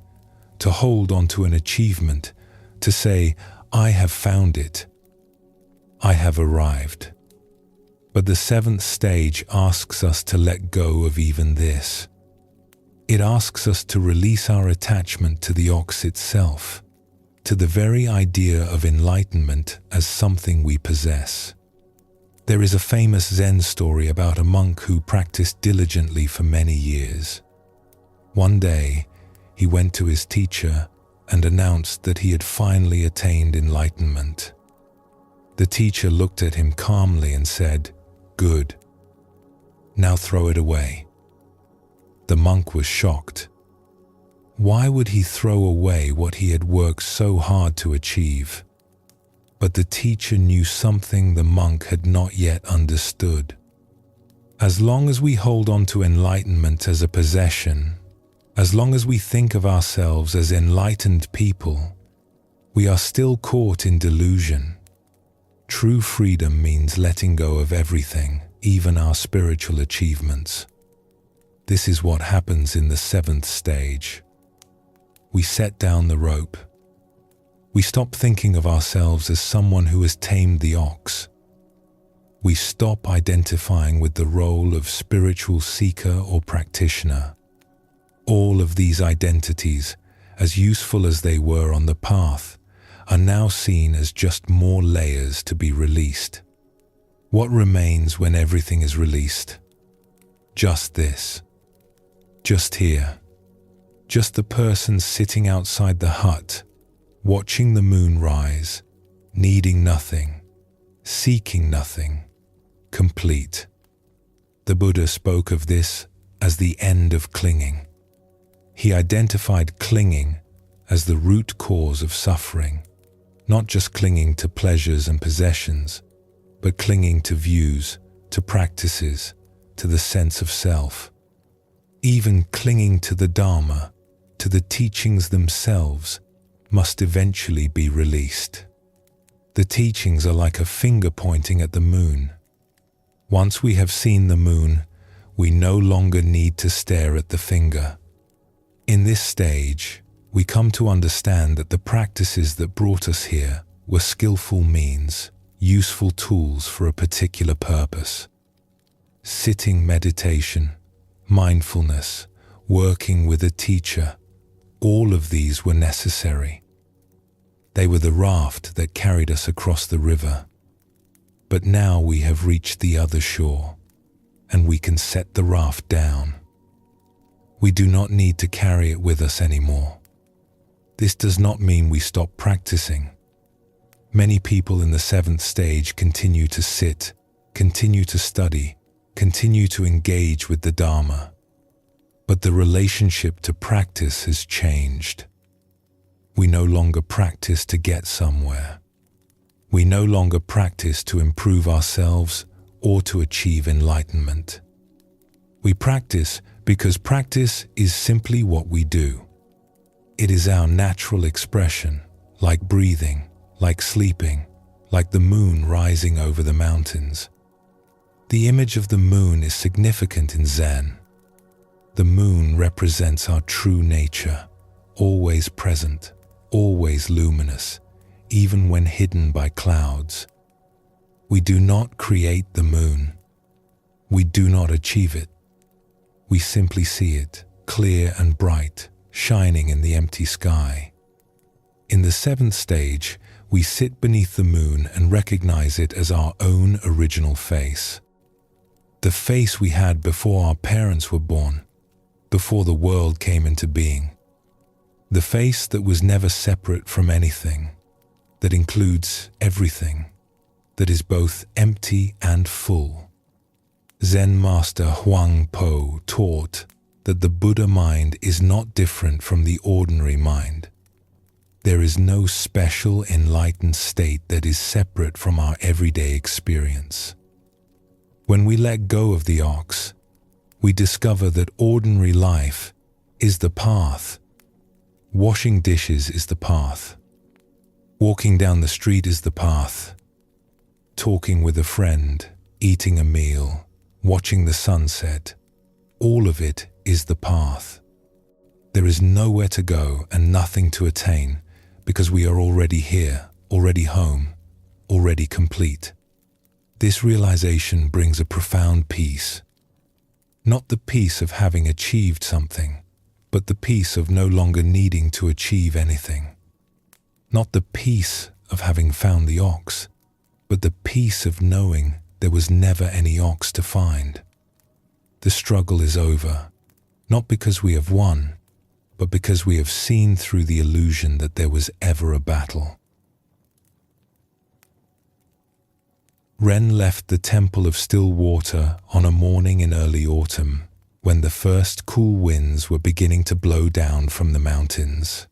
to hold onto an achievement, to say, I have found it. I have arrived. But the seventh stage asks us to let go of even this. It asks us to release our attachment to the ox itself. to the very idea of enlightenment as something we possess. There is a famous Zen story about a monk who practiced diligently for many years. One day, he went to his teacher and announced that he had finally attained enlightenment. The teacher looked at him calmly and said, "Good. Now throw it away." The monk was shocked. Why would he throw away what he had worked so hard to achieve? But the teacher knew something the monk had not yet understood. As long as we hold on to enlightenment as a possession, as long as we think of ourselves as enlightened people, we are still caught in delusion. True freedom means letting go of everything, even our spiritual achievements. This is what happens in the 7th stage. We set down the rope. We stop thinking of ourselves as someone who has tamed the ox. We stop identifying with the role of spiritual seeker or practitioner. All of these identities, as useful as they were on the path, are now seen as just more layers to be released. What remains when everything is released? Just this. Just here. Just the person sitting outside the hut, watching the moon rise, needing nothing, seeking nothing, complete. The Buddha spoke of this as the end of clinging. He identified clinging as the root cause of suffering, not just clinging to pleasures and possessions, but clinging to views, to practices, to the sense of self. Even clinging to the Dharma, to the teachings themselves, must eventually be released. The teachings are like a finger pointing at the moon. Once we have seen the moon, we no longer need to stare at the finger. In this stage, we come to understand that the practices that brought us here were skillful means, useful tools for a particular purpose. Sitting meditation, mindfulness, working with a teacher, all of these were necessary. They were the raft that carried us across the river. But now we have reached the other shore, and we can set the raft down. We do not need to carry it with us anymore. This does not mean we stop practicing. Many people in the 7th stage continue to sit, continue to study, continue to engage with the Dharma. But the relationship to practice has changed. We no longer practice to get somewhere. We no longer practice to improve ourselves or to achieve enlightenment. We practice because practice is simply what we do. It is our natural expression, like breathing, like sleeping, like the moon rising over the mountains. The image of the moon is significant in Zen. The moon represents our true nature, always present, always luminous, even when hidden by clouds. We do not create the moon. We do not achieve it. We simply see it, clear and bright, shining in the empty sky. In the 7th stage, we sit beneath the moon and recognize it as our own original face. The face we had before our parents were born, before the world came into being. The face that was never separate from anything, that includes everything, that is both empty and full. Zen master Huang Po taught that the Buddha mind is not different from the ordinary mind. There is no special enlightened state that is separate from our everyday experience. When we let go of the ox, we discover that ordinary life is the path. Washing dishes is the path. Walking down the street is the path. Talking with a friend, eating a meal, watching the sunset, all of it is the path. There is nowhere to go and nothing to attain because we are already here, already home, already complete. This realization brings a profound peace. Not the peace of having achieved something, but the peace of no longer needing to achieve anything. Not the peace of having found the ox, but the peace of knowing there was never any ox to find. The struggle is over, not because we have won, but because we have seen through the illusion that there was ever a battle. Ren left the Temple of Still Water on a morning in early autumn, when the first cool winds were beginning to blow down from the mountains.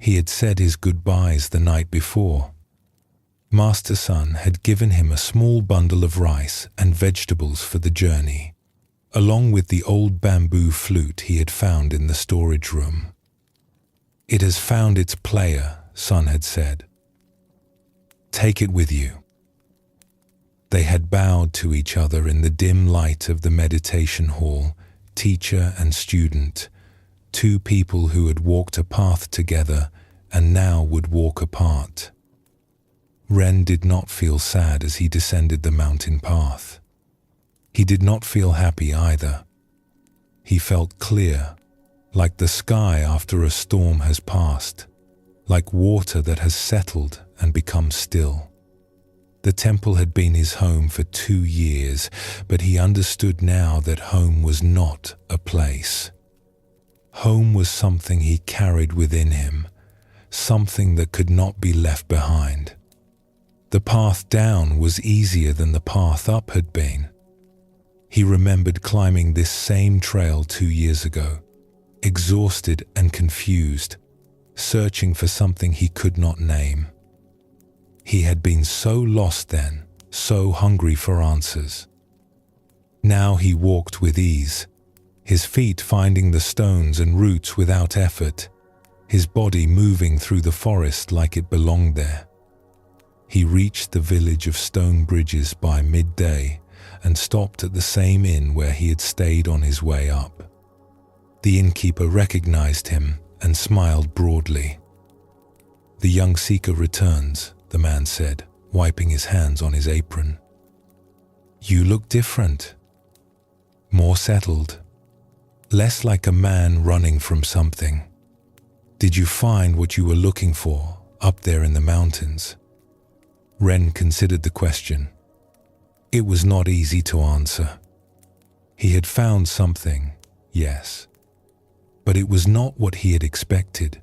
He had said his goodbyes the night before. Master Sun had given him a small bundle of rice and vegetables for the journey, along with the old bamboo flute he had found in the storage room. "It has found its player," Sun had said. "Take it with you." They had bowed to each other in the dim light of the meditation hall, teacher and student, two people who had walked a path together and now would walk apart. Ren did not feel sad as he descended the mountain path. He did not feel happy either. He felt clear, like the sky after a storm has passed, like water that has settled and become still. The temple had been his home for 2 years, but he understood now that home was not a place. Home was something he carried within him, something that could not be left behind. The path down was easier than the path up had been. He remembered climbing this same trail 2 years ago, exhausted and confused, searching for something he could not name. He had been so lost then, so hungry for answers. Now he walked with ease, his feet finding the stones and roots without effort, his body moving through the forest like it belonged there. He reached the village of stone bridges by midday and stopped at the same inn where he had stayed on his way up. The innkeeper recognized him and smiled broadly. "The young seeker returns," the man said, wiping his hands on his apron. "You look different. More settled. Less like a man running from something. Did you find what you were looking for up there in the mountains?" Ren considered the question. It was not easy to answer. He had found something, yes, but it was not what he had expected.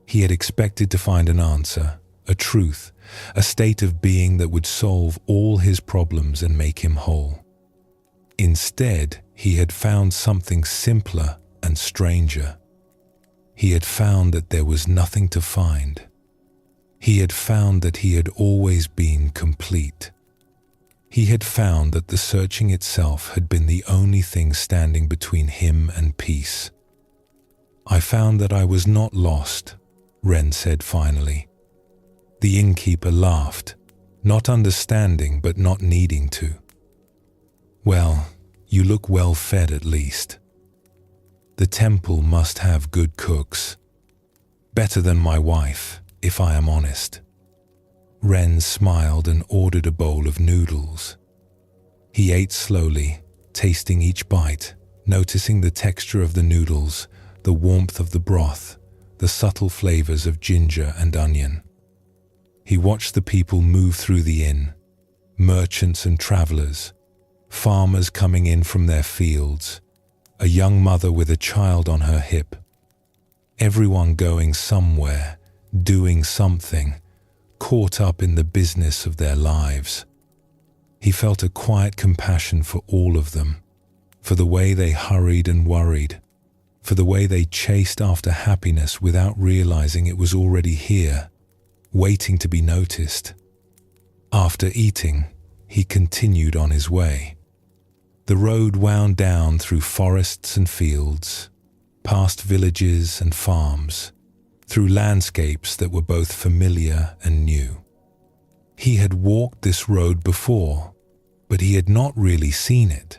He had expected to find an answer, a truth, a state of being that would solve all his problems and make him whole. Instead, he had found something simpler and stranger. He had found that there was nothing to find. He had found that he had always been complete. He had found that the searching itself had been the only thing standing between him and peace. "I found that I was not lost," Ren said finally. The innkeeper laughed, not understanding but not needing to. "Well, you look well fed at least. The temple must have good cooks. Better than my wife, if I am honest." Ren smiled and ordered a bowl of noodles. He ate slowly, tasting each bite, noticing the texture of the noodles, the warmth of the broth, the subtle flavors of ginger and onion. He watched the people move through the inn, merchants and travelers, farmers coming in from their fields, a young mother with a child on her hip. Everyone going somewhere, doing something, caught up in the business of their lives. He felt a quiet compassion for all of them, for the way they hurried and worried, for the way they chased after happiness without realizing it was already here, waiting to be noticed. After eating, he continued on his way. The road wound down through forests and fields, past villages and farms, through landscapes that were both familiar and new. He had walked this road before, but he had not really seen it.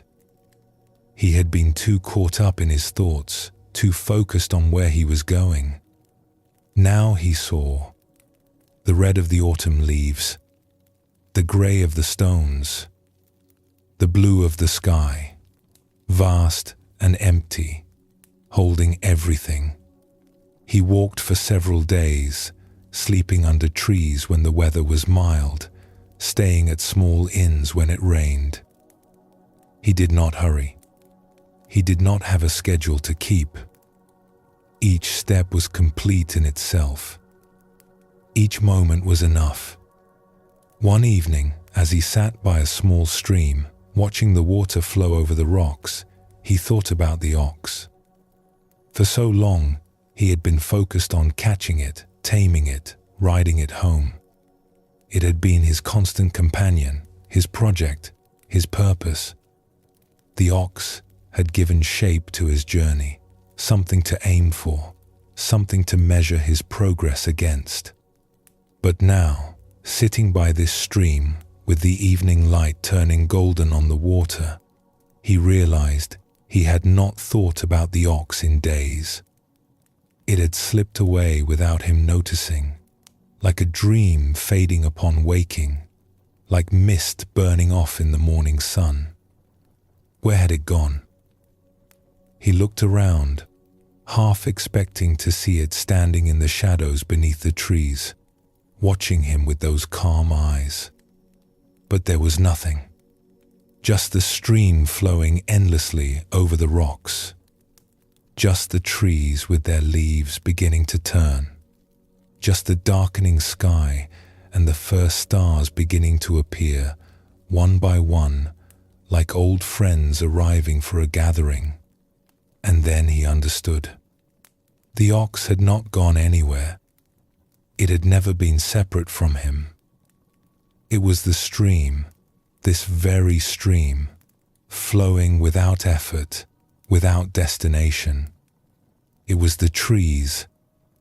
He had been too caught up in his thoughts, too focused on where he was going. Now he saw the red of the autumn leaves, the grey of the stones, the blue of the sky, vast and empty, holding everything. He walked for several days, sleeping under trees when the weather was mild, staying at small inns when it rained. He did not hurry. He did not have a schedule to keep. Each step was complete in itself. Each moment was enough. One evening, as he sat by a small stream, watching the water flow over the rocks, he thought about the ox. For so long, he had been focused on catching it, taming it, riding it home. It had been his constant companion, his project, his purpose. The ox had given shape to his journey, something to aim for, something to measure his progress against. But now, sitting by this stream, with the evening light turning golden on the water, he realized he had not thought about the ox in days. It had slipped away without him noticing, like a dream fading upon waking, like mist burning off in the morning sun. Where had it gone? He looked around, half expecting to see it standing in the shadows beneath the trees, watching him with those calm eyes. But there was nothing. Just the stream flowing endlessly over the rocks. Just the trees with their leaves beginning to turn. Just the darkening sky and the first stars beginning to appear, one by one, like old friends arriving for a gathering. And then he understood. The ox had not gone anywhere. It had never been separate from him. It was the stream, this very stream, flowing without effort, without destination. It was the trees,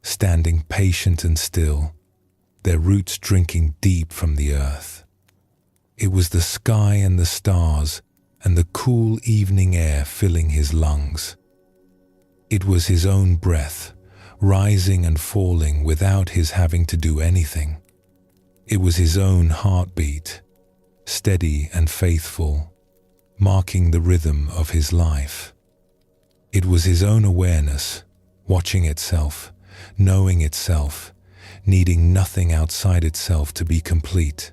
standing patient and still, their roots drinking deep from the earth. It was the sky and the stars and the cool evening air filling his lungs. It was his own breath, rising and falling without his having to do anything. It was his own heartbeat, steady and faithful, marking the rhythm of his life. It was his own awareness, watching itself, knowing itself, needing nothing outside itself to be complete.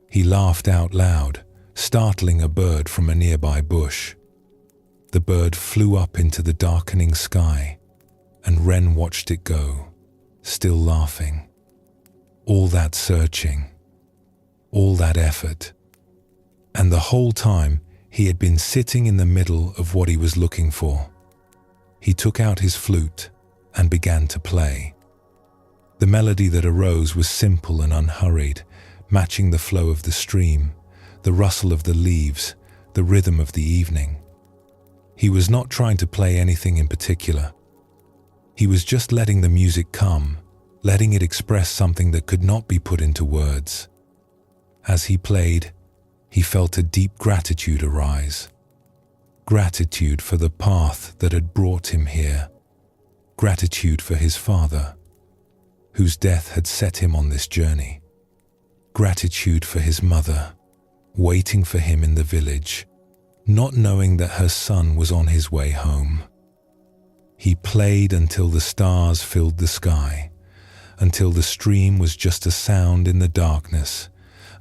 He laughed out loud, startling a bird from a nearby bush. The bird flew up into the darkening sky, and Wren watched it go, still laughing. All that searching, all that effort, and the whole time he had been sitting in the middle of what he was looking for. He took out his flute and began to play. The melody that arose was simple and unhurried, matching the flow of the stream, the rustle of the leaves, the rhythm of the evening. He was not trying to play anything in particular. He was just letting the music come, letting it express something that could not be put into words. As he played, he felt a deep gratitude arise. Gratitude for the path that had brought him here. Gratitude for his father, whose death had set him on this journey. Gratitude for his mother, waiting for him in the village, not knowing that her son was on his way home. He played until the stars filled the sky, until the stream was just a sound in the darkness,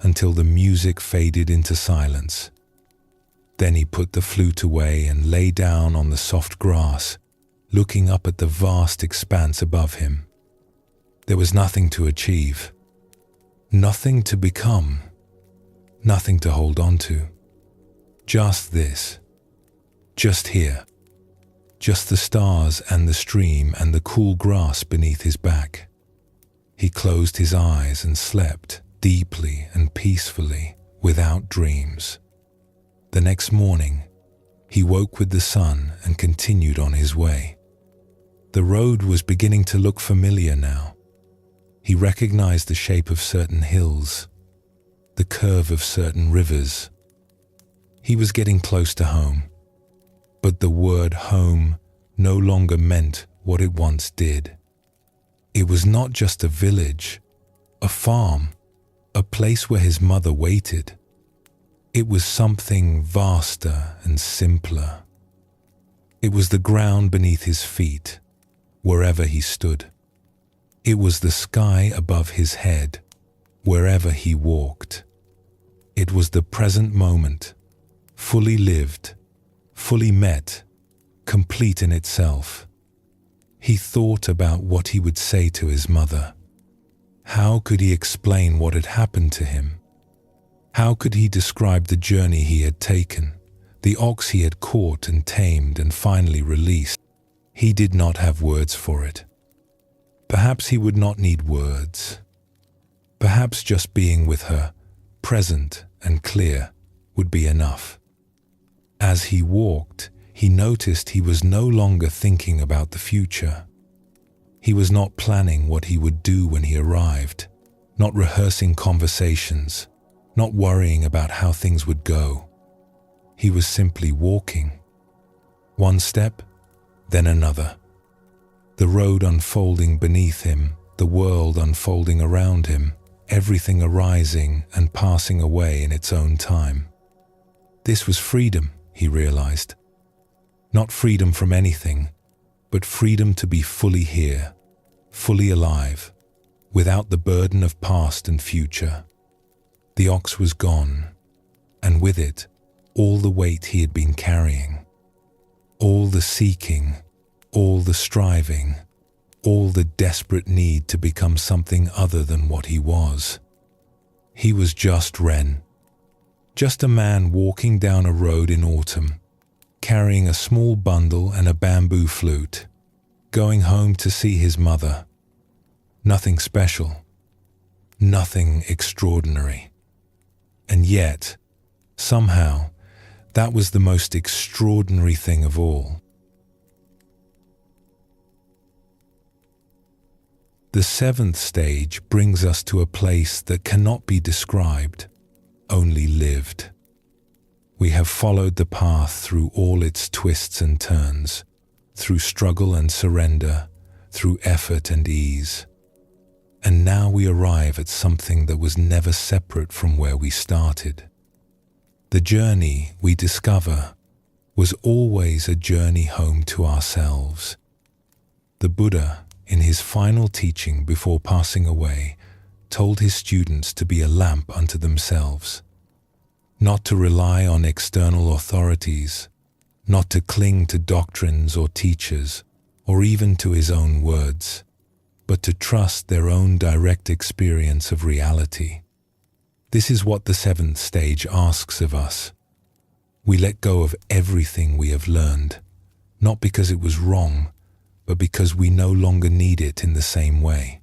until the music faded into silence. Then he put the flute away and lay down on the soft grass, looking up at the vast expanse above him. There was nothing to achieve, nothing to become, nothing to hold on to. Just this, just here, just the stars and the stream and the cool grass beneath his back. He closed his eyes and slept deeply and peacefully, without dreams. The next morning, he woke with the sun and continued on his way. The road was beginning to look familiar now. He recognized the shape of certain hills, the curve of certain rivers. He was getting close to home, but the word home no longer meant what it once did. It was not just a village, a farm, a place where his mother waited. It was something vaster and simpler. It was the ground beneath his feet, wherever he stood. It was the sky above his head, wherever he walked. It was the present moment, fully lived, fully met, complete in itself. He thought about what he would say to his mother. How could he explain what had happened to him? How could he describe the journey he had taken, the ox he had caught and tamed and finally released? He did not have words for it. Perhaps he would not need words. Perhaps just being with her, present and clear, would be enough. As he walked, he noticed he was no longer thinking about the future. He was not planning what he would do when he arrived, not rehearsing conversations, not worrying about how things would go. He was simply walking. One step, then another. The road unfolding beneath him, the world unfolding around him, everything arising and passing away in its own time. This was freedom, he realized. Not freedom from anything, but freedom to be fully here, fully alive, without the burden of past and future. The ox was gone, and with it, all the weight he had been carrying, all the seeking, all the striving, all the desperate need to become something other than what he was. He was just Ren, just a man walking down a road in autumn, carrying a small bundle and a bamboo flute, going home to see his mother. Nothing special, nothing extraordinary. And yet, somehow, that was the most extraordinary thing of all. The seventh stage brings us to a place that cannot be described, only lived. We have followed the path through all its twists and turns, through struggle and surrender, through effort and ease. And now we arrive at something that was never separate from where we started. The journey, we discover, was always a journey home to ourselves. The Buddha, in his final teaching before passing away, told his students to be a lamp unto themselves, not to rely on external authorities, not to cling to doctrines or teachers, or even to his own words, but to trust their own direct experience of reality. This is what the seventh stage asks of us. We let go of everything we have learned, not because it was wrong, but because we no longer need it in the same way.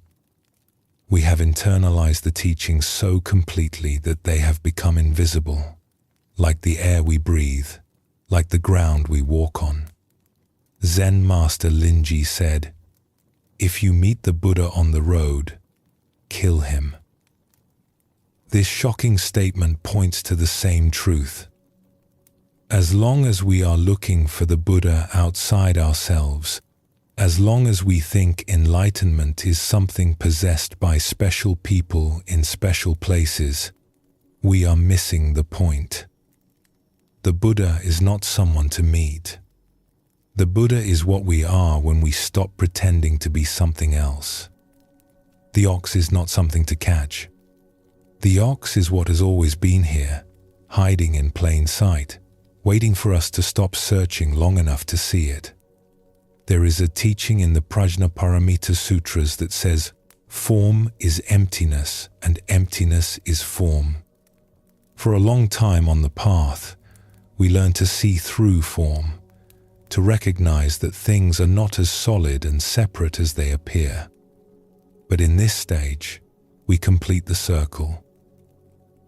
We have internalized the teachings so completely that they have become invisible, like the air we breathe, like the ground we walk on. Zen master Linji said, "If you meet the Buddha on the road, kill him." This shocking statement points to the same truth. As long as we are looking for the Buddha outside ourselves, as long as we think enlightenment is something possessed by special people in special places, we are missing the point. The Buddha is not someone to meet. The Buddha is what we are when we stop pretending to be something else. The ox is not something to catch. The ox is what has always been here, hiding in plain sight, waiting for us to stop searching long enough to see it. There is a teaching in the Prajnaparamita Sutras that says, form is emptiness and emptiness is form. For a long time on the path, we learn to see through form, to recognize that things are not as solid and separate as they appear. But in this stage, we complete the circle.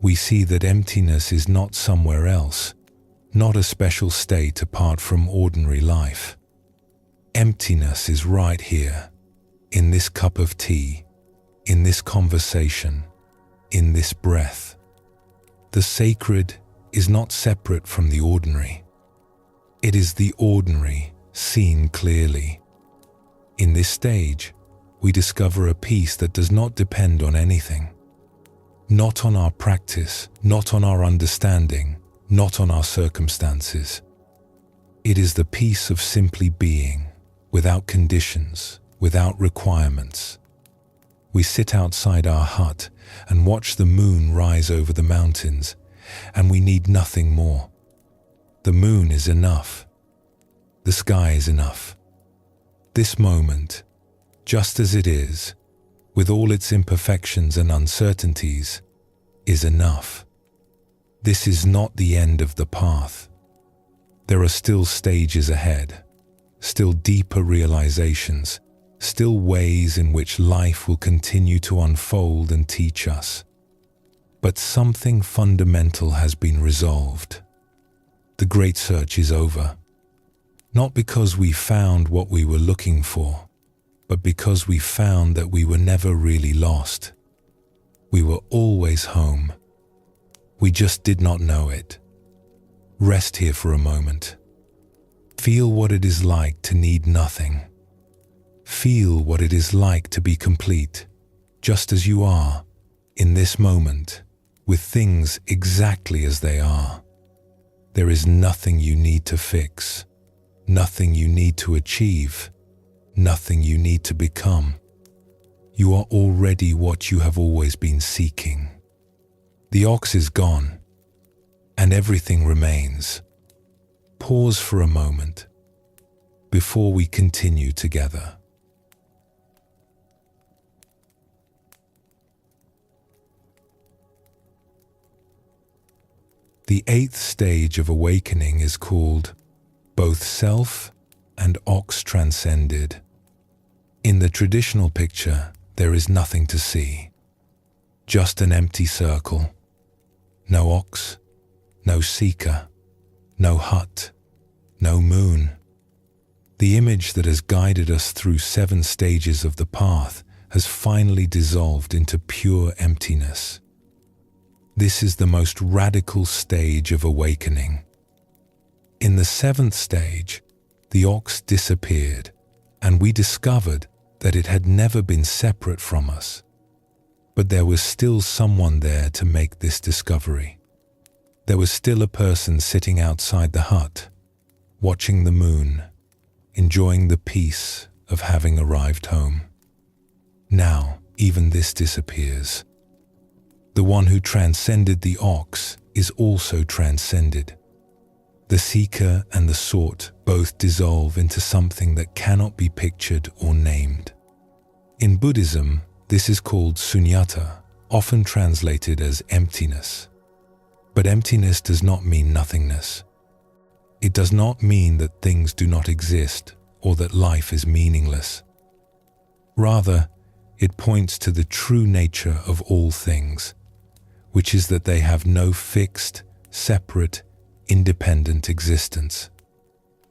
We see that emptiness is not somewhere else, not a special state apart from ordinary life. Emptiness is right here, in this cup of tea, in this conversation, in this breath. The sacred is not separate from the ordinary. It is the ordinary seen clearly. In this stage, we discover a peace that does not depend on anything. Not on our practice, not on our understanding, not on our circumstances. It is the peace of simply being, without conditions, without requirements. We sit outside our hut and watch the moon rise over the mountains, and we need nothing more. The moon is enough. The sky is enough. This moment, just as it is, with all its imperfections and uncertainties, is enough. This is not the end of the path. There are still stages ahead, still deeper realizations, still ways in which life will continue to unfold and teach us. But something fundamental has been resolved. The great search is over. Not because we found what we were looking for, but because we found that we were never really lost. We were always home. We just did not know it. Rest here for a moment. Feel what it is like to need nothing. Feel what it is like to be complete, just as you are, in this moment, with things exactly as they are. There is nothing you need to fix, nothing you need to achieve, nothing you need to become. You are already what you have always been seeking. The ox is gone, and everything remains. Pause for a moment before we continue together. The 8th stage of awakening is called both self and ox transcended. In the traditional picture, there is nothing to see. Just an empty circle. No ox, no seeker, no hut, no moon. The image that has guided us through 7 stages of the path has finally dissolved into pure emptiness. This is the most radical stage of awakening. In the 7th stage, the ox disappeared, and we discovered that it had never been separate from us. But there was still someone there to make this discovery. There was still a person sitting outside the hut, watching the moon, enjoying the peace of having arrived home. Now, even this disappears. The one who transcended the ox is also transcended. The seeker and the sought both dissolve into something that cannot be pictured or named. In Buddhism, this is called sunyata, often translated as emptiness. But emptiness does not mean nothingness. It does not mean that things do not exist or that life is meaningless. Rather, it points to the true nature of all things, which is that they have no fixed, separate, independent existence.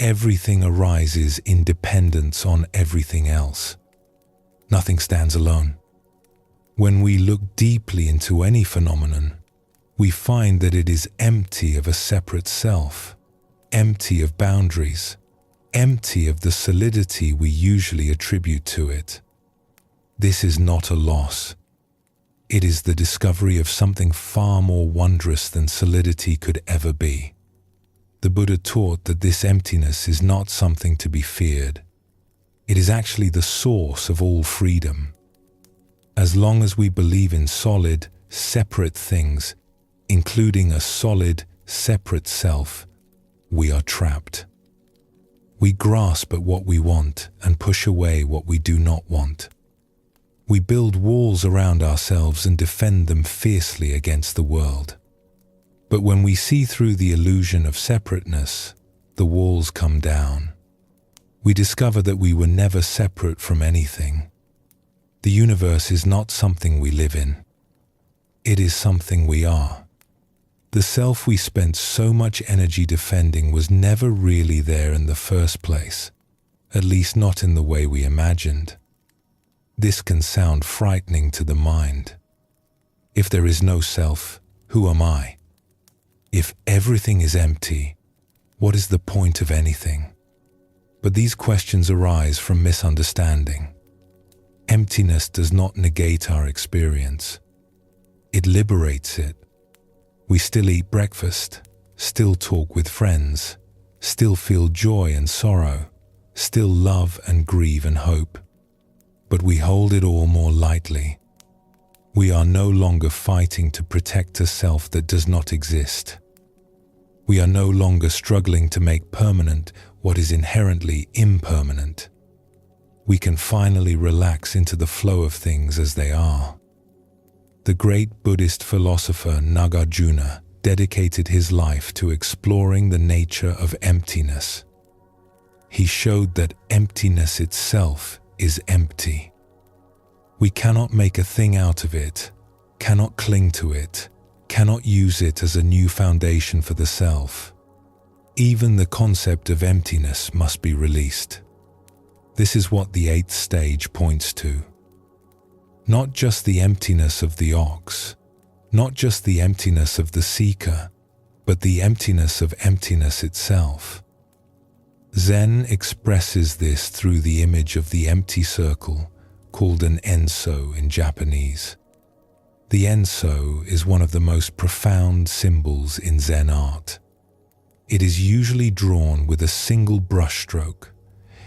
Everything arises in dependence on everything else. Nothing stands alone. When we look deeply into any phenomenon, we find that it is empty of a separate self, empty of boundaries, empty of the solidity we usually attribute to it. This is not a loss. It is the discovery of something far more wondrous than solidity could ever be. The Buddha taught that this emptiness is not something to be feared. It is actually the source of all freedom. As long as we believe in solid, separate things, including a solid, separate self, we are trapped. We grasp at what we want and push away what we do not want. We build walls around ourselves and defend them fiercely against the world. But when we see through the illusion of separateness, the walls come down. We discover that we were never separate from anything. The universe is not something we live in. It is something we are. The self we spent so much energy defending was never really there in the first place, at least not in the way we imagined. This can sound frightening to the mind. If there is no self, who am I? If everything is empty, what is the point of anything? But these questions arise from misunderstanding. Emptiness does not negate our experience. It liberates it. We still eat breakfast, still talk with friends, still feel joy and sorrow, still love and grieve and hope. but we hold it all more lightly. We are no longer fighting to protect a self that does not exist. We are no longer struggling to make permanent what is inherently impermanent. We can finally relax into the flow of things as they are. The great Buddhist philosopher Nagarjuna dedicated his life to exploring the nature of emptiness. He showed that emptiness itself is empty. We cannot make a thing out of it, cannot cling to it, cannot use it as a new foundation for the self. Even the concept of emptiness must be released. This is what the 8th stage points to. Not just the emptiness of the ox, not just the emptiness of the seeker, but the emptiness of emptiness itself. Zen expresses this through the image of the empty circle, called an enso in Japanese. The enso is one of the most profound symbols in Zen art. It is usually drawn with a single brushstroke,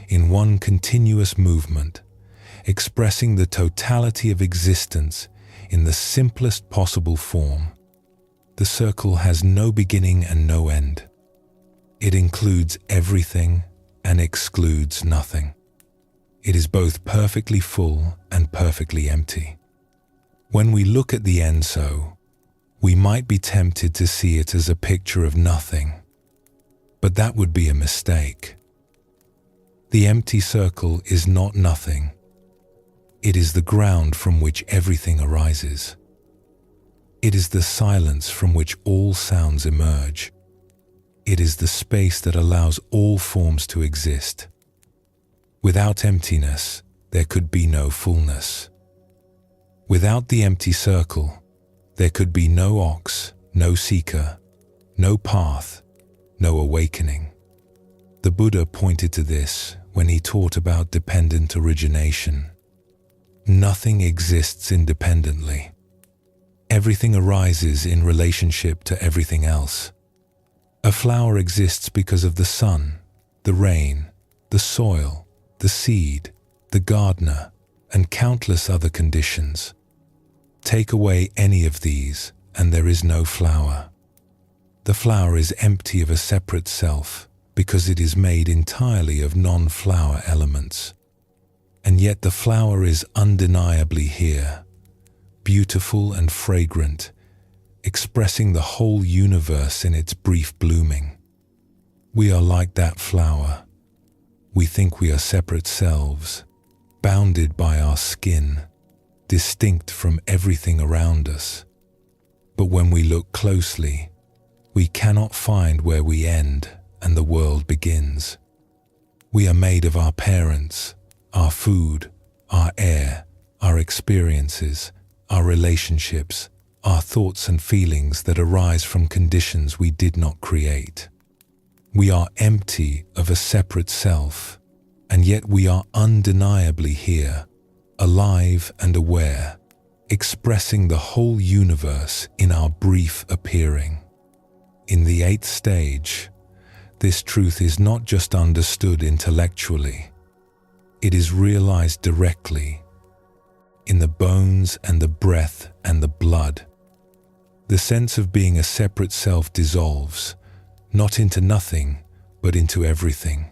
in one continuous movement, expressing the totality of existence in the simplest possible form. The circle has no beginning and no end. It includes everything and excludes nothing. It is both perfectly full and perfectly empty. When we look at the enso, we might be tempted to see it as a picture of nothing, but that would be a mistake. The empty circle is not nothing. It is the ground from which everything arises. It is the silence from which all sounds emerge. It is the space that allows all forms to exist. Without emptiness, there could be no fullness. Without the empty circle, there could be no ox, no seeker, no path, no awakening. The Buddha pointed to this when he taught about dependent origination. Nothing exists independently. Everything arises in relationship to everything else. A flower exists because of the sun, the rain, the soil, the seed, the gardener, and countless other conditions. Take away any of these, and there is no flower. The flower is empty of a separate self because it is made entirely of non-flower elements. And yet the flower is undeniably here, beautiful and fragrant, expressing the whole universe in its brief blooming. We are like that flower. We think we are separate selves, bounded by our skin, distinct from everything around us. But when we look closely, we cannot find where we end and the world begins. We are made of our parents, our food, our air, our experiences, our relationships, our thoughts and feelings that arise from conditions we did not create. We are empty of a separate self, and yet we are undeniably here, alive and aware, expressing the whole universe in our brief appearing. In the 8th stage, this truth is not just understood intellectually, it is realized directly, in the bones and the breath and the blood. The sense of being a separate self dissolves, not into nothing, but into everything.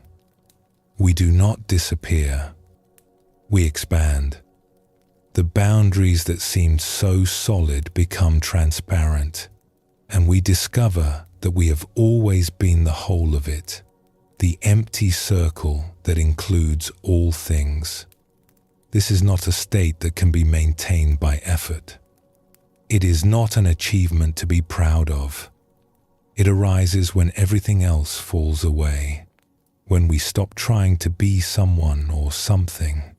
We do not disappear. We expand. The boundaries that seemed so solid become transparent, and we discover that we have always been the whole of it, the empty circle that includes all things. This is not a state that can be maintained by effort. It is not an achievement to be proud of. It arises when everything else falls away, when we stop trying to be someone or something,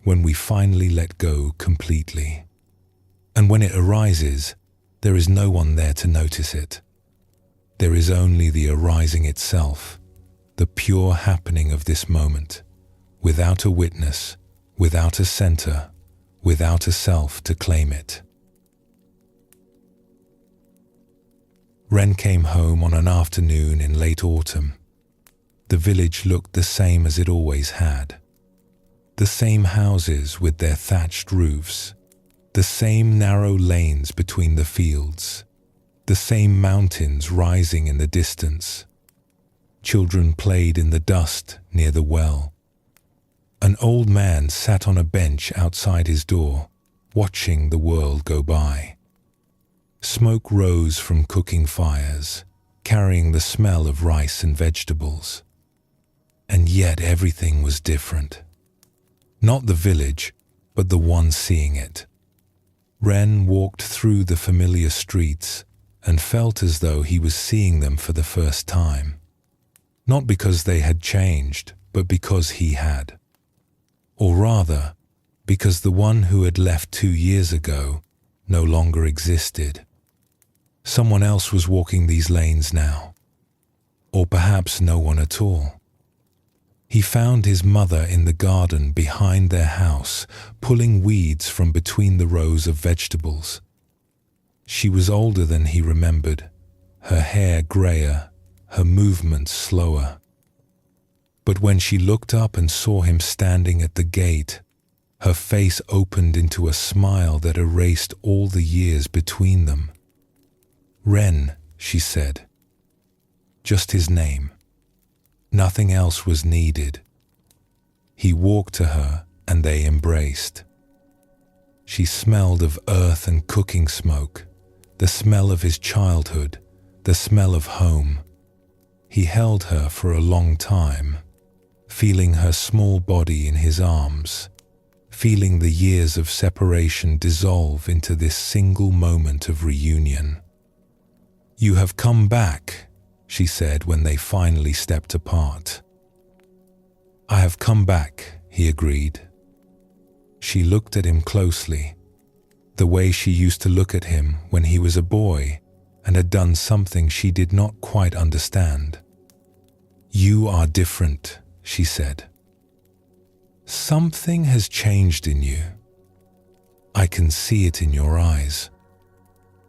when we finally let go completely. And when it arises, there is no one there to notice it. There is only the arising itself, the pure happening of this moment, without a witness, without a center, without a self to claim it. Ren came home on an afternoon in late autumn. The village looked the same as it always had. The same houses with their thatched roofs, the same narrow lanes between the fields, the same mountains rising in the distance. Children played in the dust near the well. An old man sat on a bench outside his door, watching the world go by. Smoke rose from cooking fires, carrying the smell of rice and vegetables. And yet everything was different. Not the village, but the one seeing it. Ren walked through the familiar streets and felt as though he was seeing them for the first time. Not because they had changed, but because he had. Or rather, because the one who had left 2 years ago no longer existed. Someone else was walking these lanes now. Or perhaps no one at all. He found his mother in the garden behind their house, pulling weeds from between the rows of vegetables. She was older than he remembered, her hair grayer, her movements slower. But when she looked up and saw him standing at the gate, her face opened into a smile that erased all the years between them. "Ren," she said. Just his name. Nothing else was needed. He walked to her and they embraced. She smelled of earth and cooking smoke, the smell of his childhood, the smell of home. He held her for a long time, feeling her small body in his arms, feeling the years of separation dissolve into this single moment of reunion. "You have come back," she said when they finally stepped apart. "I have come back," he agreed. She looked at him closely, the way she used to look at him when he was a boy and had done something she did not quite understand. "You are different," she said. "Something has changed in you. I can see it in your eyes."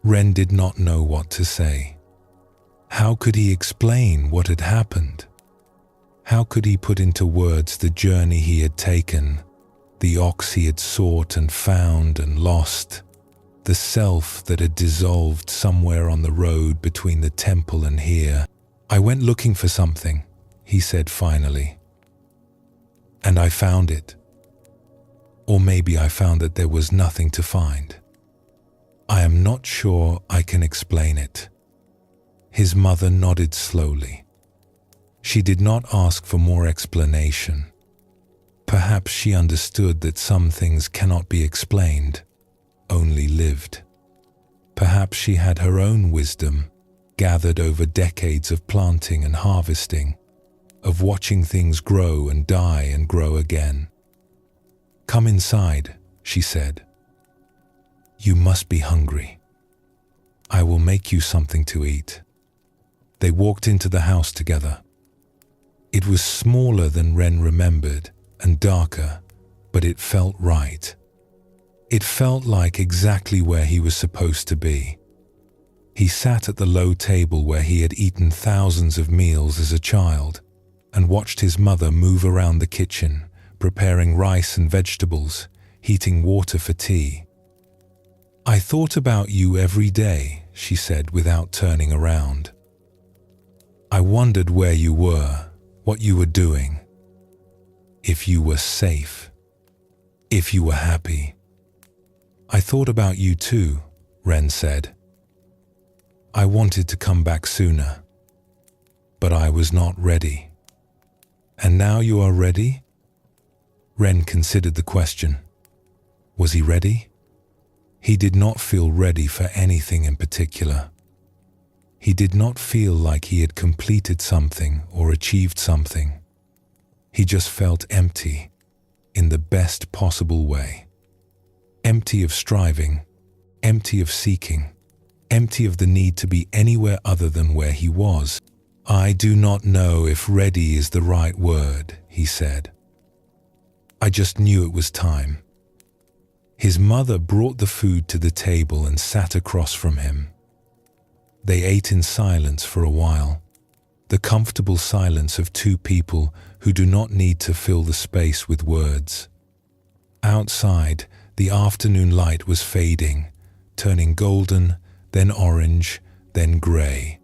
Ren did not know what to say. How could he explain what had happened? How could he put into words the journey he had taken, the ox he had sought and found and lost, the self that had dissolved somewhere on the road between the temple and here? "I went looking for something," he said finally. "And I found it. Or maybe I found that there was nothing to find. I am not sure I can explain it." His mother nodded slowly. She did not ask for more explanation. Perhaps she understood that some things cannot be explained, only lived. Perhaps she had her own wisdom, gathered over decades of planting and harvesting, of watching things grow and die and grow again. "Come inside," she said. "You must be hungry. I will make you something to eat." They walked into the house together. It was smaller than Ren remembered and darker, but it felt right. It felt like exactly where he was supposed to be. He sat at the low table where he had eaten thousands of meals as a child and watched his mother move around the kitchen, preparing rice and vegetables, heating water for tea. "I thought about you every day," she said without turning around. "I wondered where you were, what you were doing, if you were safe, if you were happy." "I thought about you too," Ren said. "I wanted to come back sooner, but I was not ready." "And now you are ready?" Ren considered the question. Was he ready? He did not feel ready for anything in particular. He did not feel like he had completed something or achieved something. He just felt empty, in the best possible way. Empty of striving, empty of seeking, empty of the need to be anywhere other than where he was. "I do not know if ready is the right word," he said. "I just knew it was time." His mother brought the food to the table and sat across from him. They ate in silence for a while, the comfortable silence of two people who do not need to fill the space with words. Outside, the afternoon light was fading, turning golden, then orange, then grey.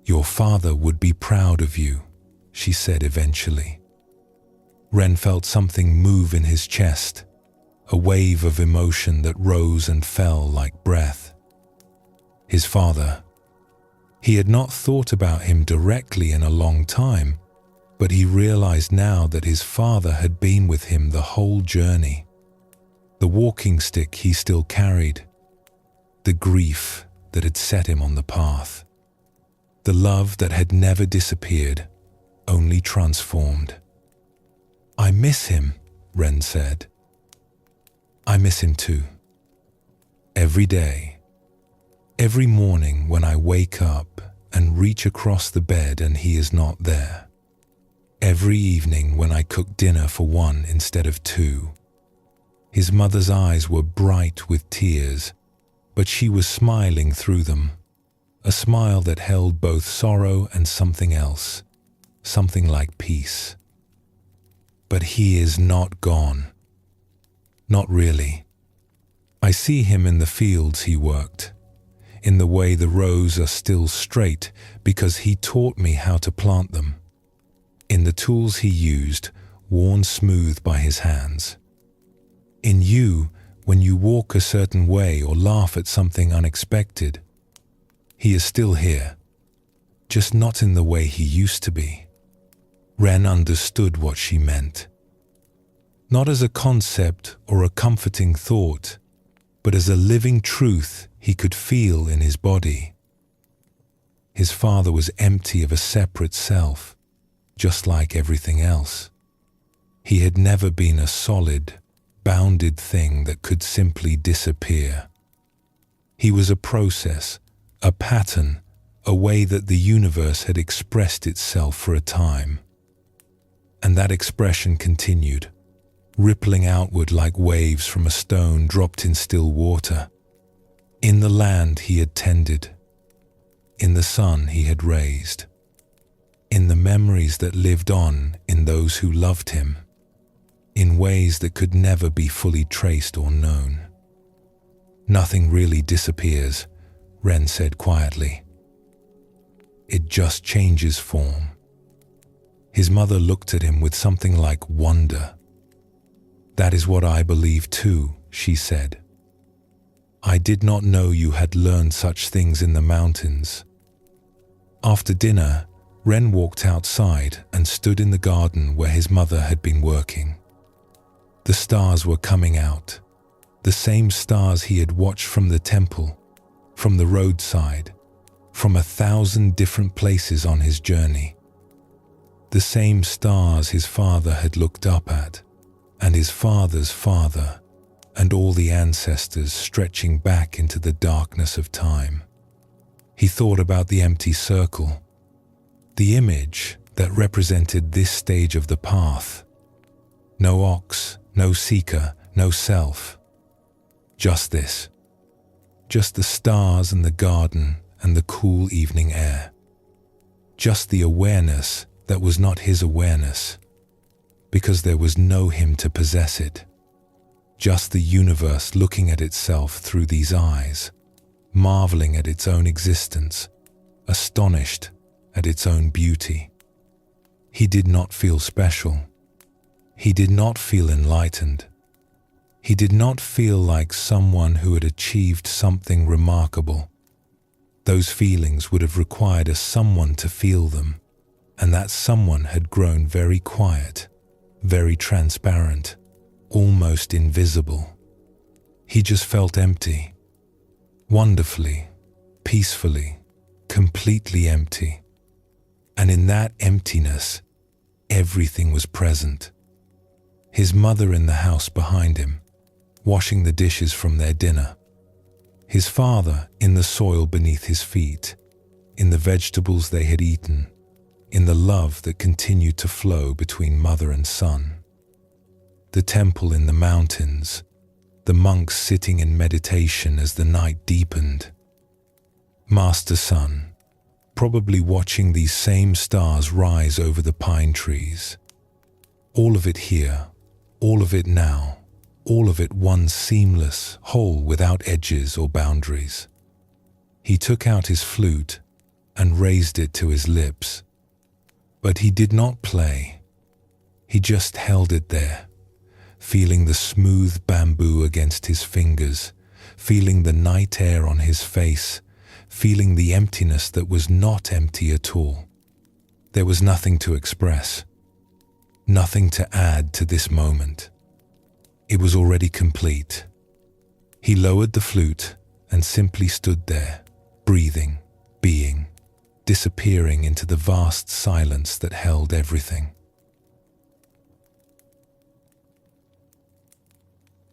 "Your father would be proud of you," she said eventually. Ren felt something move in his chest, a wave of emotion that rose and fell like breath. His father. He had not thought about him directly in a long time, but he realized now that his father had been with him the whole journey. The walking stick he still carried, the grief that had set him on the path, the love that had never disappeared, only transformed. "I miss him," Ren said. "I miss him too. Every day. Every morning when I wake up and reach across the bed and he is not there. Every evening when I cook dinner for one instead of two." His mother's eyes were bright with tears, but she was smiling through them, a smile that held both sorrow and something else, something like peace. "But he is not gone. Not really. I see him in the fields he worked, in the way the rows are still straight because he taught me how to plant them, in the tools he used, worn smooth by his hands. In you, when you walk a certain way or laugh at something unexpected. He is still here, just not in the way he used to be." Ren understood what she meant. Not as a concept or a comforting thought, but as a living truth he could feel in his body. His father was empty of a separate self, just like everything else. He had never been a solid, bounded thing that could simply disappear. He was a process, a pattern, a way that the universe had expressed itself for a time. And that expression continued, rippling outward like waves from a stone dropped in still water, in the land he had tended, in the son he had raised, in the memories that lived on in those who loved him, in ways that could never be fully traced or known. "Nothing really disappears," Ren said quietly. "It just changes form." His mother looked at him with something like wonder. "That is what I believe too," she said. "I did not know you had learned such things in the mountains." After dinner, Ren walked outside and stood in the garden where his mother had been working. The stars were coming out, the same stars he had watched from the temple, from the roadside, from 1,000 different places on his journey. The same stars his father had looked up at, and his father's father, and all the ancestors stretching back into the darkness of time. He thought about the empty circle, the image that represented this stage of the path. No ox, no seeker, no self. Just this. Just the stars and the garden and the cool evening air. Just the awareness that was not his awareness, because there was no him to possess it. Just the universe looking at itself through these eyes, marveling at its own existence, astonished at its own beauty. He did not feel special. He did not feel enlightened. He did not feel like someone who had achieved something remarkable. Those feelings would have required a someone to feel them, and that someone had grown very quiet, very transparent, almost invisible. He just felt empty, wonderfully, peacefully, completely empty. And in that emptiness, everything was present. His mother in the house behind him, washing the dishes from their dinner. His father in the soil beneath his feet, in the vegetables they had eaten, in the love that continued to flow between mother and son. The temple in the mountains, the monks sitting in meditation as the night deepened. Master-son, probably watching these same stars rise over the pine trees. All of it here, All of it now, all of it one seamless whole without edges or boundaries. He took out his flute and raised it to his lips. But he did not play. He just held it there, feeling the smooth bamboo against his fingers, feeling the night air on his face, feeling the emptiness that was not empty at all. There was nothing to express, nothing to add to this moment. It was already complete. He lowered the flute and simply stood there, breathing, being, disappearing into the vast silence that held everything.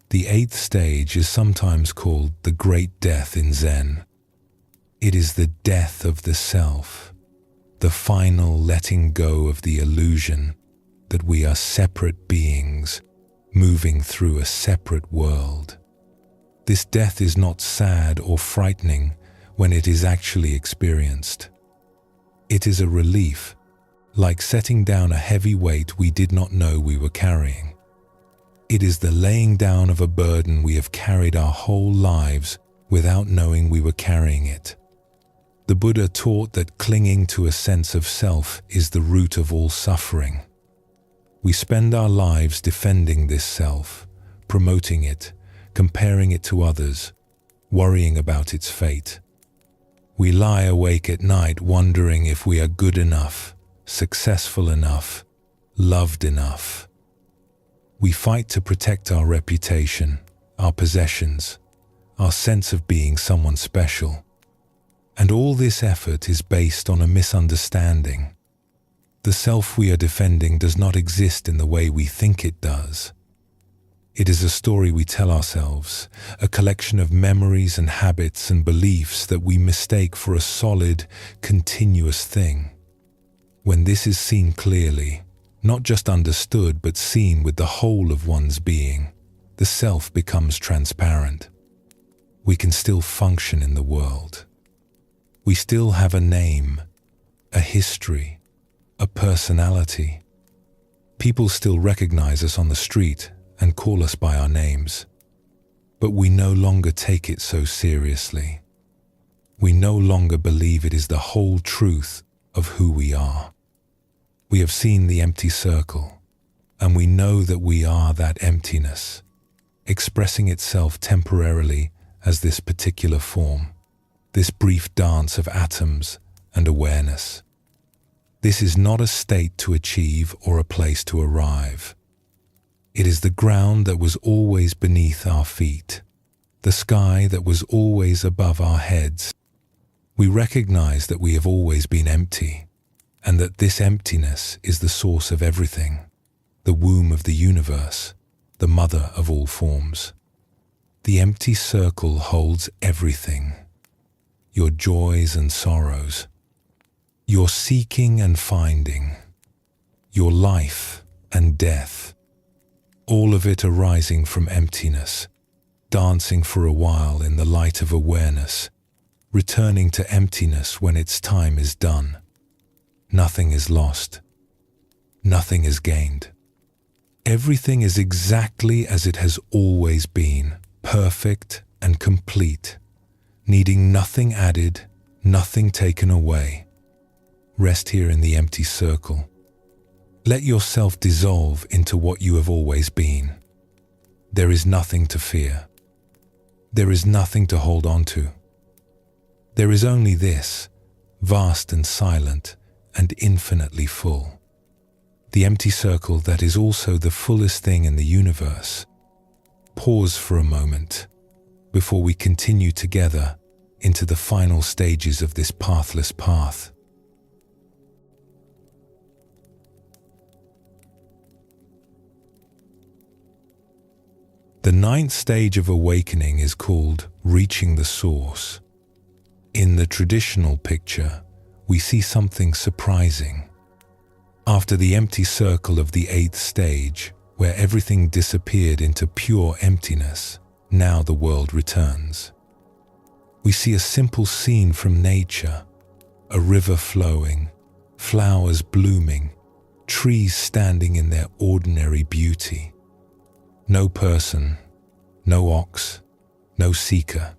The eighth stage is sometimes called the Great Death in Zen. It is the death of the self, the final letting go of the illusion that we are separate beings moving through a separate world. This death is not sad or frightening when it is actually experienced. It is a relief, like setting down a heavy weight we did not know we were carrying. It is the laying down of a burden we have carried our whole lives without knowing we were carrying it. The Buddha taught that clinging to a sense of self is the root of all suffering. We spend our lives defending this self, promoting it, comparing it to others, worrying about its fate. We lie awake at night wondering if we are good enough, successful enough, loved enough. We fight to protect our reputation, our possessions, our sense of being someone special. And all this effort is based on a misunderstanding. The self we are defending does not exist in the way we think it does. It is a story we tell ourselves, a collection of memories and habits and beliefs that we mistake for a solid, continuous thing. When this is seen clearly, not just understood but seen with the whole of one's being, the self becomes transparent. We can still function in the world. We still have a name, a history, a personality. People still recognize us on the street and call us by our names. But we no longer take it so seriously. We no longer believe it is the whole truth of who we are. We have seen the empty circle, and we know that we are that emptiness, expressing itself temporarily as this particular form, this brief dance of atoms and awareness. This is not a state to achieve or a place to arrive. It is the ground that was always beneath our feet, the sky that was always above our heads. We recognize that we have always been empty, and that this emptiness is the source of everything, the womb of the universe, the mother of all forms. The empty circle holds everything, your joys and sorrows, your seeking and finding, your life and death, all of it arising from emptiness, dancing for a while in the light of awareness, returning to emptiness when its time is done. Nothing is lost. Nothing is gained. Everything is exactly as it has always been, perfect and complete, needing nothing added, nothing taken away. Rest here in the empty circle. Let yourself dissolve into what you have always been. There is nothing to fear. There is nothing to hold on to. There is only this, vast and silent and infinitely full. The empty circle that is also the fullest thing in the universe. Pause for a moment before we continue together into the final stages of this pathless path. The ninth stage of awakening is called reaching the source. In the traditional picture, we see something surprising. After the empty circle of the eighth stage, where everything disappeared into pure emptiness, now the world returns. We see a simple scene from nature, a river flowing, flowers blooming, trees standing in their ordinary beauty. No person, no ox, no seeker.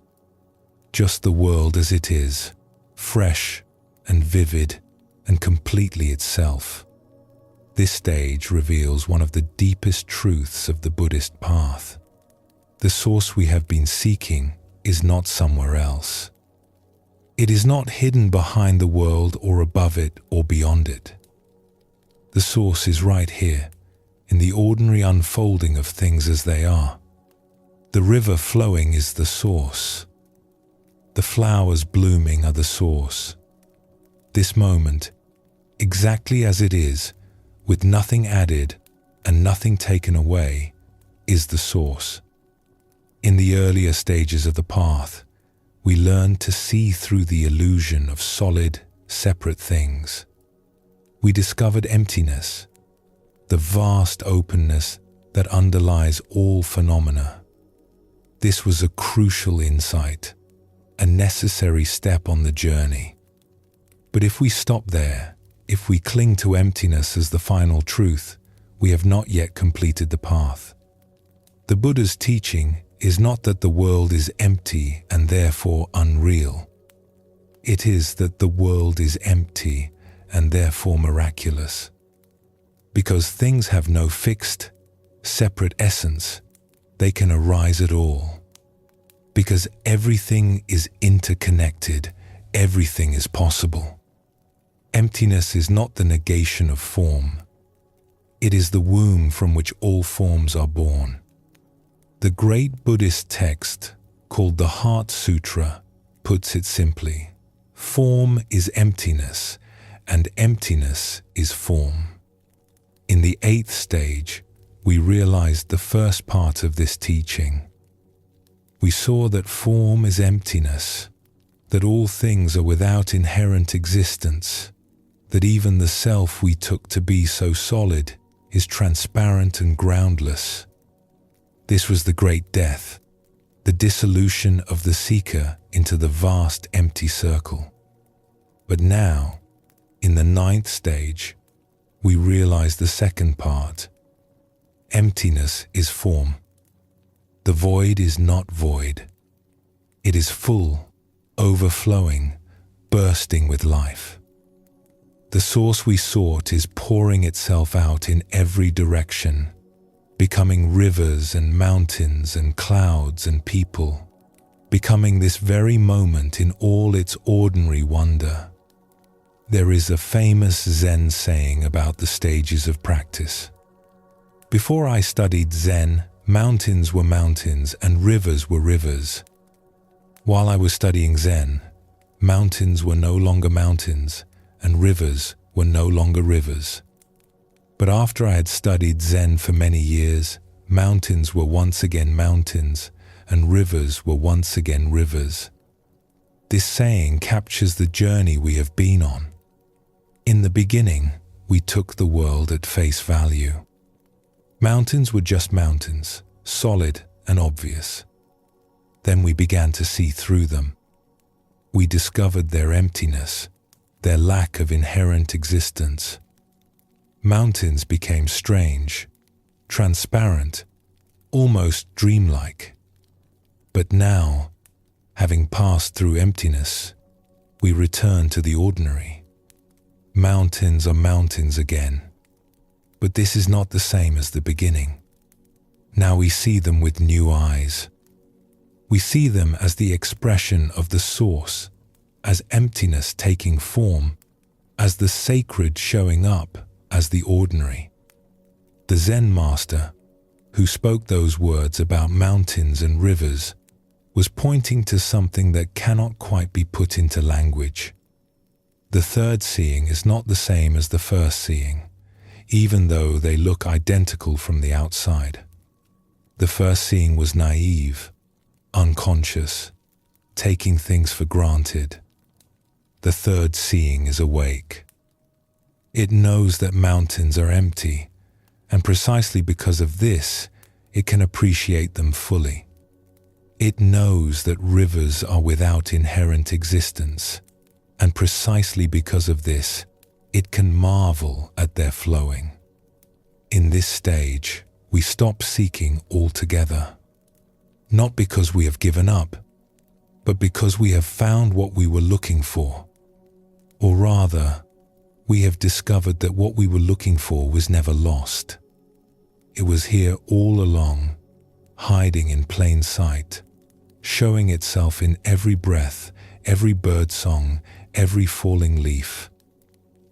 Just the world as it is, fresh and vivid and completely itself. This stage reveals one of the deepest truths of the Buddhist path. The source we have been seeking is not somewhere else. It is not hidden behind the world or above it or beyond it. The source is right here, in the ordinary unfolding of things as they are. The river flowing is the source. The flowers blooming are the source. This moment, exactly as it is, with nothing added and nothing taken away, is the source. In the earlier stages of the path, we learn to see through the illusion of solid, separate things. We discovered emptiness, the vast openness that underlies all phenomena. This was a crucial insight, a necessary step on the journey. But if we stop there, if we cling to emptiness as the final truth, we have not yet completed the path. The Buddha's teaching is not that the world is empty and therefore unreal. It is that the world is empty and therefore miraculous. Because things have no fixed, separate essence, they can arise at all. Because everything is interconnected, everything is possible. Emptiness is not the negation of form. It is the womb from which all forms are born. The great Buddhist text, called the Heart Sutra, puts it simply: form is emptiness, and emptiness is form. In the 8th stage, we realized the first part of this teaching. We saw that form is emptiness, that all things are without inherent existence, that even the self we took to be so solid is transparent and groundless. This was the great death, the dissolution of the seeker into the vast empty circle. But now, in the 9th stage, we realize the second part. Emptiness is form. The void is not void. It is full, overflowing, bursting with life. The source we sought is pouring itself out in every direction, becoming rivers and mountains and clouds and people, becoming this very moment in all its ordinary wonder. There is a famous Zen saying about the stages of practice. Before I studied Zen, mountains were mountains and rivers were rivers. While I was studying Zen, mountains were no longer mountains and rivers were no longer rivers. But after I had studied Zen for many years, mountains were once again mountains and rivers were once again rivers. This saying captures the journey we have been on. In the beginning, we took the world at face value. Mountains were just mountains, solid and obvious. Then we began to see through them. We discovered their emptiness, their lack of inherent existence. Mountains became strange, transparent, almost dreamlike. But now, having passed through emptiness, we return to the ordinary. Mountains are mountains again. But this is not the same as the beginning. Now we see them with new eyes. We see them as the expression of the source, as emptiness taking form, as the sacred showing up as the ordinary. The Zen master, who spoke those words about mountains and rivers, was pointing to something that cannot quite be put into language. The third seeing is not the same as the first seeing, even though they look identical from the outside. The first seeing was naive, unconscious, taking things for granted. The third seeing is awake. It knows that mountains are empty, and precisely because of this, it can appreciate them fully. It knows that rivers are without inherent existence, and precisely because of this, it can marvel at their flowing. In this stage, we stop seeking altogether. Not because we have given up, but because we have found what we were looking for. Or rather, we have discovered that what we were looking for was never lost. It was here all along, hiding in plain sight, showing itself in every breath, every bird song, every falling leaf.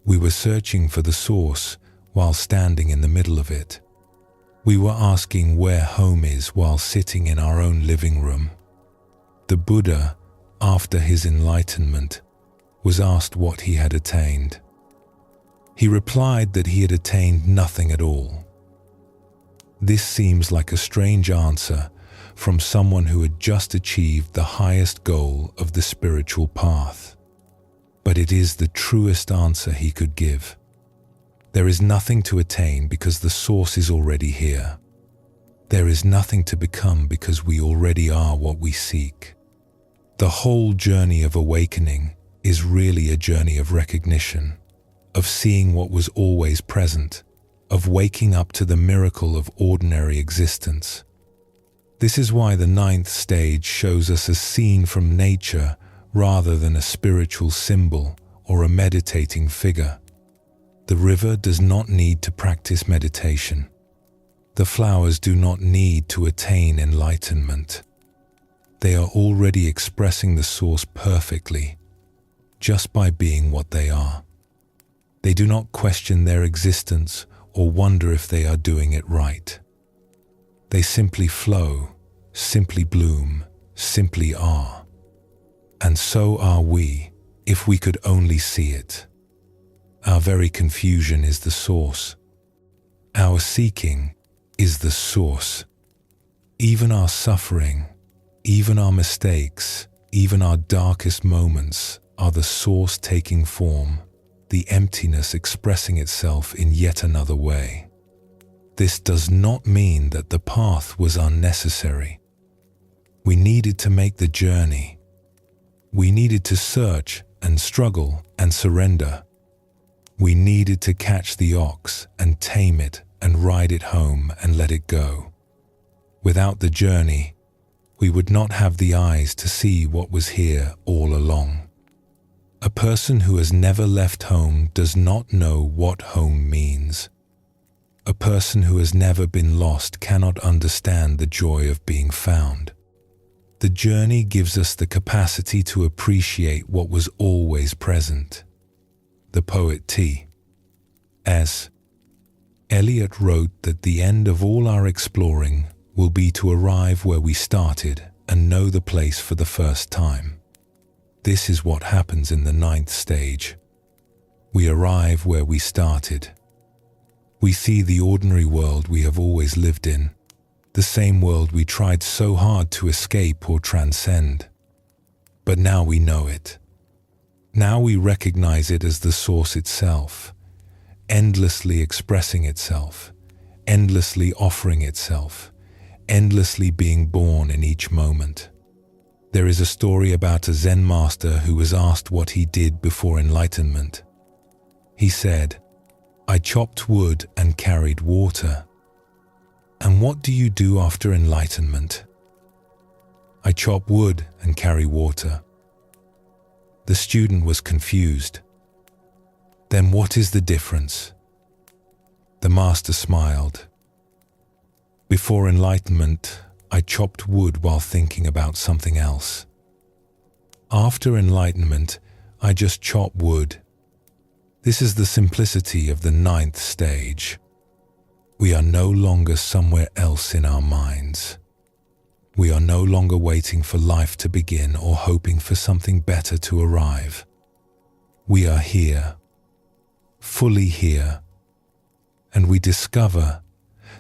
We were searching for the source while standing in the middle of it. We were asking where home is while sitting in our own living room. The Buddha, after his enlightenment, was asked what he had attained. He replied that he had attained nothing at all. This seems like a strange answer from someone who had just achieved the highest goal of the spiritual path. But it is the truest answer he could give. There is nothing to attain because the source is already here. There is nothing to become because we already are what we seek. The whole journey of awakening is really a journey of recognition, of seeing what was always present, of waking up to the miracle of ordinary existence. This is why the 9th stage shows us a scene from nature rather than a spiritual symbol or a meditating figure. The river does not need to practice meditation. The flowers do not need to attain enlightenment. They are already expressing the source perfectly, just by being what they are. They do not question their existence or wonder if they are doing it right. They simply flow, simply bloom, simply are. And so are we, if we could only see it. Our very confusion is the source. Our seeking is the source. Even our suffering, even our mistakes, even our darkest moments are the source taking form, the emptiness expressing itself in yet another way. This does not mean that the path was unnecessary. We needed to make the journey. We needed to search and struggle and surrender. We needed to catch the ox and tame it and ride it home and let it go. Without the journey, we would not have the eyes to see what was here all along. A person who has never left home does not know what home means. A person who has never been lost cannot understand the joy of being found. The journey gives us the capacity to appreciate what was always present. The poet T.S. Eliot wrote that the end of all our exploring will be to arrive where we started and know the place for the first time. This is what happens in the 9th stage. We arrive where we started. We see the ordinary world we have always lived in, the same world we tried so hard to escape or transcend. But now we know it. Now we recognize it as the source itself, endlessly expressing itself, endlessly offering itself, endlessly being born in each moment. There is a story about a Zen master who was asked what he did before enlightenment. He said, "I chopped wood and carried water." "And what do you do after enlightenment?" "I chop wood and carry water." The student was confused. "Then what is the difference?" The master smiled. "Before enlightenment, I chopped wood while thinking about something else. After enlightenment, I just chop wood. This is the simplicity of the 9th stage. We are no longer somewhere else in our minds. We are no longer waiting for life to begin or hoping for something better to arrive. We are here, fully here, and we discover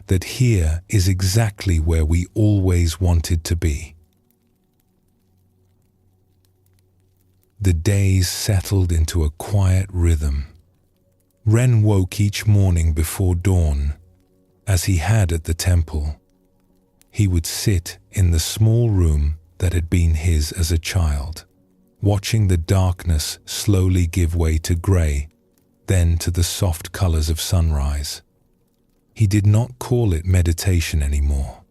that here is exactly where we always wanted to be. The days settled into a quiet rhythm. Ren woke each morning before dawn, as he had at the temple. He would sit in the small room that had been his as a child, watching the darkness slowly give way to grey, then to the soft colors of sunrise. He did not call it meditation anymore.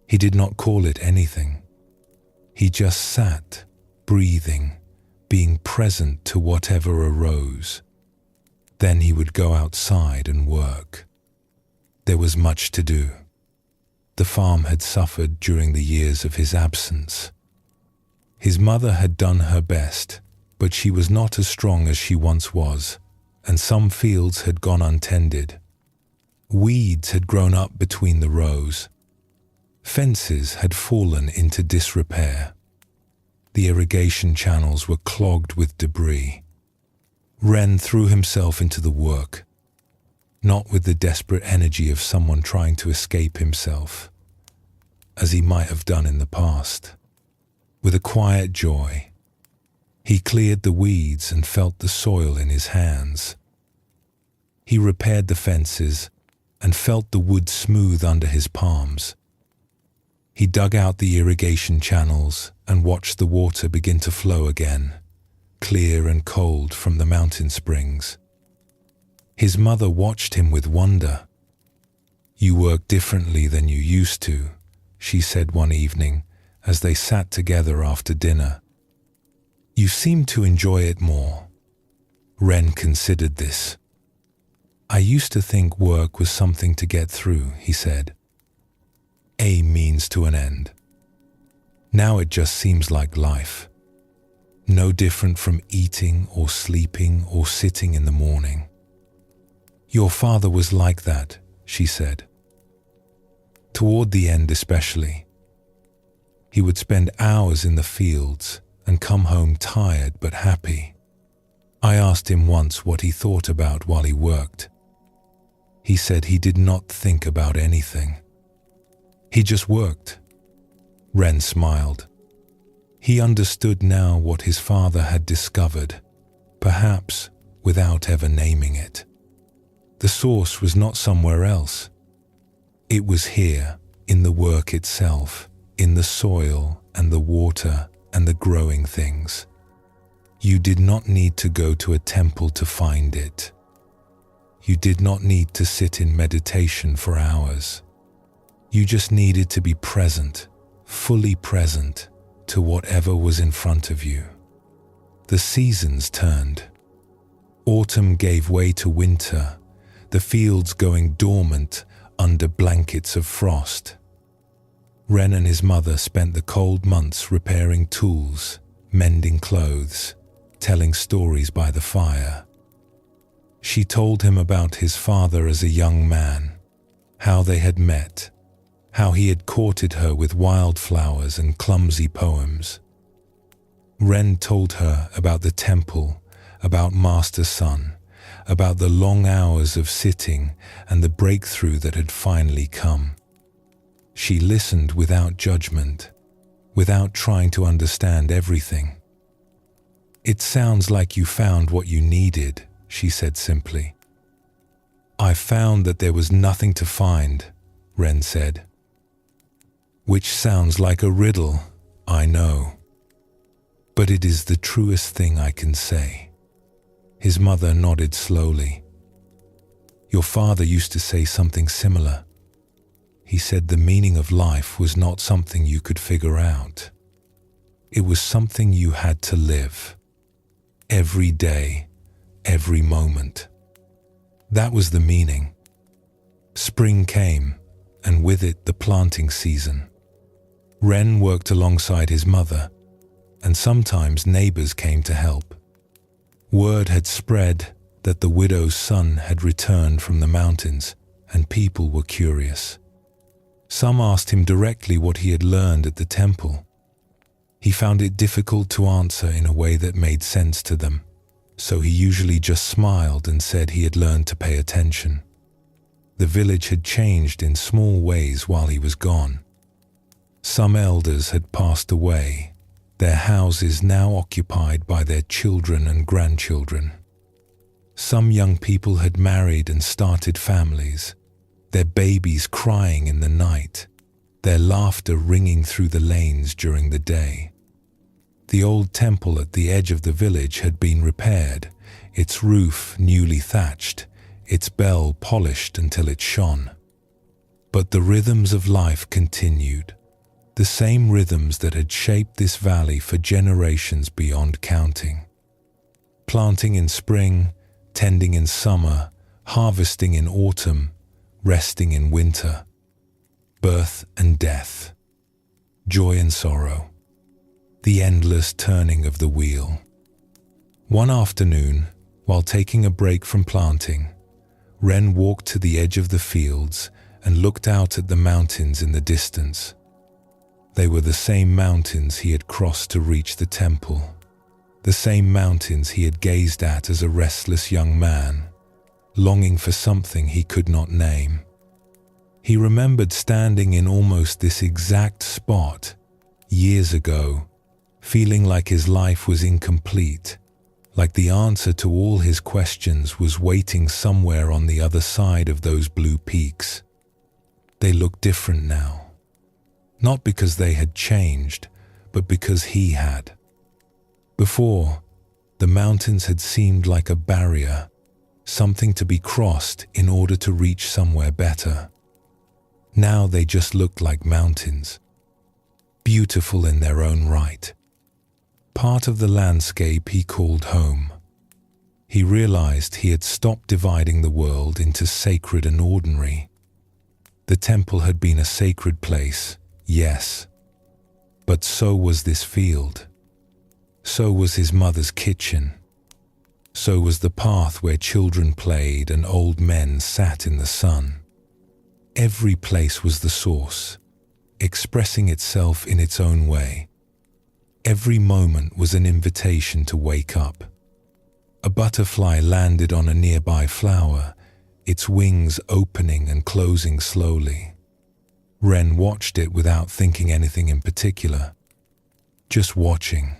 He did not call it anything. He just sat, breathing, being present to whatever arose. Then he would go outside and work. There was much to do. The farm had suffered during the years of his absence. His mother had done her best, but she was not as strong as she once was, and some fields had gone untended. Weeds had grown up between the rows. Fences had fallen into disrepair. The irrigation channels were clogged with debris. Ren threw himself into the work, not with the desperate energy of someone trying to escape himself, as he might have done in the past. With a quiet joy, he cleared the weeds and felt the soil in his hands. He repaired the fences and felt the wood smooth under his palms. He dug out the irrigation channels and watched the water begin to flow again, clear and cold from the mountain springs. His mother watched him with wonder. "You work differently than you used to," she said one evening as they sat together after dinner. "You seem to enjoy it more." Ren considered this. "I used to think work was something to get through," he said. "A means to an end. Now it just seems like life. No different from eating or sleeping or sitting in the morning." "Your father was like that," she said. "Toward the end especially. He would spend hours in the fields and come home tired but happy. I asked him once what he thought about while he worked. He said he did not think about anything. He just worked." Ren smiled. He understood now what his father had discovered, perhaps without ever naming it. The source was not somewhere else. It was here, in the work itself, in the soil and the water and the growing things. You did not need to go to a temple to find it. You did not need to sit in meditation for hours. You just needed to be present, fully present, to whatever was in front of you. The seasons turned. Autumn gave way to winter, the fields going dormant under blankets of frost. Ren and his mother spent the cold months repairing tools, mending clothes, telling stories by the fire. She told him about his father as a young man, how they had met, how he had courted her with wildflowers and clumsy poems. Ren told her about the temple, about Master Sun, about the long hours of sitting and the breakthrough that had finally come. She listened without judgment, without trying to understand everything. "It sounds like you found what you needed," she said simply. "I found that there was nothing to find," Ren said. "Which sounds like a riddle, I know. But it is the truest thing I can say." His mother nodded slowly. "Your father used to say something similar. He said the meaning of life was not something you could figure out. It was something you had to live. Every day, every moment. That was the meaning. Spring came, and with it the planting season. Ren worked alongside his mother, and sometimes neighbors came to help. Word had spread that the widow's son had returned from the mountains, and people were curious. Some asked him directly what he had learned at the temple. He found it difficult to answer in a way that made sense to them, so he usually just smiled and said he had learned to pay attention. The village had changed in small ways while he was gone. Some elders had passed away, their houses now occupied by their children and grandchildren. Some young people had married and started families, their babies crying in the night, their laughter ringing through the lanes during the day. The old temple at the edge of the village had been repaired, its roof newly thatched, its bell polished until it shone. But the rhythms of life continued, the same rhythms that had shaped this valley for generations beyond counting. Planting in spring, tending in summer, harvesting in autumn, resting in winter. Birth and death, joy and sorrow, the endless turning of the wheel. One afternoon, while taking a break from planting, Ren walked to the edge of the fields and looked out at the mountains in the distance. They were the same mountains he had crossed to reach the temple, the same mountains he had gazed at as a restless young man, longing for something he could not name. He remembered standing in almost this exact spot years ago, feeling like his life was incomplete, like the answer to all his questions was waiting somewhere on the other side of those blue peaks. They looked different now, not because they had changed, but because he had. Before, the mountains had seemed like a barrier, something to be crossed in order to reach somewhere better. Now they just looked like mountains, beautiful in their own right. Part of the landscape he called home. He realized he had stopped dividing the world into sacred and ordinary. The temple had been a sacred place, yes, but so was this field. So was his mother's kitchen. So was the path where children played and old men sat in the sun. Every place was the source, expressing itself in its own way. Every moment was an invitation to wake up. A butterfly landed on a nearby flower, its wings opening and closing slowly. Ren watched it without thinking anything in particular. Just watching.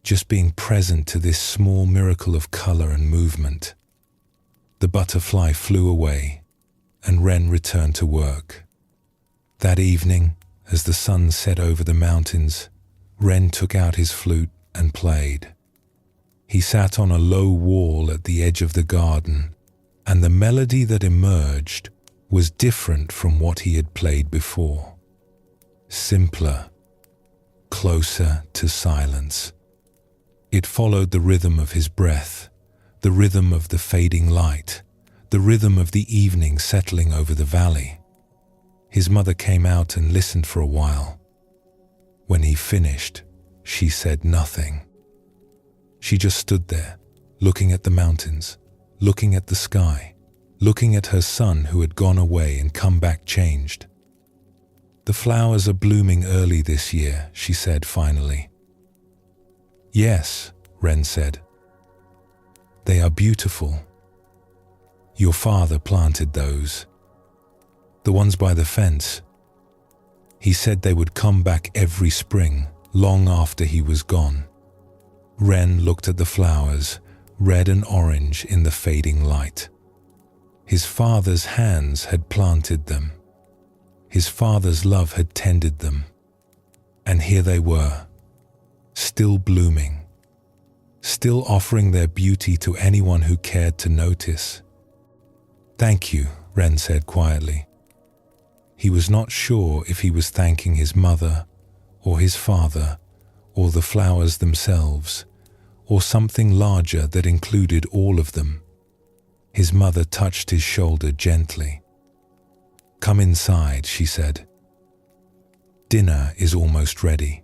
Just being present to this small miracle of color and movement. The butterfly flew away, and Ren returned to work. That evening, as the sun set over the mountains, Ren took out his flute and played. He sat on a low wall at the edge of the garden, and the melody that emerged was different from what he had played before. Simpler, closer to silence. It followed the rhythm of his breath, the rhythm of the fading light, the rhythm of the evening settling over the valley. His mother came out and listened for a while. When he finished, she said nothing. She just stood there, looking at the mountains, looking at the sky, looking at her son who had gone away and come back changed. "The flowers are blooming early this year," she said finally. "Yes," Ren said. "They are beautiful. Your father planted those. The ones by the fence. He said they would come back every spring, long after he was gone." Ren looked at the flowers, red and orange in the fading light. His father's hands had planted them. His father's love had tended them. And here they were, still blooming, still offering their beauty to anyone who cared to notice. "Thank you," Ren said quietly. He was not sure if he was thanking his mother, or his father, or the flowers themselves, or something larger that included all of them. His mother touched his shoulder gently. "Come inside," she said. "Dinner is almost ready."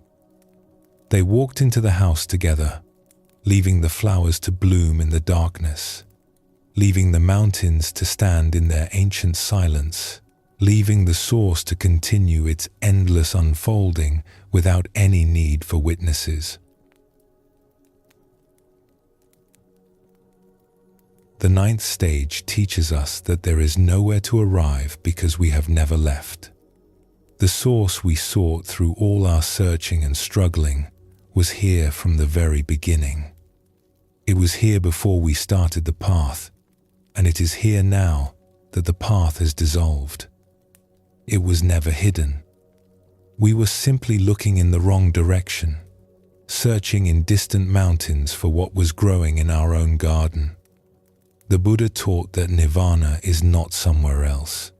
They walked into the house together, leaving the flowers to bloom in the darkness, leaving the mountains to stand in their ancient silence, leaving the source to continue its endless unfolding without any need for witnesses. The ninth stage teaches us that there is nowhere to arrive because we have never left. The source we sought through all our searching and struggling was here from the very beginning. It was here before we started the path, and it is here now that the path has dissolved. It was never hidden. We were simply looking in the wrong direction, searching in distant mountains for what was growing in our own garden. The Buddha taught that nirvana is not somewhere else.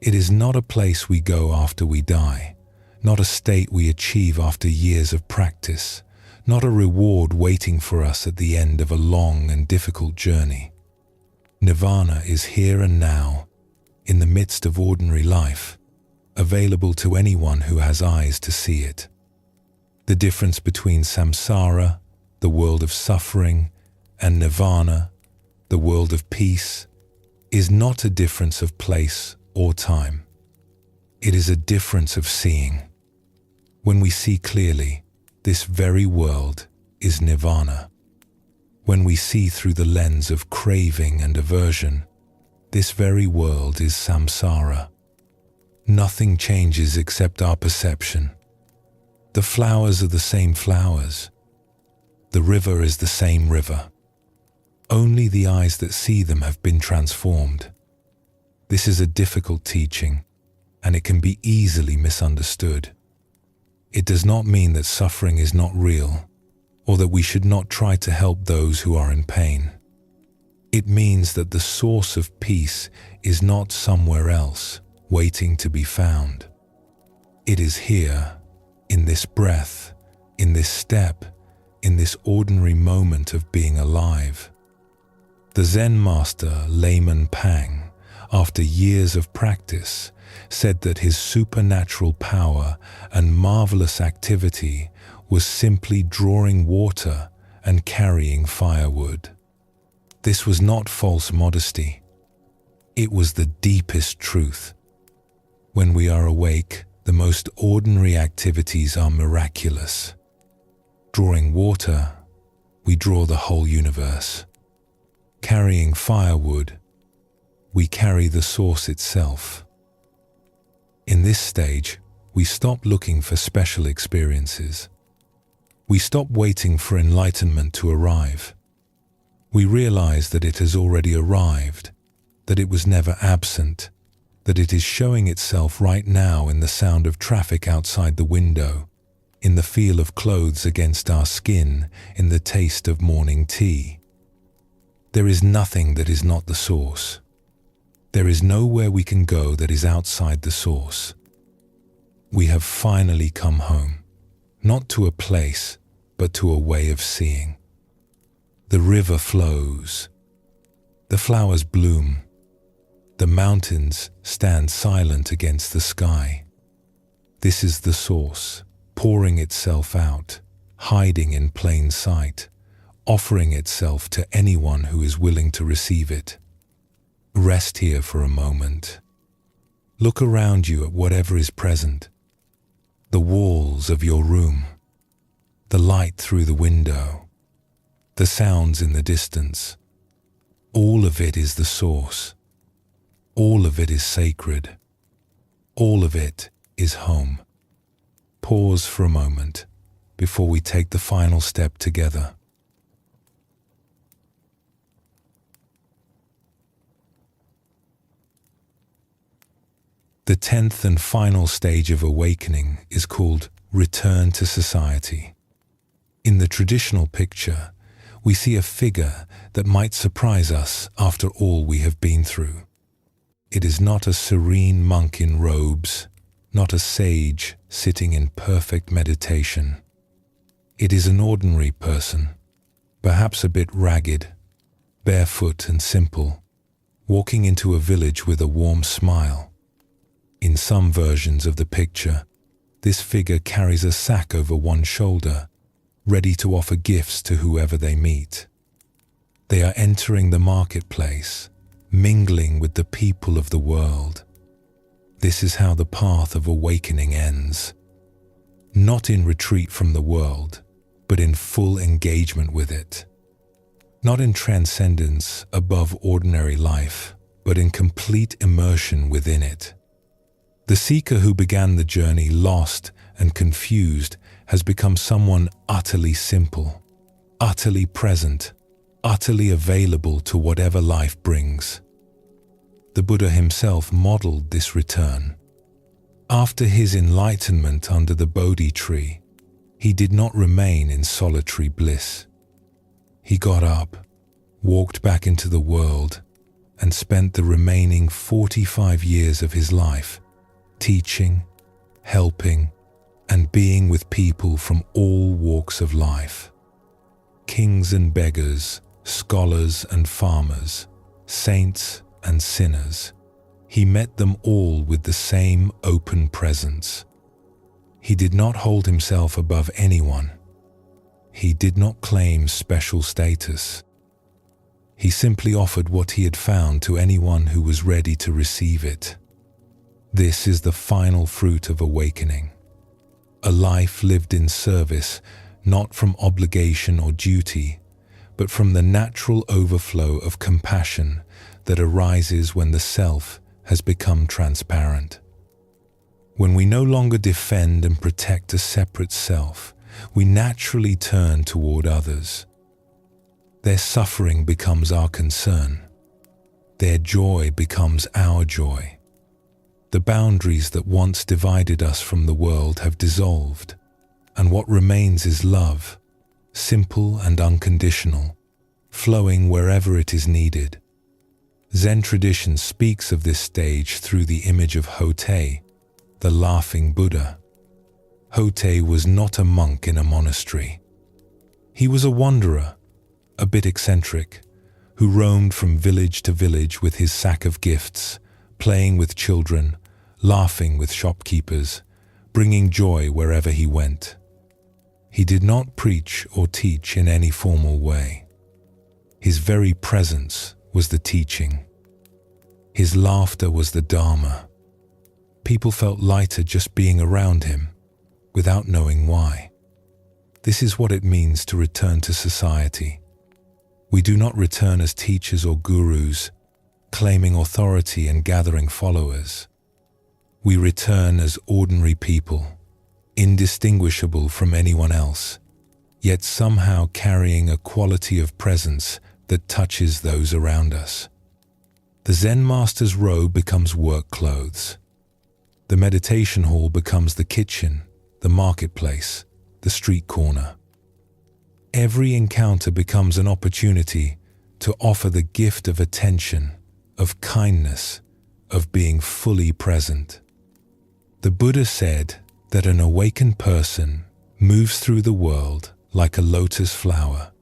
It is not a place we go after we die, not a state we achieve after years of practice, not a reward waiting for us at the end of a long and difficult journey. Nirvana is here and now, in the midst of ordinary life, available to anyone who has eyes to see it. The difference between samsara, the world of suffering, and nirvana, the world of peace, is not a difference of place or time. It is a difference of seeing. When we see clearly, this very world is nirvana. When we see through the lens of craving and aversion, this very world is samsara. Nothing changes except our perception. The flowers are the same flowers. The river is the same river. Only the eyes that see them have been transformed. This is a difficult teaching, and it can be easily misunderstood. It does not mean that suffering is not real, or that we should not try to help those who are in pain. It means that the source of peace is not somewhere else, waiting to be found. It is here, in this breath, in this step, in this ordinary moment of being alive. The Zen master Layman Pang, after years of practice, said that his supernatural power and marvelous activity was simply drawing water and carrying firewood. This was not false modesty. It was the deepest truth. When we are awake, the most ordinary activities are miraculous. Drawing water, we draw the whole universe. Carrying firewood, we carry the source itself. In this stage, we stop looking for special experiences. We stop waiting for enlightenment to arrive. We realize that it has already arrived, that it was never absent, that it is showing itself right now in the sound of traffic outside the window, in the feel of clothes against our skin, in the taste of morning tea. There is nothing that is not the source. There is nowhere we can go that is outside the source. We have finally come home, not to a place, but to a way of seeing. The river flows. The flowers bloom. The mountains stand silent against the sky. This is the source, pouring itself out, hiding in plain sight, offering itself to anyone who is willing to receive it. Rest here for a moment. Look around you at whatever is present. The walls of your room, the light through the window, the sounds in the distance. All of it is the source. All of it is sacred. All of it is home. Pause for a moment before we take the final step together. The 10th and final stage of awakening is called return to society. In the traditional picture, we see a figure that might surprise us after all we have been through. It is not a serene monk in robes, not a sage sitting in perfect meditation. It is an ordinary person, perhaps a bit ragged, barefoot and simple, walking into a village with a warm smile. In some versions of the picture, this figure carries a sack over one shoulder, ready to offer gifts to whoever they meet. They are entering the marketplace, mingling with the people of the world. This is how the path of awakening ends. Not in retreat from the world, but in full engagement with it. Not in transcendence above ordinary life, but in complete immersion within it. The seeker who began the journey lost and confused has become someone utterly simple, utterly present, utterly available to whatever life brings. The Buddha himself modeled this return. After his enlightenment under the Bodhi tree, he did not remain in solitary bliss. He got up, walked back into the world, and spent the remaining 45 years of his life teaching, helping, and being with people from all walks of life. Kings and beggars, scholars and farmers, saints and sinners. He met them all with the same open presence. He did not hold himself above anyone. He did not claim special status. He simply offered what he had found to anyone who was ready to receive it. This is the final fruit of awakening. A life lived in service, not from obligation or duty, but from the natural overflow of compassion that arises when the self has become transparent. When we no longer defend and protect a separate self, we naturally turn toward others. Their suffering becomes our concern. Their joy becomes our joy. The boundaries that once divided us from the world have dissolved, and what remains is love, simple and unconditional, flowing wherever it is needed. Zen tradition speaks of this stage through the image of Hote, the laughing Buddha. Hote was not a monk in a monastery. He was a wanderer, a bit eccentric, who roamed from village to village with his sack of gifts, playing with children, laughing with shopkeepers, bringing joy wherever he went. He did not preach or teach in any formal way. His very presence was the teaching. His laughter was the Dharma. People felt lighter just being around him, without knowing why. This is what it means to return to society. We do not return as teachers or gurus, claiming authority and gathering followers. We return as ordinary people, indistinguishable from anyone else, yet somehow carrying a quality of presence that touches those around us. The Zen master's robe becomes work clothes. The meditation hall becomes the kitchen, the marketplace, the street corner. Every encounter becomes an opportunity to offer the gift of attention, of kindness, of being fully present. The Buddha said that an awakened person moves through the world like a lotus flower,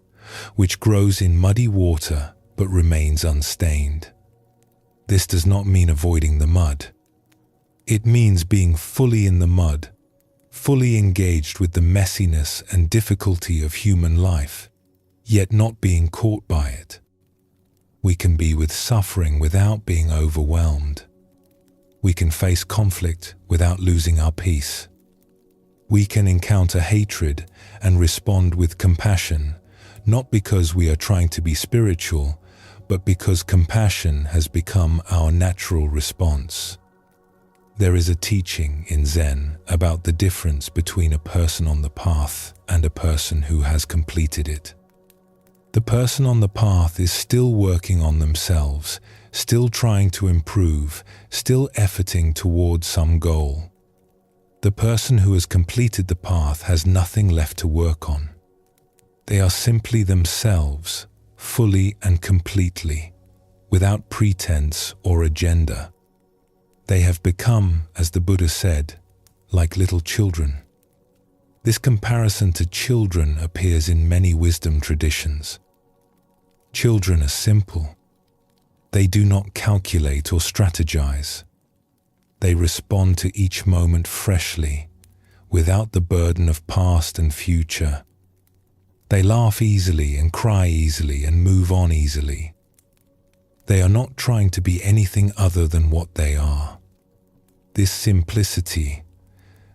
which grows in muddy water but remains unstained. This does not mean avoiding the mud. It means being fully in the mud, fully engaged with the messiness and difficulty of human life, yet not being caught by it. We can be with suffering without being overwhelmed. We can face conflict without losing our peace. We can encounter hatred and respond with compassion, not because we are trying to be spiritual, but because compassion has become our natural response. There is a teaching in Zen about the difference between a person on the path and a person who has completed it. The person on the path is still working on themselves, still trying to improve, still efforting towards some goal. The person who has completed the path has nothing left to work on. They are simply themselves, fully and completely, without pretense or agenda. They have become, as the Buddha said, like little children. This comparison to children appears in many wisdom traditions. Children are simple. They do not calculate or strategize. They respond to each moment freshly, without the burden of past and future. They laugh easily and cry easily and move on easily. They are not trying to be anything other than what they are. This simplicity,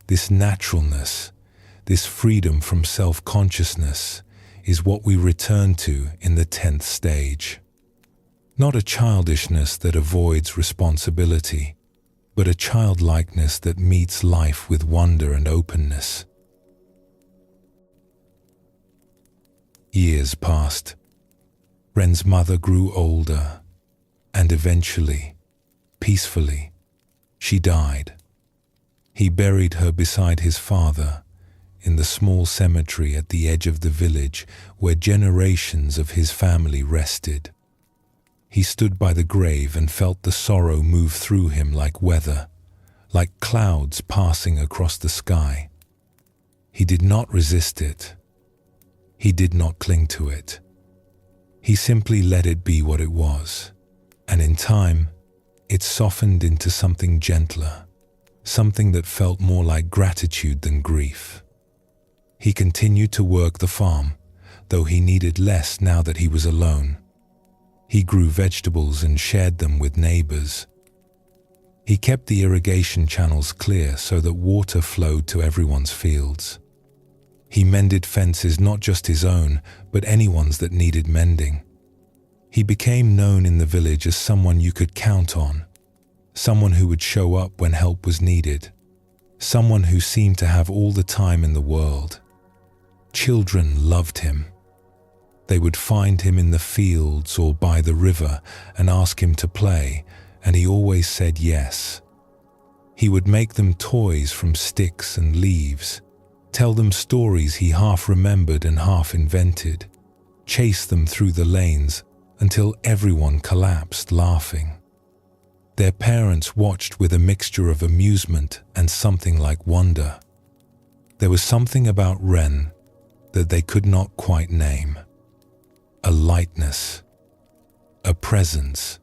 this naturalness, this freedom from self-consciousness is what we return to in the 10th stage. Not a childishness that avoids responsibility, but a childlikeness that meets life with wonder and openness. Years passed. Ren's mother grew older, and eventually, peacefully, she died. He buried her beside his father, in the small cemetery at the edge of the village where generations of his family rested. He stood by the grave and felt the sorrow move through him like weather, like clouds passing across the sky. He did not resist it. He did not cling to it. He simply let it be what it was, and in time, it softened into something gentler, something that felt more like gratitude than grief. He continued to work the farm, though he needed less now that he was alone. He grew vegetables and shared them with neighbors. He kept the irrigation channels clear so that water flowed to everyone's fields. He mended fences, not just his own, but anyone's that needed mending. He became known in the village as someone you could count on, someone who would show up when help was needed, someone who seemed to have all the time in the world. Children loved him. They would find him in the fields or by the river and ask him to play, and he always said yes. He would make them toys from sticks and leaves, tell them stories he half remembered and half invented, chase them through the lanes until everyone collapsed laughing. Their parents watched with a mixture of amusement and something like wonder. There was something about Ren that they could not quite name. A lightness, a presence,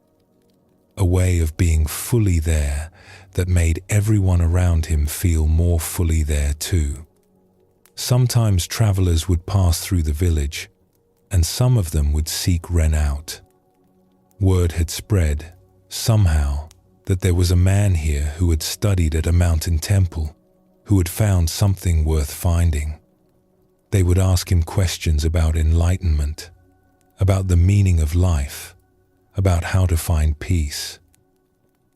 a way of being fully there that made everyone around him feel more fully there too. Sometimes travelers would pass through the village, and some of them would seek Ren out. Word had spread, somehow, that there was a man here who had studied at a mountain temple, who had found something worth finding. They would ask him questions about enlightenment, about the meaning of life, about how to find peace.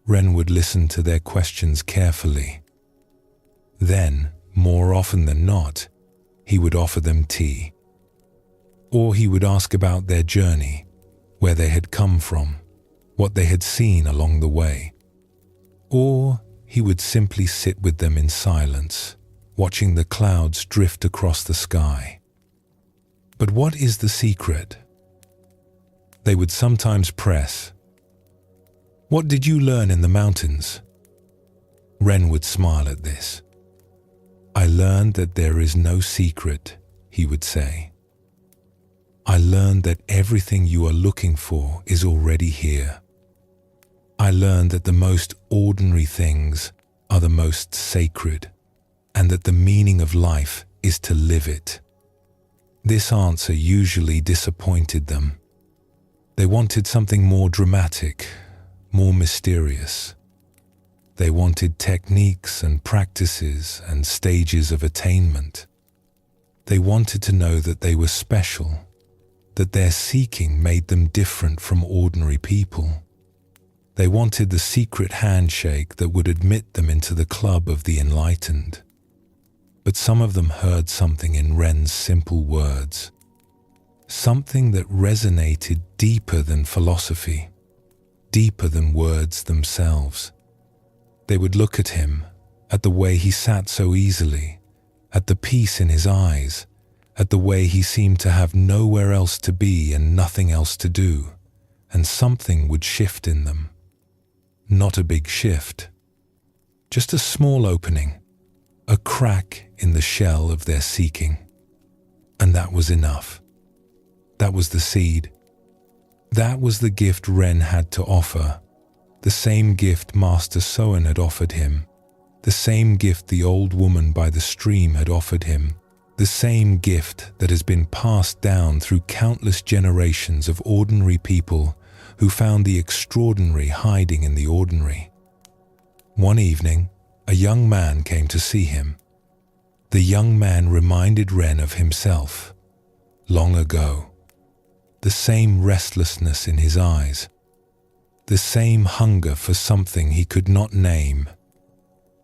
Ren would listen to their questions carefully. Then, more often than not, he would offer them tea. Or he would ask about their journey, where they had come from, what they had seen along the way. Or he would simply sit with them in silence, watching the clouds drift across the sky. But what is the secret? They would sometimes press. What did you learn in the mountains? Ren would smile at this. I learned that there is no secret, he would say. I learned that everything you are looking for is already here. I learned that the most ordinary things are the most sacred, and that the meaning of life is to live it. This answer usually disappointed them. They wanted something more dramatic, more mysterious. They wanted techniques and practices and stages of attainment. They wanted to know that they were special, that their seeking made them different from ordinary people. They wanted the secret handshake that would admit them into the club of the enlightened. But some of them heard something in Ren's simple words, something that resonated deeper than philosophy, deeper than words themselves. They would look at him, at the way he sat so easily, at the peace in his eyes, at the way he seemed to have nowhere else to be and nothing else to do, and something would shift in them. Not a big shift, just a small opening, a crack in the shell of their seeking. And that was enough. That was the seed. That was the gift Ren had to offer. The same gift Master Soen had offered him, the same gift the old woman by the stream had offered him, the same gift that has been passed down through countless generations of ordinary people who found the extraordinary hiding in the ordinary. One evening, a young man came to see him. The young man reminded Ren of himself, long ago. The same restlessness in his eyes, the same hunger for something he could not name.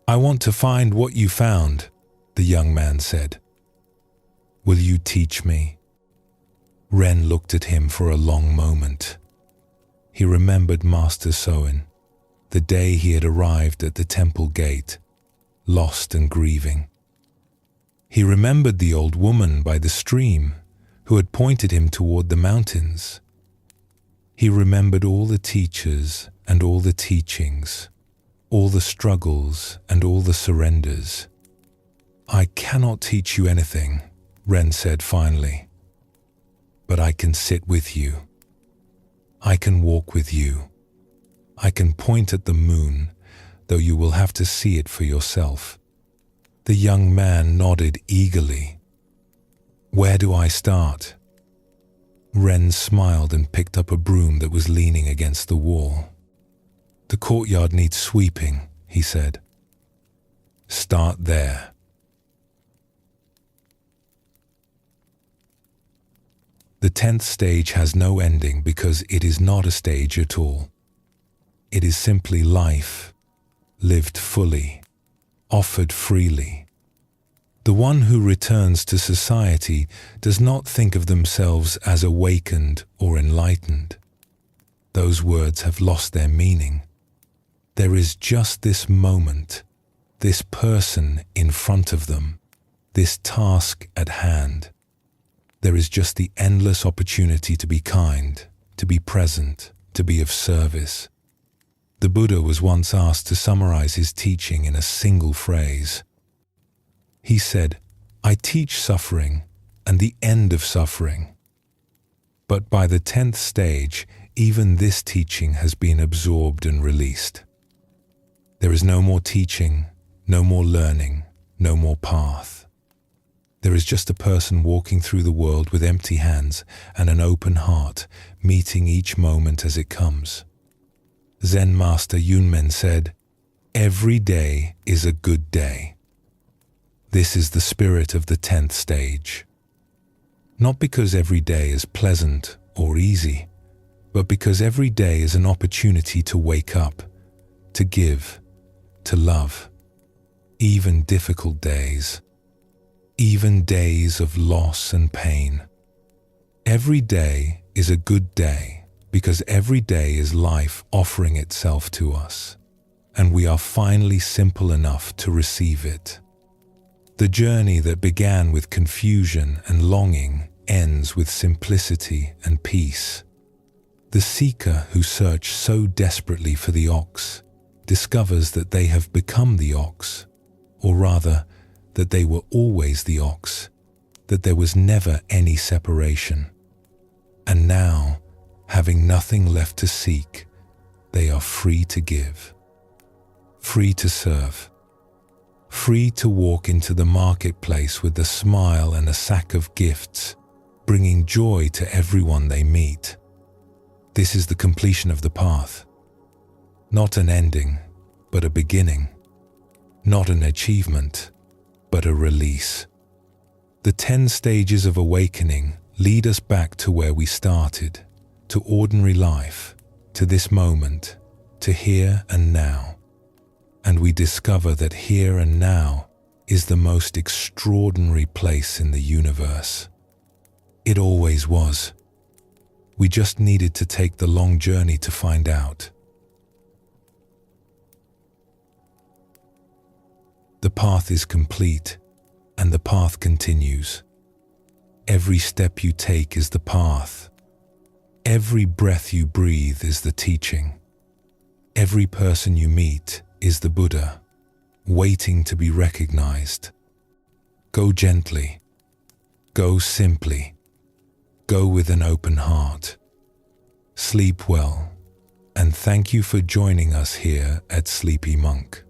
I want to find what you found, the young man said. Will you teach me? Ren looked at him for a long moment. He remembered Master Soen, the day he had arrived at the temple gate, lost and grieving. He remembered the old woman by the stream who had pointed him toward the mountains. He remembered all the teachers and all the teachings, all the struggles and all the surrenders. "I cannot teach you anything," Ren said finally, "but I can sit with you. I can walk with you. I can point at the moon, though you will have to see it for yourself." The young man nodded eagerly. "Where do I start?" Ren smiled and picked up a broom that was leaning against the wall. "The courtyard needs sweeping," he said. "Start there." The 10th stage has no ending because it is not a stage at all. It is simply life, lived fully, offered freely. The one who returns to society does not think of themselves as awakened or enlightened. Those words have lost their meaning. There is just this moment, this person in front of them, this task at hand. There is just the endless opportunity to be kind, to be present, to be of service. The Buddha was once asked to summarize his teaching in a single phrase. He said, "I teach suffering and the end of suffering." But by the 10th stage, even this teaching has been absorbed and released. There is no more teaching, no more learning, no more path. There is just a person walking through the world with empty hands and an open heart, meeting each moment as it comes. Zen master Yunmen said, "Every day is a good day." This is the spirit of the 10th stage. Not because every day is pleasant or easy, but because every day is an opportunity to wake up, to give, to love, even difficult days. Even days of loss and pain. Every day is a good day because every day is life offering itself to us, and we are finally simple enough to receive it. The journey that began with confusion and longing ends with simplicity and peace. The seeker who searched so desperately for the ox discovers that they have become the ox, or rather, that they were always the ox, that there was never any separation. And now, having nothing left to seek, they are free to give, free to serve, free to walk into the marketplace with a smile and a sack of gifts, bringing joy to everyone they meet. This is the completion of the path. Not an ending, but a beginning. Not an achievement, but a release. The 10 stages of awakening lead us back to where we started, to ordinary life, to this moment, to here and now. And we discover that here and now is the most extraordinary place in the universe. It always was. We just needed to take the long journey to find out. The path is complete, and the path continues. Every step you take is the path. Every breath you breathe is the teaching. Every person you meet is the Buddha, waiting to be recognized. Go gently. Go simply. Go with an open heart. Sleep well, and thank you for joining us here at Sleepy Monk.